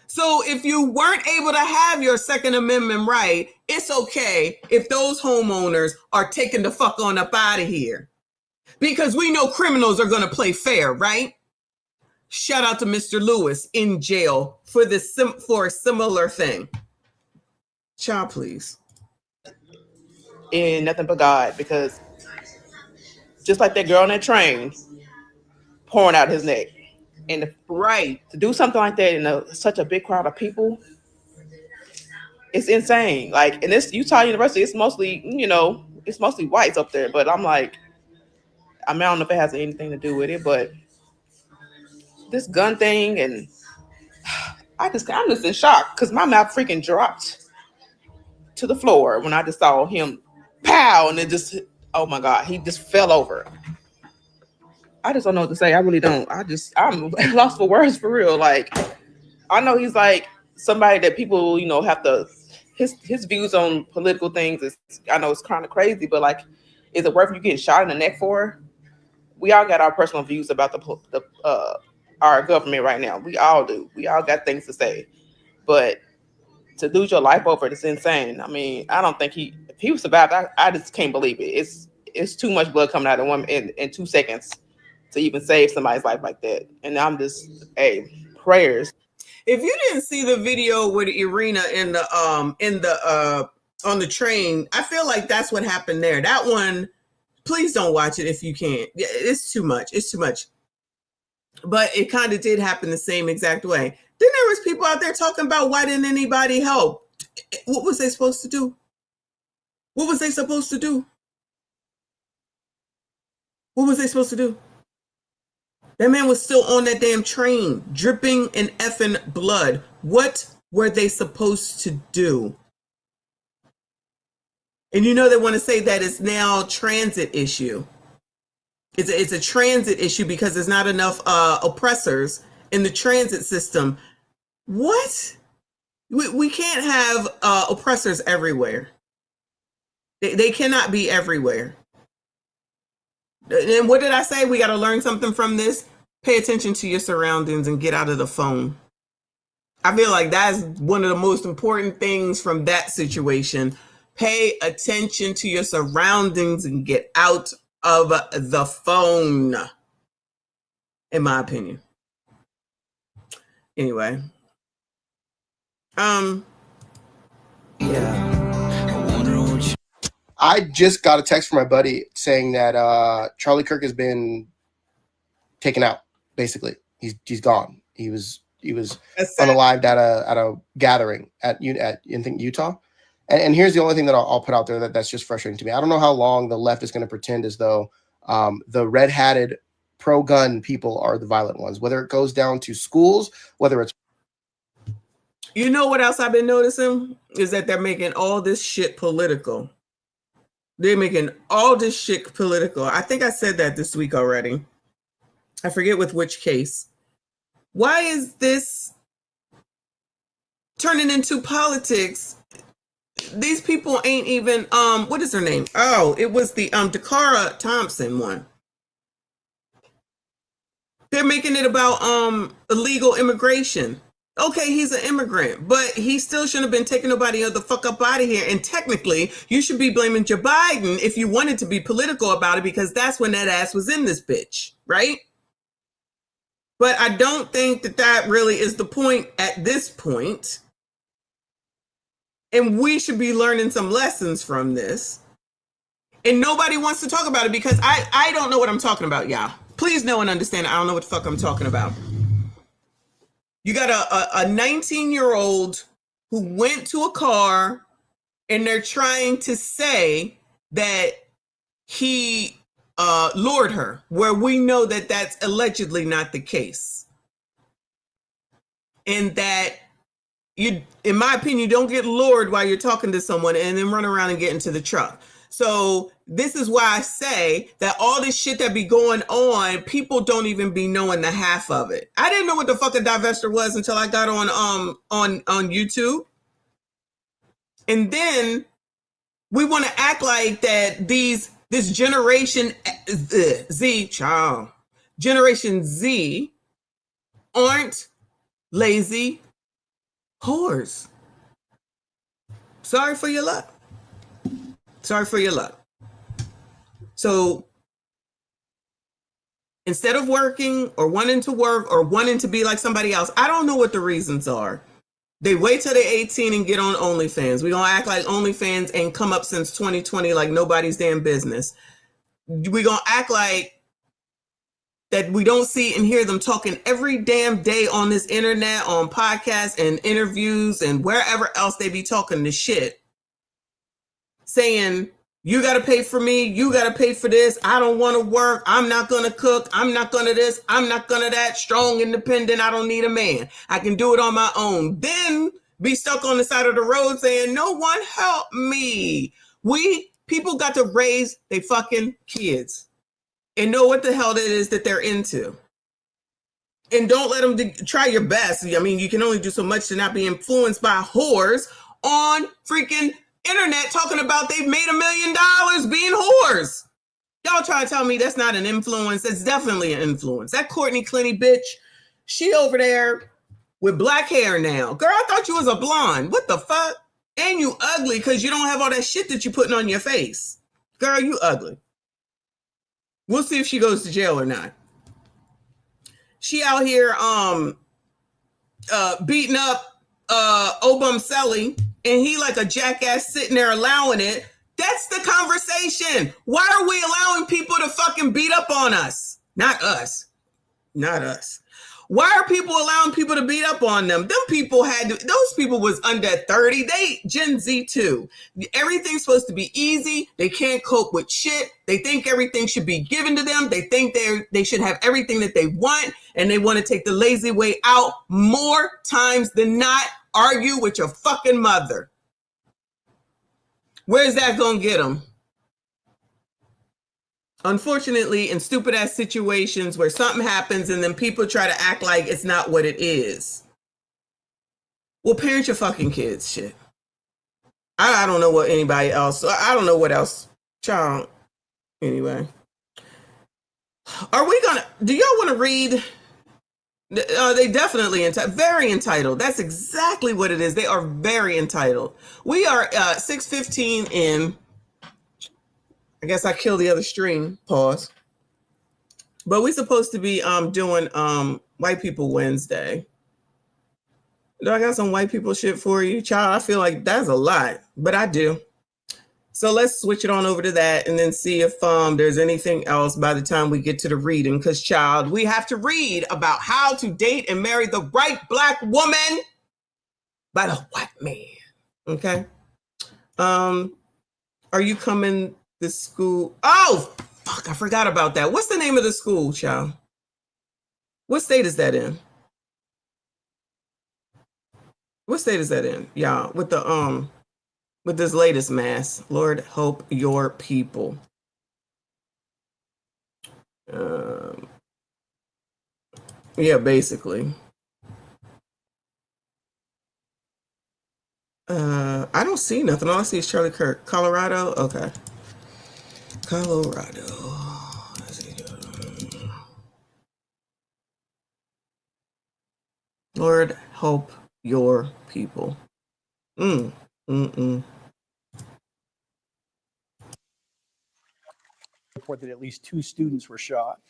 So if you weren't able to have your Second Amendment right, it's okay if those homeowners are taking the fuck on up out of here. Because we know criminals are going to play fair, right? Shout out to Mr. Lewis in jail for a similar thing. Child, please. And nothing but God, because just like that girl on that train pouring out his neck, and to do something like that in such a big crowd of people, it's insane. Like in this Utah University, it's mostly whites up there, but I'm like, I don't know if it has anything to do with it, but this gun thing, and I'm just in shock because my mouth freaking dropped to the floor when I just saw him pow, and it just, oh my God, he just fell over. I just don't know what to say. I really don't. I'm lost for words for real. Like, I know he's like somebody that people, have to, his views on political things is, I know it's kind of crazy, but like, is it worth you getting shot in the neck for? We all got our personal views about the our government right now. We all do. We all got things to say. But to lose your life over it is insane. I mean, I don't think if he was survived, I just can't believe it. It's too much blood coming out of one in 2 seconds to even save somebody's life like that. And I'm just, hey, prayers. If you didn't see the video with Irina on the train, I feel like that's what happened there. That one, please don't watch it if you can't. It's too much. It's too much. But it kind of did happen the same exact way. Then there was people out there talking about why didn't anybody help? What was they supposed to do? What was they supposed to do? What was they supposed to do? That man was still on that damn train, dripping in effing blood. What were they supposed to do? And you know they want to say that it's now transit issue. It's a transit issue because there's not enough oppressors in the transit system. What? We can't have oppressors everywhere. They cannot be everywhere. And what did I say? We got to learn something from this. Pay attention to your surroundings and get out of the phone. I feel like that's one of the most important things from that situation. Pay attention to your surroundings and get out of the phone, in my opinion. Anyway. I just got a text from my buddy saying that Charlie Kirk has been taken out. Basically, he's gone. He was unalived at a gathering at Utah. And here's the only thing that I'll put out there that's just frustrating to me. I don't know how long the left is going to pretend as though the red-hatted pro-gun people are the violent ones, whether it goes down to schools, whether it's. You know what else I've been noticing is that they're making all this shit political. They're making all this shit political. I think I said that this week already. I forget with which case. Why is this turning into politics? These people ain't even, what is her name? Oh, it was the Dakara Thompson one. They're making it about illegal immigration. Okay, he's an immigrant, but he still shouldn't have been taking nobody the fuck up out of here. And technically, you should be blaming Joe Biden if you wanted to be political about it, because that's when that ass was in this bitch, right? But I don't think that really is the point at this point. And we should be learning some lessons from this. And nobody wants to talk about it because I don't know what I'm talking about, y'all. Please know and understand I don't know what the fuck I'm talking about. You got a 19-year-old who went to a car and they're trying to say that he lured her, where we know that that's allegedly not the case. And that you, in my opinion, you don't get lured while you're talking to someone and then run around and get into the truck. So this is why I say that all this shit that be going on, people don't even be knowing the half of it. I didn't know what the fuck a divester was until I got on YouTube. And then we want to act like that this Generation Z aren't lazy whores. Sorry for your luck. Sorry for your luck. So instead of working or wanting to work or wanting to be like somebody else, I don't know what the reasons are. They wait till they're 18 and get on OnlyFans. We're going to act like OnlyFans ain't come up since 2020 like nobody's damn business. We're going to act like that we don't see and hear them talking every damn day on this internet, on podcasts and interviews and wherever else they be talking this shit. Saying, you got to pay for me. You got to pay for this. I don't want to work. I'm not going to cook. I'm not going to this. I'm not going to that. Strong, independent. I don't need a man. I can do it on my own. Then be stuck on the side of the road saying, no one help me. People got to raise their fucking kids and know what the hell it is that they're into. And don't let them try your best. I mean, you can only do so much to not be influenced by whores on freaking internet talking about they've made $1 million being whores. Y'all trying to tell me that's not an influence? That's definitely an influence. That Courtney Clinty bitch, She over there with black hair now. Girl, I thought you was a blonde. What the fuck? And you ugly because you don't have all that shit that you putting on your face. Girl, you ugly. We'll see if she goes to jail or not. She out here beating up Obum Selly, and he like a jackass sitting there allowing it. That's the conversation. Why are we allowing people to fucking beat up on us? Not us. Not us. Why are people allowing people to beat up on them? Those people was under 30. They Gen Z too. Everything's supposed to be easy. They can't cope with shit. They think everything should be given to them. They think they should have everything that they want, and they want to take the lazy way out more times than not. Argue with your fucking mother. Where's that gonna get them? Unfortunately, in stupid ass situations where something happens and then people try to act like it's not what it is. Well, parent your fucking kids, shit. I don't know what anybody else. I don't know what else. Child. Anyway. Do y'all want to read? They definitely very entitled. That's exactly what it is. They are very entitled. We are 6:15 in. I guess I killed the other stream. Pause. But we're supposed to be doing White People Wednesday. Do I got some white people shit for you, child? I feel like that's a lot, but I do. So let's switch it on over to that and then see if there's anything else by the time we get to the reading. Because, child, we have to read about how to date and marry the right black woman by the white man. Okay. Are you coming to school? Oh, fuck, I forgot about that. What's the name of the school, child? What state is that in? What state is that in? Y'all, with the with this latest mass. Lord, help your people. Yeah, basically. I don't see nothing. All I see is Charlie Kirk. Colorado? Okay. Colorado. Lord, help your people. Report that at least 2 students were shot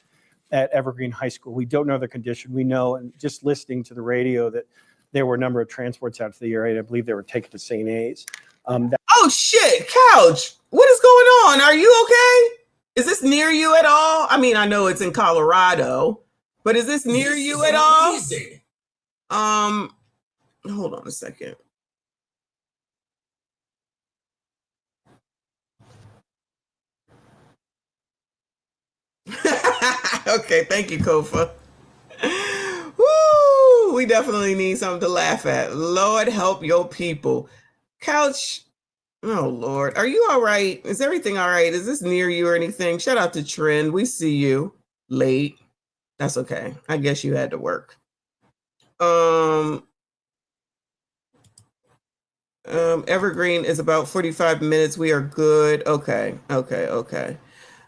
at Evergreen High School. We don't know their condition. We know, and just listening to the radio, that there were a number of transports out to the area. I believe they were taken to St. A's. Oh shit, Couch. What is going on? Are you okay? Is this near you at all? I mean, I know it's in Colorado, but is this near you at all? Amazing. Hold on a second. Okay, thank you, Kofa. Woo! We definitely need something to laugh at. Lord, help your people. Couch. Oh, Lord. Are you all right? Is everything all right? Is this near you or anything? Shout out to Trend. We see you late. That's okay. I guess you had to work. Evergreen is about 45 minutes. We are good. Okay.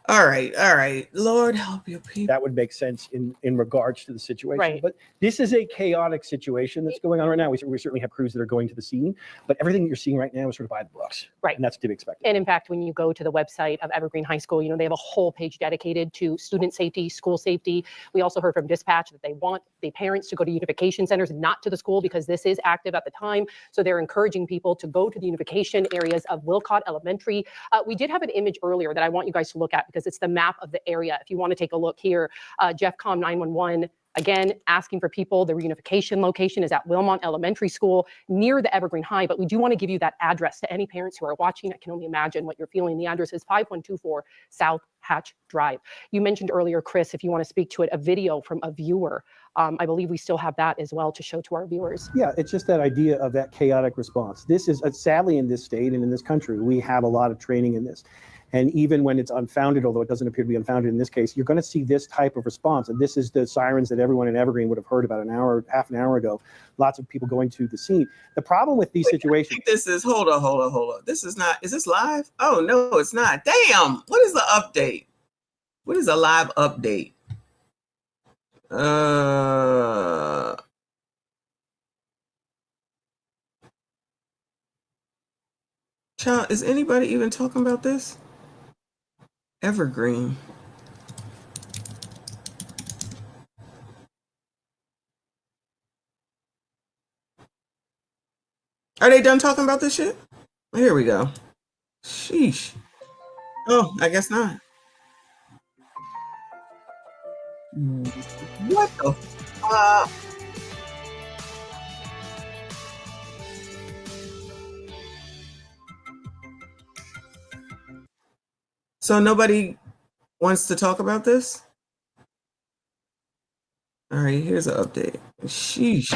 All right. Lord, help your people. That would make sense in regards to the situation. Right. But this is a chaotic situation that's going on right now. We certainly have crews that are going to the scene, but everything that you're seeing right now is sort of by the books. Right. And that's to be expected. And in fact, when you go to the website of Evergreen High School, they have a whole page dedicated to student safety, school safety. We also heard from dispatch that they want the parents to go to unification centers, not to the school, because this is active at the time. So they're encouraging people to go to the unification areas of Wilcott Elementary. We did have an image earlier that I want you guys to look at because it's the map of the area. If you want to take a look here, Jeffcom 911, again, asking for people. The reunification location is at Wilmont Elementary School near the Evergreen High, but we do want to give you that address to any parents who are watching. I can only imagine what you're feeling. The address is 5124 South Hatch Drive. You mentioned earlier, Chris, if you want to speak to it, a video from a viewer. I believe we still have that as well to show to our viewers. Yeah, it's just that idea of that chaotic response. This is, sadly, in this state and in this country, we have a lot of training in this. And even when it's unfounded, although it doesn't appear to be unfounded in this case, you're going to see this type of response. And this is the sirens that everyone in Evergreen would have heard about half an hour ago. Lots of people going to the scene. The problem with these situations. I think this is, hold on. This is not, is this live? Oh, no, it's not. Damn. What is the update? What is a live update? Child, is anybody even talking about this? Evergreen. Are they done talking about this shit? Here we go. Sheesh. Oh, I guess not. What the fuck? So nobody wants to talk about this? All right, here's an update. Sheesh.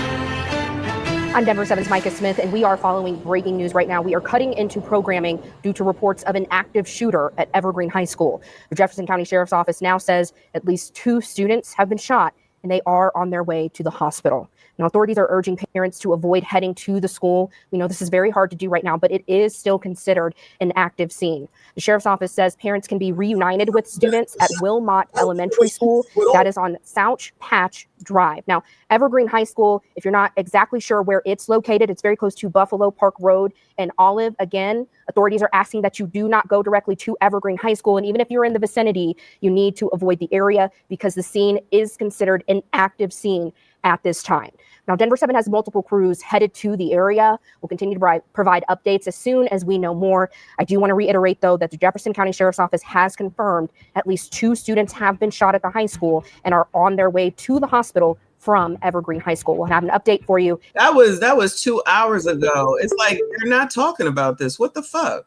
I'm Denver 7's Micah Smith, and we are following breaking news right now. We are cutting into programming due to reports of an active shooter at Evergreen High School. The Jefferson County Sheriff's Office now says at least 2 students have been shot, and they are on their way to the hospital. Now, authorities are urging parents to avoid heading to the school. We know this is very hard to do right now, but it is still considered an active scene. The Sheriff's Office says parents can be reunited with students at Wilmot Elementary School. That is on Souch Patch Drive. Now, Evergreen High School, if you're not exactly sure where it's located, it's very close to Buffalo Park Road and Olive. Again, authorities are asking that you do not go directly to Evergreen High School. And even if you're in the vicinity, you need to avoid the area because the scene is considered an active scene at this time. Now, Denver 7 has multiple crews headed to the area. We'll continue to provide updates as soon as we know more. I do want to reiterate, though, that the Jefferson County Sheriff's Office has confirmed at least 2 students have been shot at the high school and are on their way to the hospital from Evergreen High School. We'll have an update for you. That was 2 hours ago. It's like they're not talking about this. What the fuck?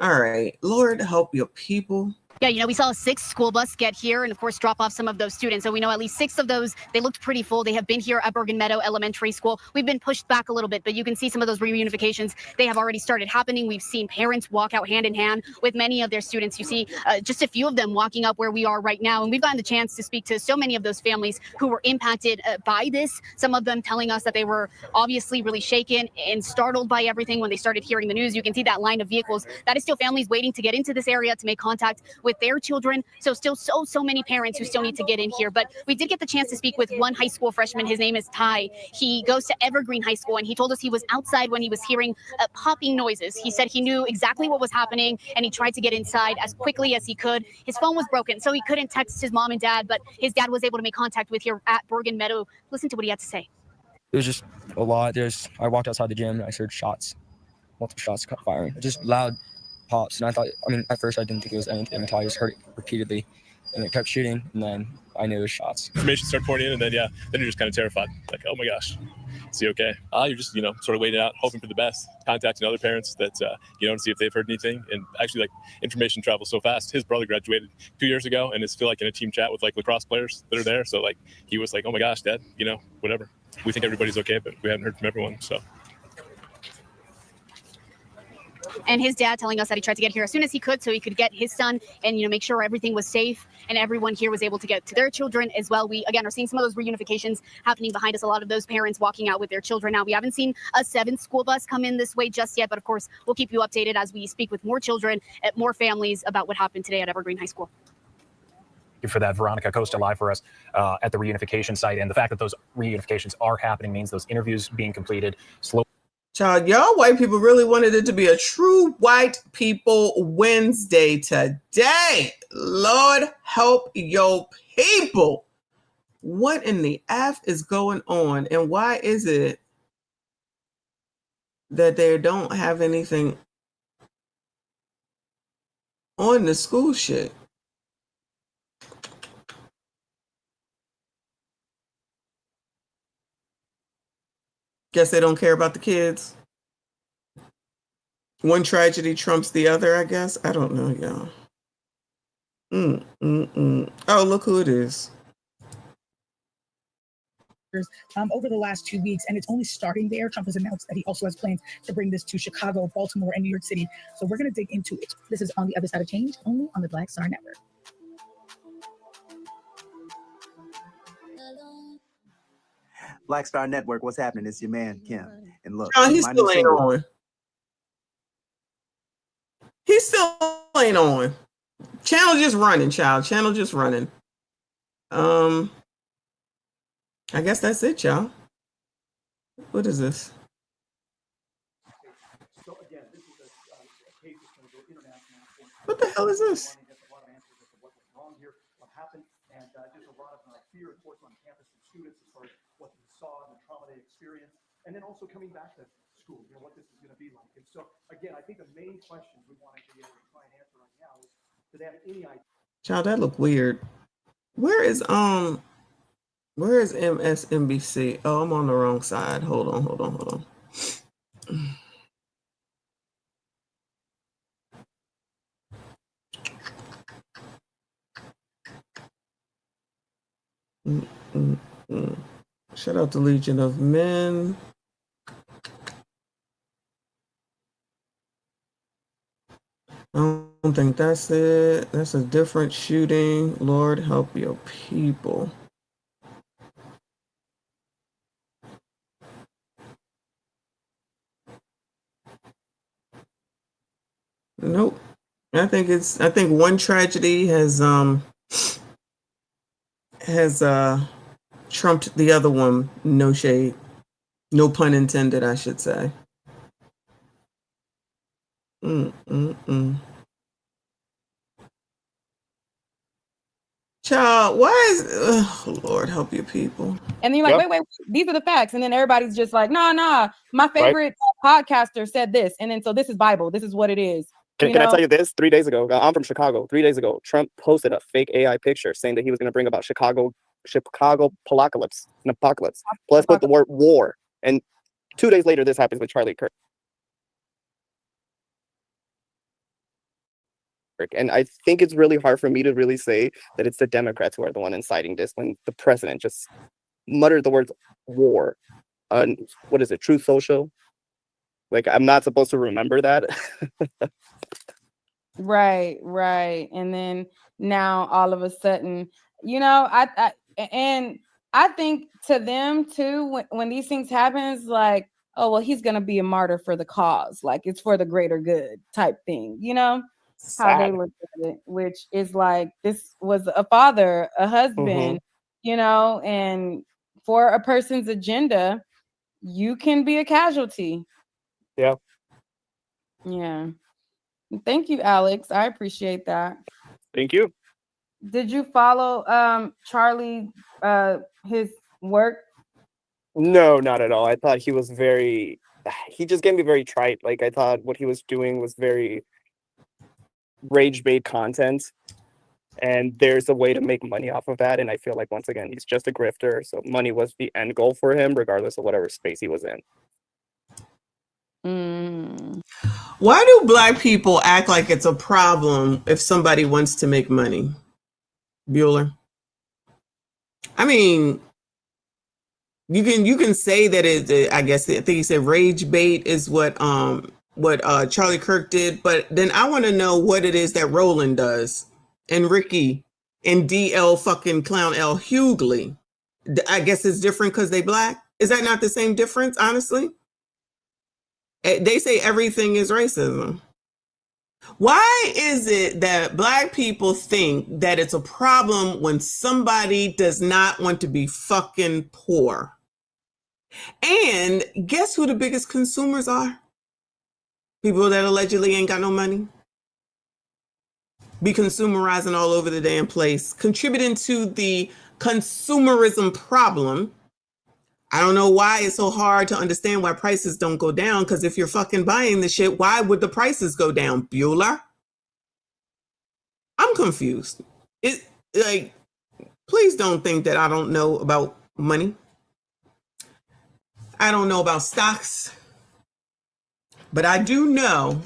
All right, Lord help your people. Yeah, you know, we saw a 6th school bus get here and, of course, drop off some of those students. So we know at least 6 of those, they looked pretty full. They have been here at Bergen Meadow Elementary School. We've been pushed back a little bit, but you can see some of those reunifications. They have already started happening. We've seen parents walk out hand in hand with many of their students. You see just a few of them walking up where we are right now. And we've gotten the chance to speak to so many of those families who were impacted by this. Some of them telling us that they were obviously really shaken and startled by everything when they started hearing the news. You can see that line of vehicles. That is still families waiting to get into this area to make contact with their children. So still so many parents who still need to get in here. But we did get the chance to speak with one high school freshman. His name is Ty. He goes to Evergreen High School, and he told us he was outside when he was hearing popping noises. He said he knew exactly what was happening, and he tried to get inside as quickly as he could. His phone was broken, so he couldn't text his mom and dad, but his dad was able to make contact with here at Bergen Meadow. Listen to what he had to say. It was just a lot. I walked outside the gym, and I heard shots, multiple shots firing, just loud pops. And at first I didn't think it was anything until I just heard it repeatedly, and it kept shooting, and then I knew it was shots. Information started pouring in, and then you're just kind of terrified, like, oh my gosh, is he okay? You're just sort of waiting out, hoping for the best, contacting other parents that to see if they've heard anything. And actually, like, information travels so fast. His brother graduated 2 years ago and is still like in a team chat with like lacrosse players that are there. So like he was like, oh my gosh, Dad, whatever. We think everybody's okay, but we haven't heard from everyone. So. And his dad telling us that he tried to get here as soon as he could so he could get his son and, make sure everything was safe and everyone here was able to get to their children as well. We, again, are seeing some of those reunifications happening behind us. A lot of those parents walking out with their children. Now, we haven't seen a 7th school bus come in this way just yet, but of course, we'll keep you updated as we speak with more children, more families about what happened today at Evergreen High School. For that, Veronica Costa live for us at the reunification site. And the fact that those reunifications are happening means those interviews being completed slowly. Child, y'all white people really wanted it to be a true white people Wednesday today. Lord help your people. What in the F is going on? And why is it that they don't have anything on the school shit? Guess they don't care about the kids. One tragedy trumps the other, I guess. I don't know, y'all. Oh, look who it is. Over the last 2 weeks, and it's only starting there. Trump has announced that he also has plans to bring this to Chicago, Baltimore, and New York City. So we're going to dig into it. This is On the Other Side of Change, only on the Black Star Network. Black Star Network, what's happening? It's your man, Kim. And look, he still ain't on. He still ain't on. Channel just running, child. Channel just running. I guess that's it, y'all. What is this? So again, this is a case that's going to go international. What the hell is this? What went wrong here, what happened, and there's a lot of fear, of course, on campus and students as far as what they saw and the trauma they experienced, and then also coming back to school, what this is going to be like. And so again, I think the main question we want to be able to try and answer right now is, do they have any idea? Child, that look weird. Where is MSNBC? Oh, I'm on the wrong side. Hold on. Shout out to Legion of Men. I don't think that's it. That's a different shooting. Lord help your people. Nope. I think one tragedy has trumped the other one. No shade. No pun intended, I should say. Child, why is Lord help your people? And then you're like, wait, these are the facts. And then everybody's just like, nah, my favorite podcaster said this. And then so this is Bible. This is what it is. Can I tell you this? 3 days ago, I'm from Chicago. 3 days ago, Trump posted a fake AI picture saying that he was going to bring about Chicago apocalypse, plus put the word war. And 2 days later, this happens with Charlie Kirk. And I think it's really hard for me to really say that it's the Democrats who are the one inciting this when the president just muttered the words war. What is it? Truth Social? Like, I'm not supposed to remember that. Right. And then now all of a sudden, I think to them too, when these things happen, it's like, oh, well, he's going to be a martyr for the cause. Like, it's for the greater good type thing, how they look at it, which is like, this was a father, a husband, and for a person's agenda, you can be a casualty. Yeah. Thank you, Alex. I appreciate that. Thank you. Did you follow Charlie, his work? No, not at all. I thought he just gave me very trite. Like, I thought what he was doing was very rage bait content, and there's a way to make money off of that. And I feel like, once again, he's just a grifter. So money was the end goal for him, regardless of whatever space he was in. Why do Black people act like it's a problem if somebody wants to make money? Bueller. I mean, you can say that it. I guess I think he said rage bait is what Charlie Kirk did, but then I want to know what it is that Roland does, and Ricky, and DL fucking Clown L Hughley. I guess it's different because they Black. Is that not the same difference? Honestly. They say everything is racism. Why is it that Black people think that it's a problem when somebody does not want to be fucking poor? And guess who the biggest consumers are? People that allegedly ain't got no money. Be consumerizing all over the damn place, contributing to the consumerism problem. I don't know why it's so hard to understand why prices don't go down, because if you're fucking buying the shit, why would the prices go down, Bueller? I'm confused. Please don't think that I don't know about money. I don't know about stocks. But I do know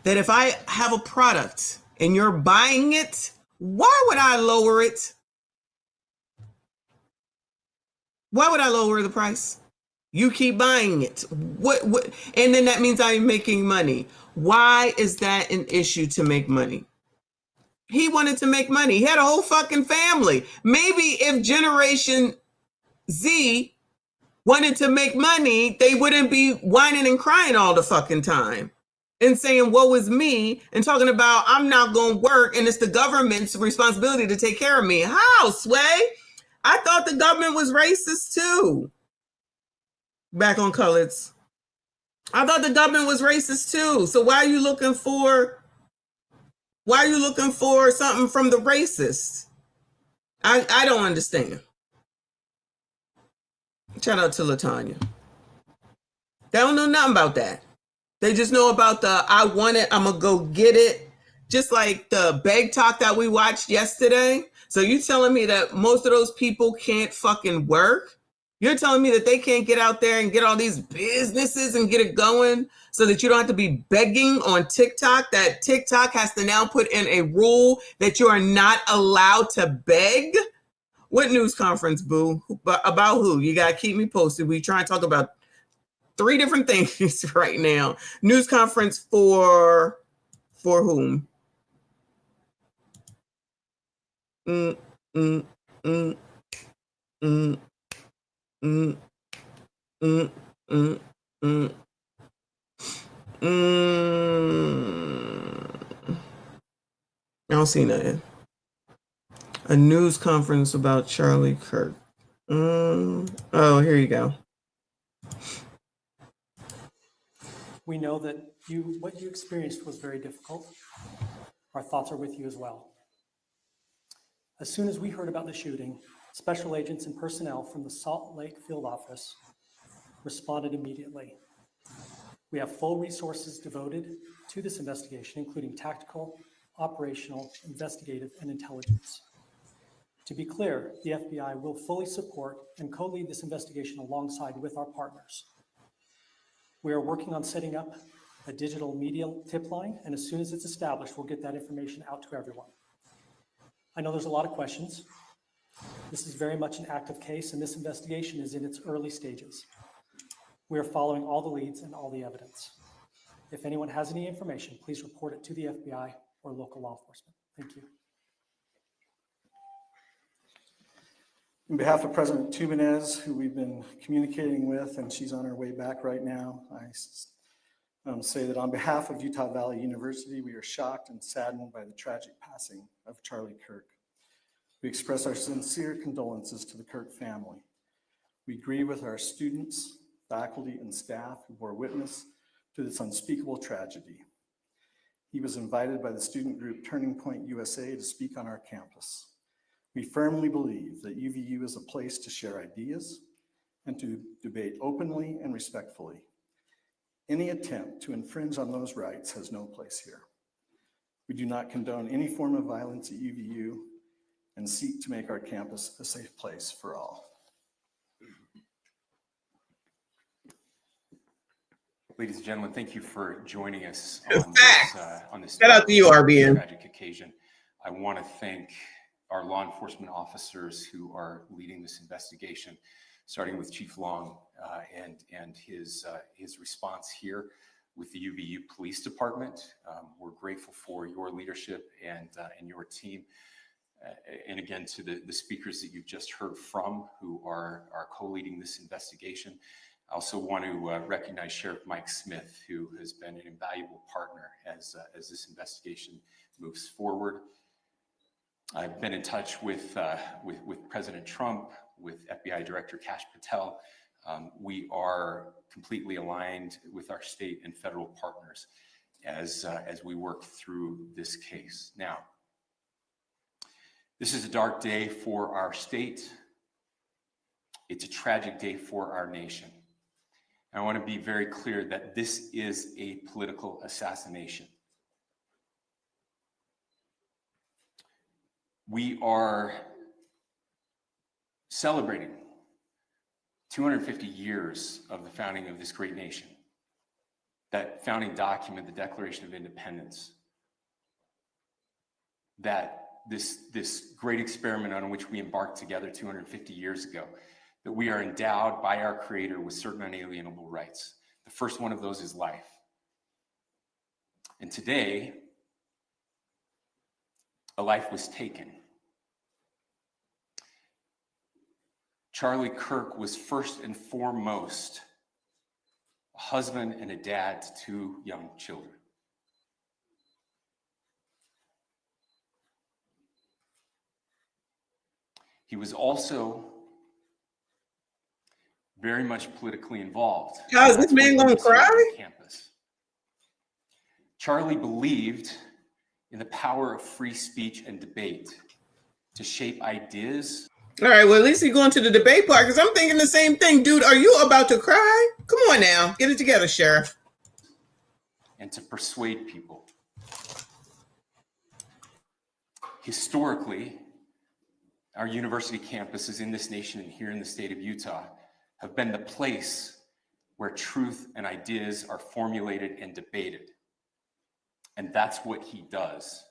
that if I have a product and you're buying it, why would I lower it? Why would I lower the price? You keep buying it. What? And then that means I'm making money. Why is that an issue to make money? He wanted to make money. He had a whole fucking family. Maybe if Generation Z wanted to make money, they wouldn't be whining and crying all the fucking time and saying, woe is me, and talking about, I'm not going to work and it's the government's responsibility to take care of me. How, Sway? I thought the government was racist too. Back on colors. I thought the government was racist too. So why are you looking for something from the racists? I don't understand. Shout out to LaTanya. They don't know nothing about that. They just know about the I want it, I'm gonna go get it. Just like the beg talk that we watched yesterday. So you telling me that most of those people can't fucking work? You're telling me that they can't get out there and get all these businesses and get it going so that you don't have to be begging on TikTok, that TikTok has to now put in a rule that you are not allowed to beg? What news conference, boo? About who? You got to keep me posted. We try and talk about 3 different things right now. News conference for whom? Mm, mm, mm, mm, mm, mm, mm, mm, I don't see nothing. A news conference about Charlie Kirk. Oh, here you go. We know that what you experienced was very difficult. Our thoughts are with you as well. As soon as we heard about the shooting, special agents and personnel from the Salt Lake field office responded immediately. We have full resources devoted to this investigation, including tactical, operational, investigative, and intelligence. To be clear, the FBI will fully support and co-lead this investigation alongside with our partners. We are working on setting up a digital media tip line, and as soon as it's established, we'll get that information out to everyone. I know there's a lot of questions. This is very much an active case, and this investigation is in its early stages. We are following all the leads and all the evidence. If anyone has any information, please report it to the FBI or local law enforcement. Thank you. On behalf of President Tubinez, who we've been communicating with, and she's on her way back right now, I say that on behalf of Utah Valley University, we are shocked and saddened by the tragic passing of Charlie Kirk. We express our sincere condolences to the Kirk family. We grieve with our students, faculty, and staff who bore witness to this unspeakable tragedy. He was invited by the student group Turning Point USA to speak on our campus. We firmly believe that UVU is a place to share ideas and to debate openly and respectfully. Any attempt to infringe on those rights has no place here. We do not condone any form of violence at UVU and seek to make our campus a safe place for all. Ladies and gentlemen, thank you for joining us on this Shout out to you, RBN. tragic occasion. I want to thank our law enforcement officers who are leading this investigation, starting with Chief Long and his response here with the UVU Police Department. We're grateful for your leadership and your team. And again, to the speakers that you've just heard from who are co-leading this investigation. I also want to recognize Sheriff Mike Smith, who has been an invaluable partner as this investigation moves forward. I've been in touch with President Trump, with FBI Director Kash Patel. We are completely aligned with our state and federal partners as we work through this case. Now, this is a dark day for our state. It's a tragic day for our nation. I want to be very clear that this is a political assassination. We are celebrating 250 years of the founding of this great nation. That founding document, the Declaration of Independence, that this great experiment on which we embarked together 250 years ago, that we are endowed by our Creator with certain unalienable rights. The first one of those is life. And today, a life was taken. Charlie Kirk was first and foremost a husband and a dad to 2 young children. He was also very much politically involved. How is this man gonna cry? On campus. Charlie believed in the power of free speech and debate to shape ideas. All right, well, at least he's going to the debate part because I'm thinking the same thing. Dude, are you about to cry? Come on now. Get it together, Sheriff. And to persuade people. Historically, our university campuses in this nation and here in the state of Utah have been the place where truth and ideas are formulated and debated. And that's what he does.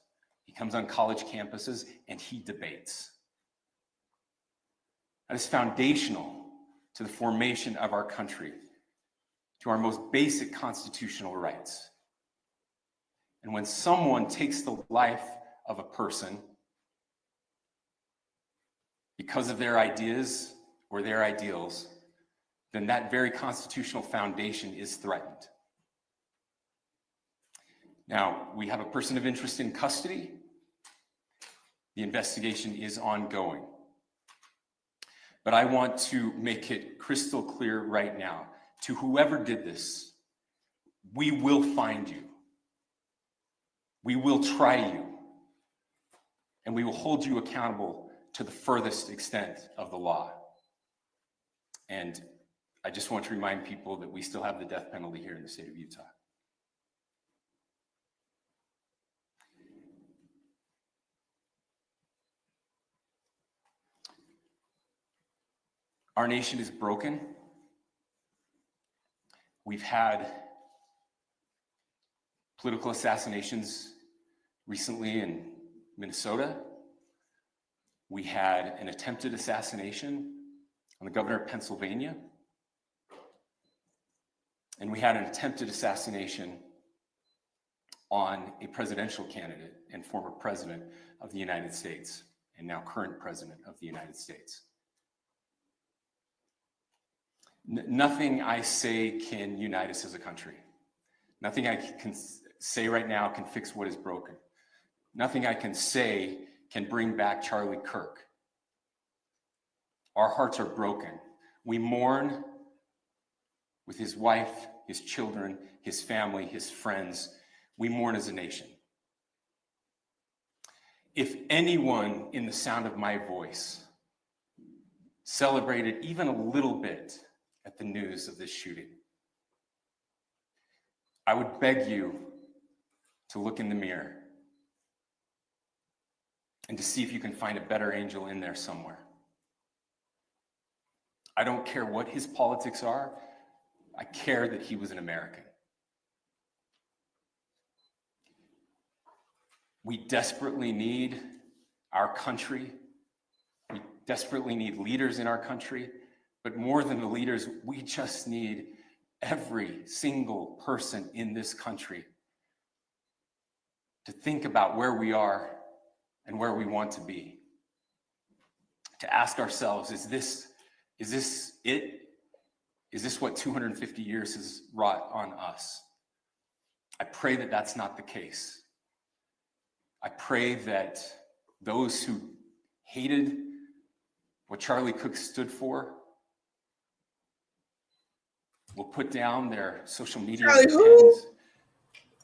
He comes on college campuses and he debates. That is foundational to the formation of our country, to our most basic constitutional rights. And when someone takes the life of a person because of their ideas or their ideals, then that very constitutional foundation is threatened. Now, we have a person of interest in custody. The investigation is ongoing. But I want to make it crystal clear right now, to whoever did this, we will find you. We will try you. And we will hold you accountable to the furthest extent of the law. And I just want to remind people that we still have the death penalty here in the state of Utah. Our nation is broken. We've had political assassinations recently in Minnesota. We had an attempted assassination on the governor of Pennsylvania. And we had an attempted assassination on a presidential candidate and former president of the United States, and now current president of the United States. Nothing I say can unite us as a country. Nothing I can say right now can fix what is broken. Nothing I can say can bring back Charlie Kirk. Our hearts are broken. We mourn with his wife, his children, his family, his friends. We mourn as a nation. If anyone in the sound of my voice celebrated even a little bit at the news of this shooting, I would beg you to look in the mirror and to see if you can find a better angel in there somewhere. I don't care what his politics are. I care that he was an American. We desperately need our country. We desperately need leaders in our country. But more than the leaders, we just need every single person in this country to think about where we are and where we want to be. To ask ourselves, is this it? Is this what 250 years has wrought on us? I pray that that's not the case. I pray that those who hated what Charlie Kirk stood for will put down their social media pens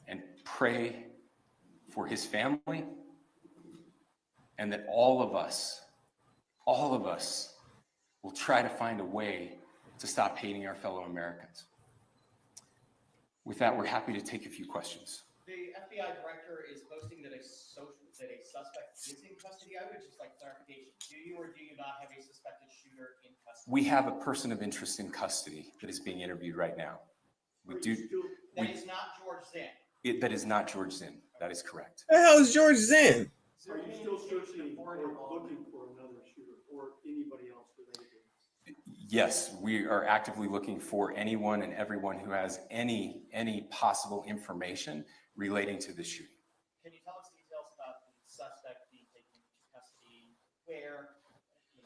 and pray for his family, and that all of us will try to find a way to stop hating our fellow Americans. With that, we're happy to take a few questions. The FBI director is boasting that a suspect is in custody. I would just like clarification. Do you or do you not have a suspected shooter in custody? We have a person of interest in custody that is being interviewed right now. That is not George Zinn. That is not George Zinn. That is correct. The hell is George Zinn? Are you still searching or looking for another shooter or anybody else related to this? Yes, we are actively looking for anyone and everyone who has any possible information relating to this shooting. Can you tell us details about the suspect being taken into custody? Where?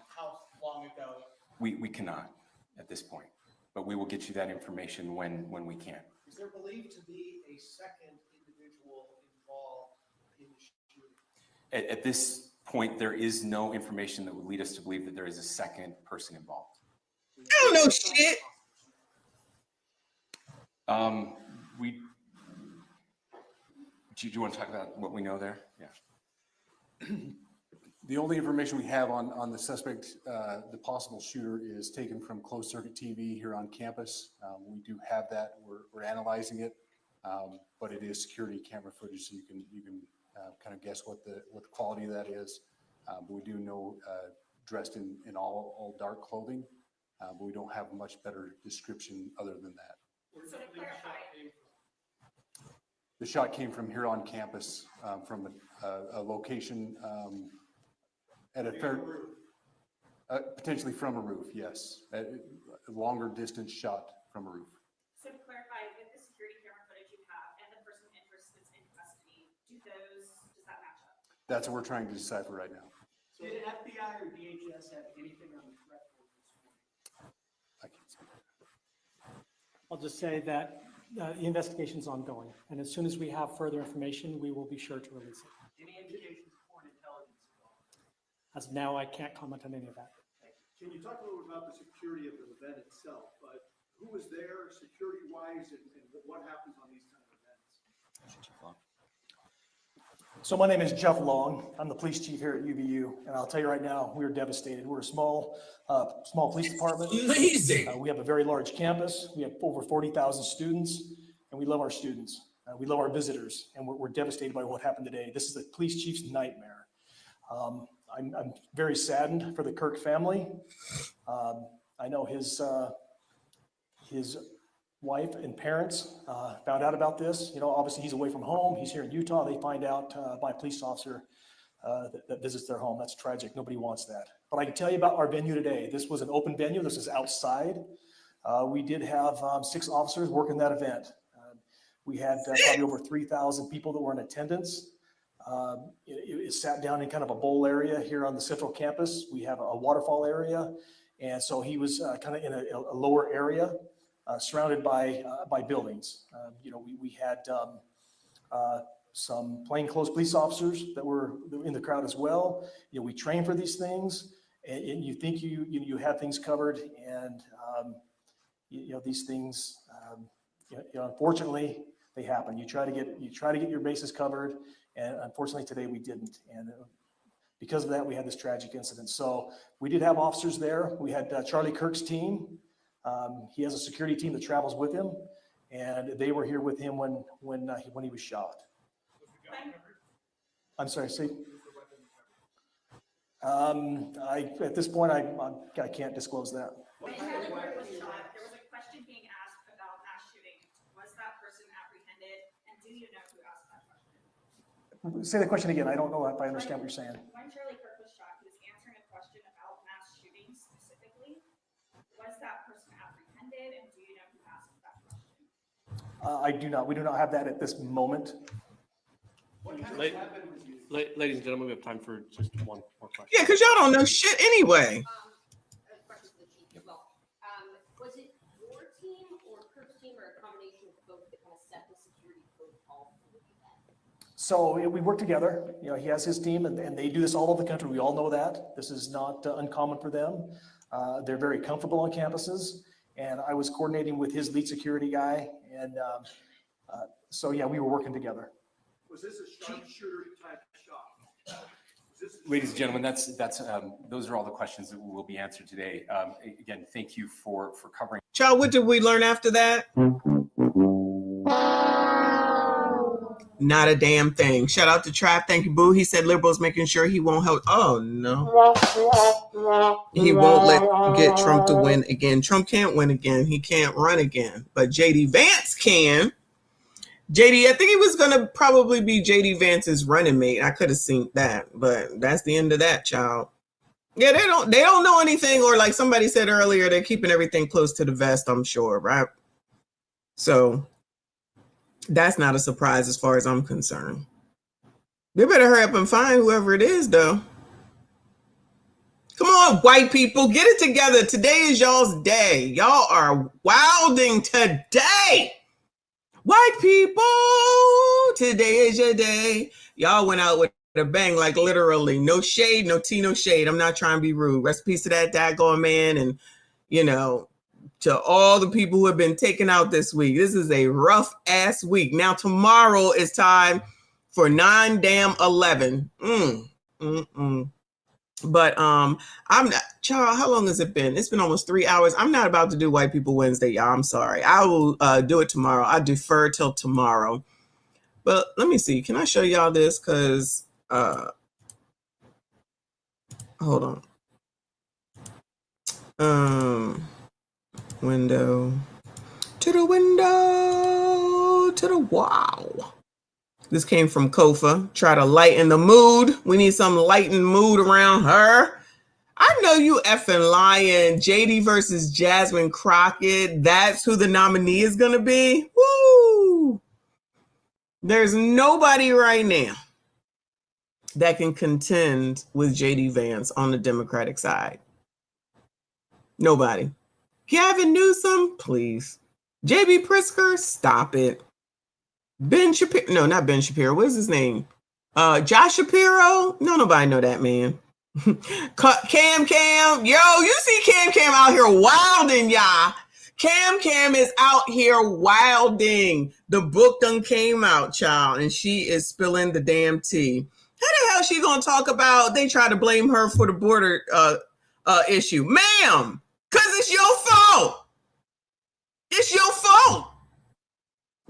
How long ago? We cannot at this point, but we will get you that information when we can. Is there believed to be a second individual involved in the shooting? At this point, there is no information that would lead us to believe that there is a second person involved. I don't know shit. Do you want to talk about what we know there? Yeah. The only information we have on the suspect, the possible shooter, is taken from closed circuit TV here on campus. We do have that. We're analyzing it, but it is security camera footage, so you can kind of guess what the quality of that is. But we do know dressed in all dark clothing, but we don't have much better description other than that. So to clarify, The shot came from here on campus, from a location at a fair, potentially from a roof, yes. A longer distance shot from a roof. So to clarify, with the security camera footage you have and the person of interest that's in custody, does that match up? That's what we're trying to decipher right now. Did FBI or DHS have anything on the threat board this morning? I can't speak. I'll just say that the investigation's ongoing, and as soon as we have further information, we will be sure to release it. Any indications of foreign intelligence involved? As of now, I can't comment on any of that. Can you talk a little about the security of the event itself? But who was there security-wise, and what happens on these kind of events? So my name is Jeff Long. I'm the police chief here at UVU, and I'll tell you right now, we're devastated. We're a small police department. Amazing. We have a very large campus. We have over 40,000 students, and we love our students. We love our visitors, and we're devastated by what happened today. This is the police chief's nightmare. I'm very saddened for the Kirk family. I know his wife and parents found out about this. You know, obviously he's away from home. He's here in Utah. They find out by a police officer that visits their home. That's tragic. Nobody wants that. But I can tell you about our venue today. This was an open venue. This is outside. We did have 6 officers working that event. We had probably over 3,000 people that were in attendance. It sat down in kind of a bowl area here on the central campus. We have a waterfall area. And so he was kind of in a lower area. Surrounded by buildings. You know, we had some plainclothes police officers that were in the crowd as well. You know, we train for these things, and you think you have things covered, and you know, these things. You know, unfortunately, they happen. You try to get your bases covered, and unfortunately today we didn't. And because of that, we had this tragic incident. So we did have officers there. We had Charlie Kirk's team. He has a security team that travels with him, and they were here with him when he was shot. I'm sorry, see? At this point, I can't disclose that. When Charlie Kirk was shot, there was a question being asked about mass shooting. Was that person apprehended, and do you know who asked that question? Say the question again. I don't know if I understand what you're saying. When Charlie Kirk was shot, he was answering a question about mass shootings specifically. Was that person apprehended, and do you know who asked that question? I do not. We do not have that at this moment. Ladies and gentlemen, we have time for just one more question. Yeah, because y'all don't know shit anyway. Was it your team or Kirk's team or a combination of both that kind of set the security protocol for the event? So we work together. You know, he has his team, and they do this all over the country. We all know that. This is not uncommon for them. They're very comfortable on campuses, and I was coordinating with his lead security guy, and so yeah, we were working together. Was this a sharpshooter type shot? Ladies and gentlemen, those are all the questions that will be answered today. Again, thank you for covering. Child, what did we learn after that? Not a damn thing. Shout out to Trap. Thank you, Boo. He said liberals making sure he won't help. Oh, no. He won't get Trump to win again. Trump can't win again. He can't run again. But JD Vance can. JD, I think he was going to probably be JD Vance's running mate. I could have seen that, but that's the end of that, child. Yeah, they don't know anything, or like somebody said earlier, they're keeping everything close to the vest, I'm sure, right? So that's not a surprise as far as I'm concerned. They better hurry up and find whoever it is, though. Come on, white people, get it together. Today is y'all's day. Y'all are wilding today. White people, today is your day. Y'all went out with a bang, like literally. No shade, no tea, no shade. I'm not trying to be rude. Rest in peace to that daggone man, and you know, to all the people who have been taken out this week. This is a rough ass week. Now tomorrow is time for 9-11. But I'm not, child, how long has it been? It's been almost 3 hours. I'm not about to do White People Wednesday, y'all. I'm sorry. I will do it tomorrow. I defer till tomorrow. But let me see. Can I show y'all this? Because hold on. Window to the window to the wow. This came from Kofa. Try to lighten the mood. We need some lightened mood around her. I know you effing lying. JD versus Jasmine Crockett. That's who the nominee is going to be. Woo! There's nobody right now that can contend with JD Vance on the Democratic side. Nobody. Gavin Newsom, please. JB Pritzker, stop it. Ben Shapiro, no, not Ben Shapiro. What is his name? Josh Shapiro? No, nobody know that man. Cam, yo, you see Cam out here wilding, y'all. Cam is out here wilding. The book done came out, child, and she is spilling the damn tea. How the hell she gonna talk about they try to blame her for the border issue? Ma'am, because it's your fault. It's your fault.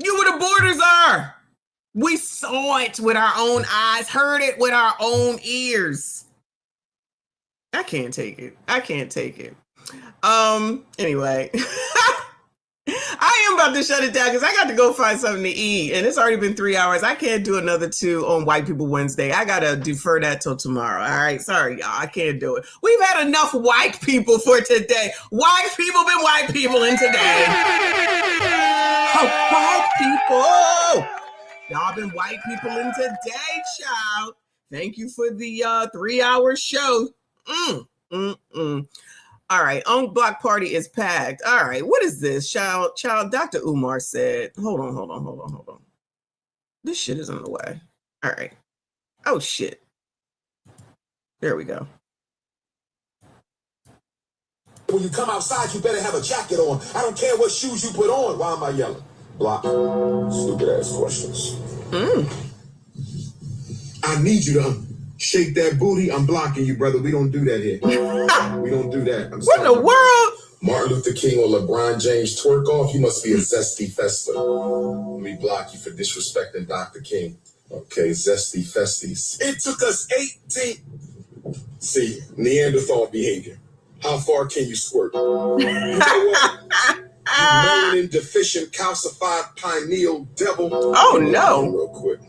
You where the borders are. We saw it with our own eyes, heard it with our own ears. I can't take it. Anyway, I am about to shut it down because I got to go find something to eat. And it's already been 3 hours. I can't do another 2 on White People Wednesday. I got to defer that till tomorrow. All right. Sorry, y'all. I can't do it. We've had enough white people for today. White people been white people in today. White people. Y'all been white people in today, child. Thank you for the 3-hour show. All right, on block party is packed. All right, what is this? Child, Dr. Umar said, hold on. This shit is in the way. All right. Oh, shit. There we go. When you come outside, you better have a jacket on. I don't care what shoes you put on. Why am I yelling? Block. Stupid ass questions. I need you to shake that booty. I'm blocking you, brother. We don't do that here. We don't do that. What in the world? Martin Luther King or LeBron James twerk off. You must be a zesty fester. Let me block you for disrespecting Dr. King. Okay, zesty festies. It took us 18. See, Neanderthal behavior. How far can you squirt? You know what? Melanin deficient calcified pineal devil. Oh no. Real quick.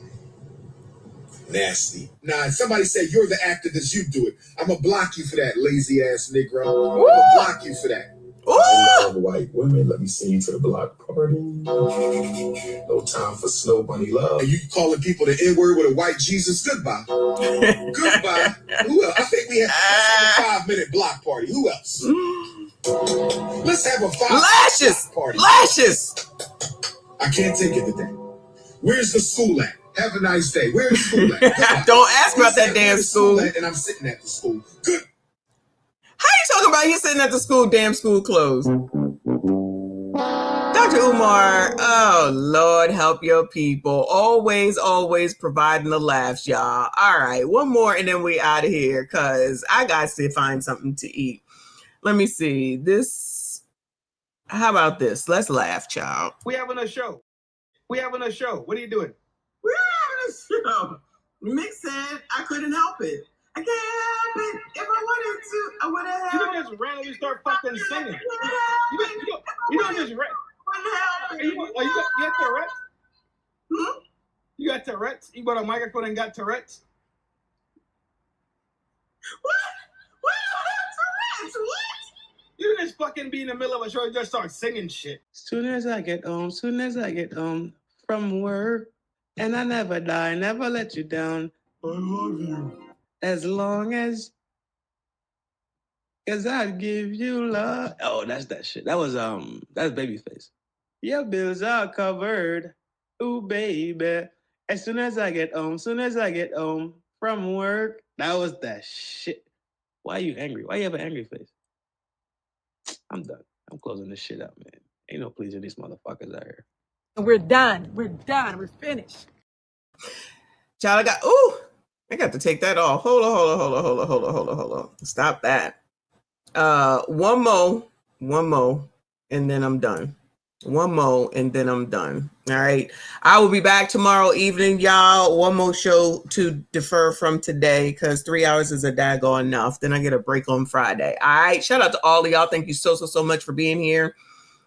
Nasty. Nah, somebody say you're the actor because you do it. I'm gonna block you for that, lazy ass Negro. I'm gonna block you for that. I love white women. Let me send you to the block party. No time for snow bunny love. And you calling people the N-word with a white Jesus? Goodbye. Goodbye. Who else? I think we have a 5-minute block party. Who else? Let's have a 5-minute block party. Lashes. I can't take it today. Where's the school at? Have a nice day. Where's the school at? Don't ask about that damn school. And I'm sitting at the school. Good. How you talking about you sitting at the school, damn school closed? Dr. Umar, oh Lord, help your people. Always providing the laughs, y'all. All right, one more and then we out of here because I got to find something to eat. Let me see. How about this? Let's laugh, child. We having a show. What are you doing? We're having a show. Mick said I couldn't help it. I can't help it. If I wanted to, I would have helped. You don't just randomly start fucking singing. You don't just you got Tourette's? You got Tourette's? You bought a microphone and got Tourette's? What? Tourette's? What? You just fucking be in the middle of a show and just start singing shit. Soon as I get home from work, and I never die, never let you down. I love you. As long as I give you love. Oh, that's that shit. That's Babyface. Your bills are covered. Ooh, baby. As soon as I get home from work. That was that shit. Why are you angry? Why you have an angry face? I'm done. I'm closing this shit out, man. Ain't no pleasing these motherfuckers out here. We're done. We're done. We're finished. Child, I got to take that off. Hold on. Stop that. One more, and then I'm done. One more, and then I'm done. All right. I will be back tomorrow evening, y'all. One more show to defer from today because 3 hours is a daggone enough. Then I get a break on Friday. All right. Shout out to all of y'all. Thank you so much for being here.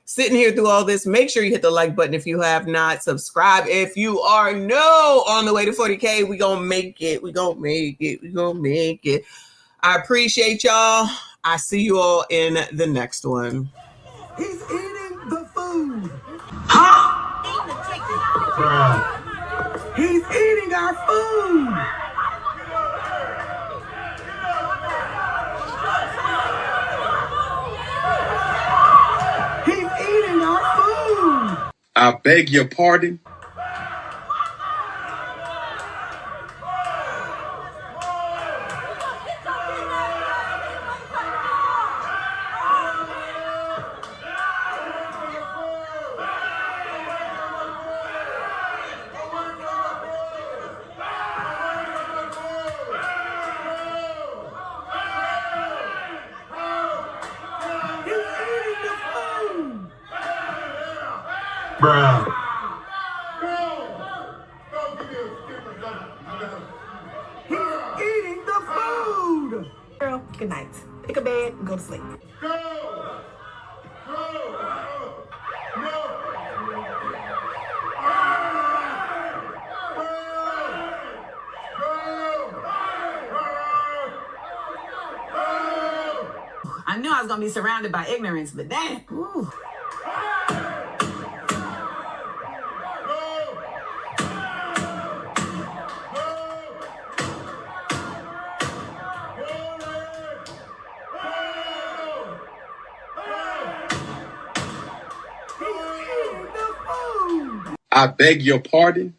Sitting here through all this. Make sure you hit the like button if you have not. Subscribe if you are on the way to 40K. We gonna make it. We gonna make it. I appreciate y'all. I see you all in the next one. He's eating the food. Huh? He's eating our food. He's eating our food. I beg your pardon. Bruh. He's eating the food. Girl, good night. Pick a bed and go to sleep. I knew I was gonna be surrounded by ignorance, but damn. Ooh. I beg your pardon.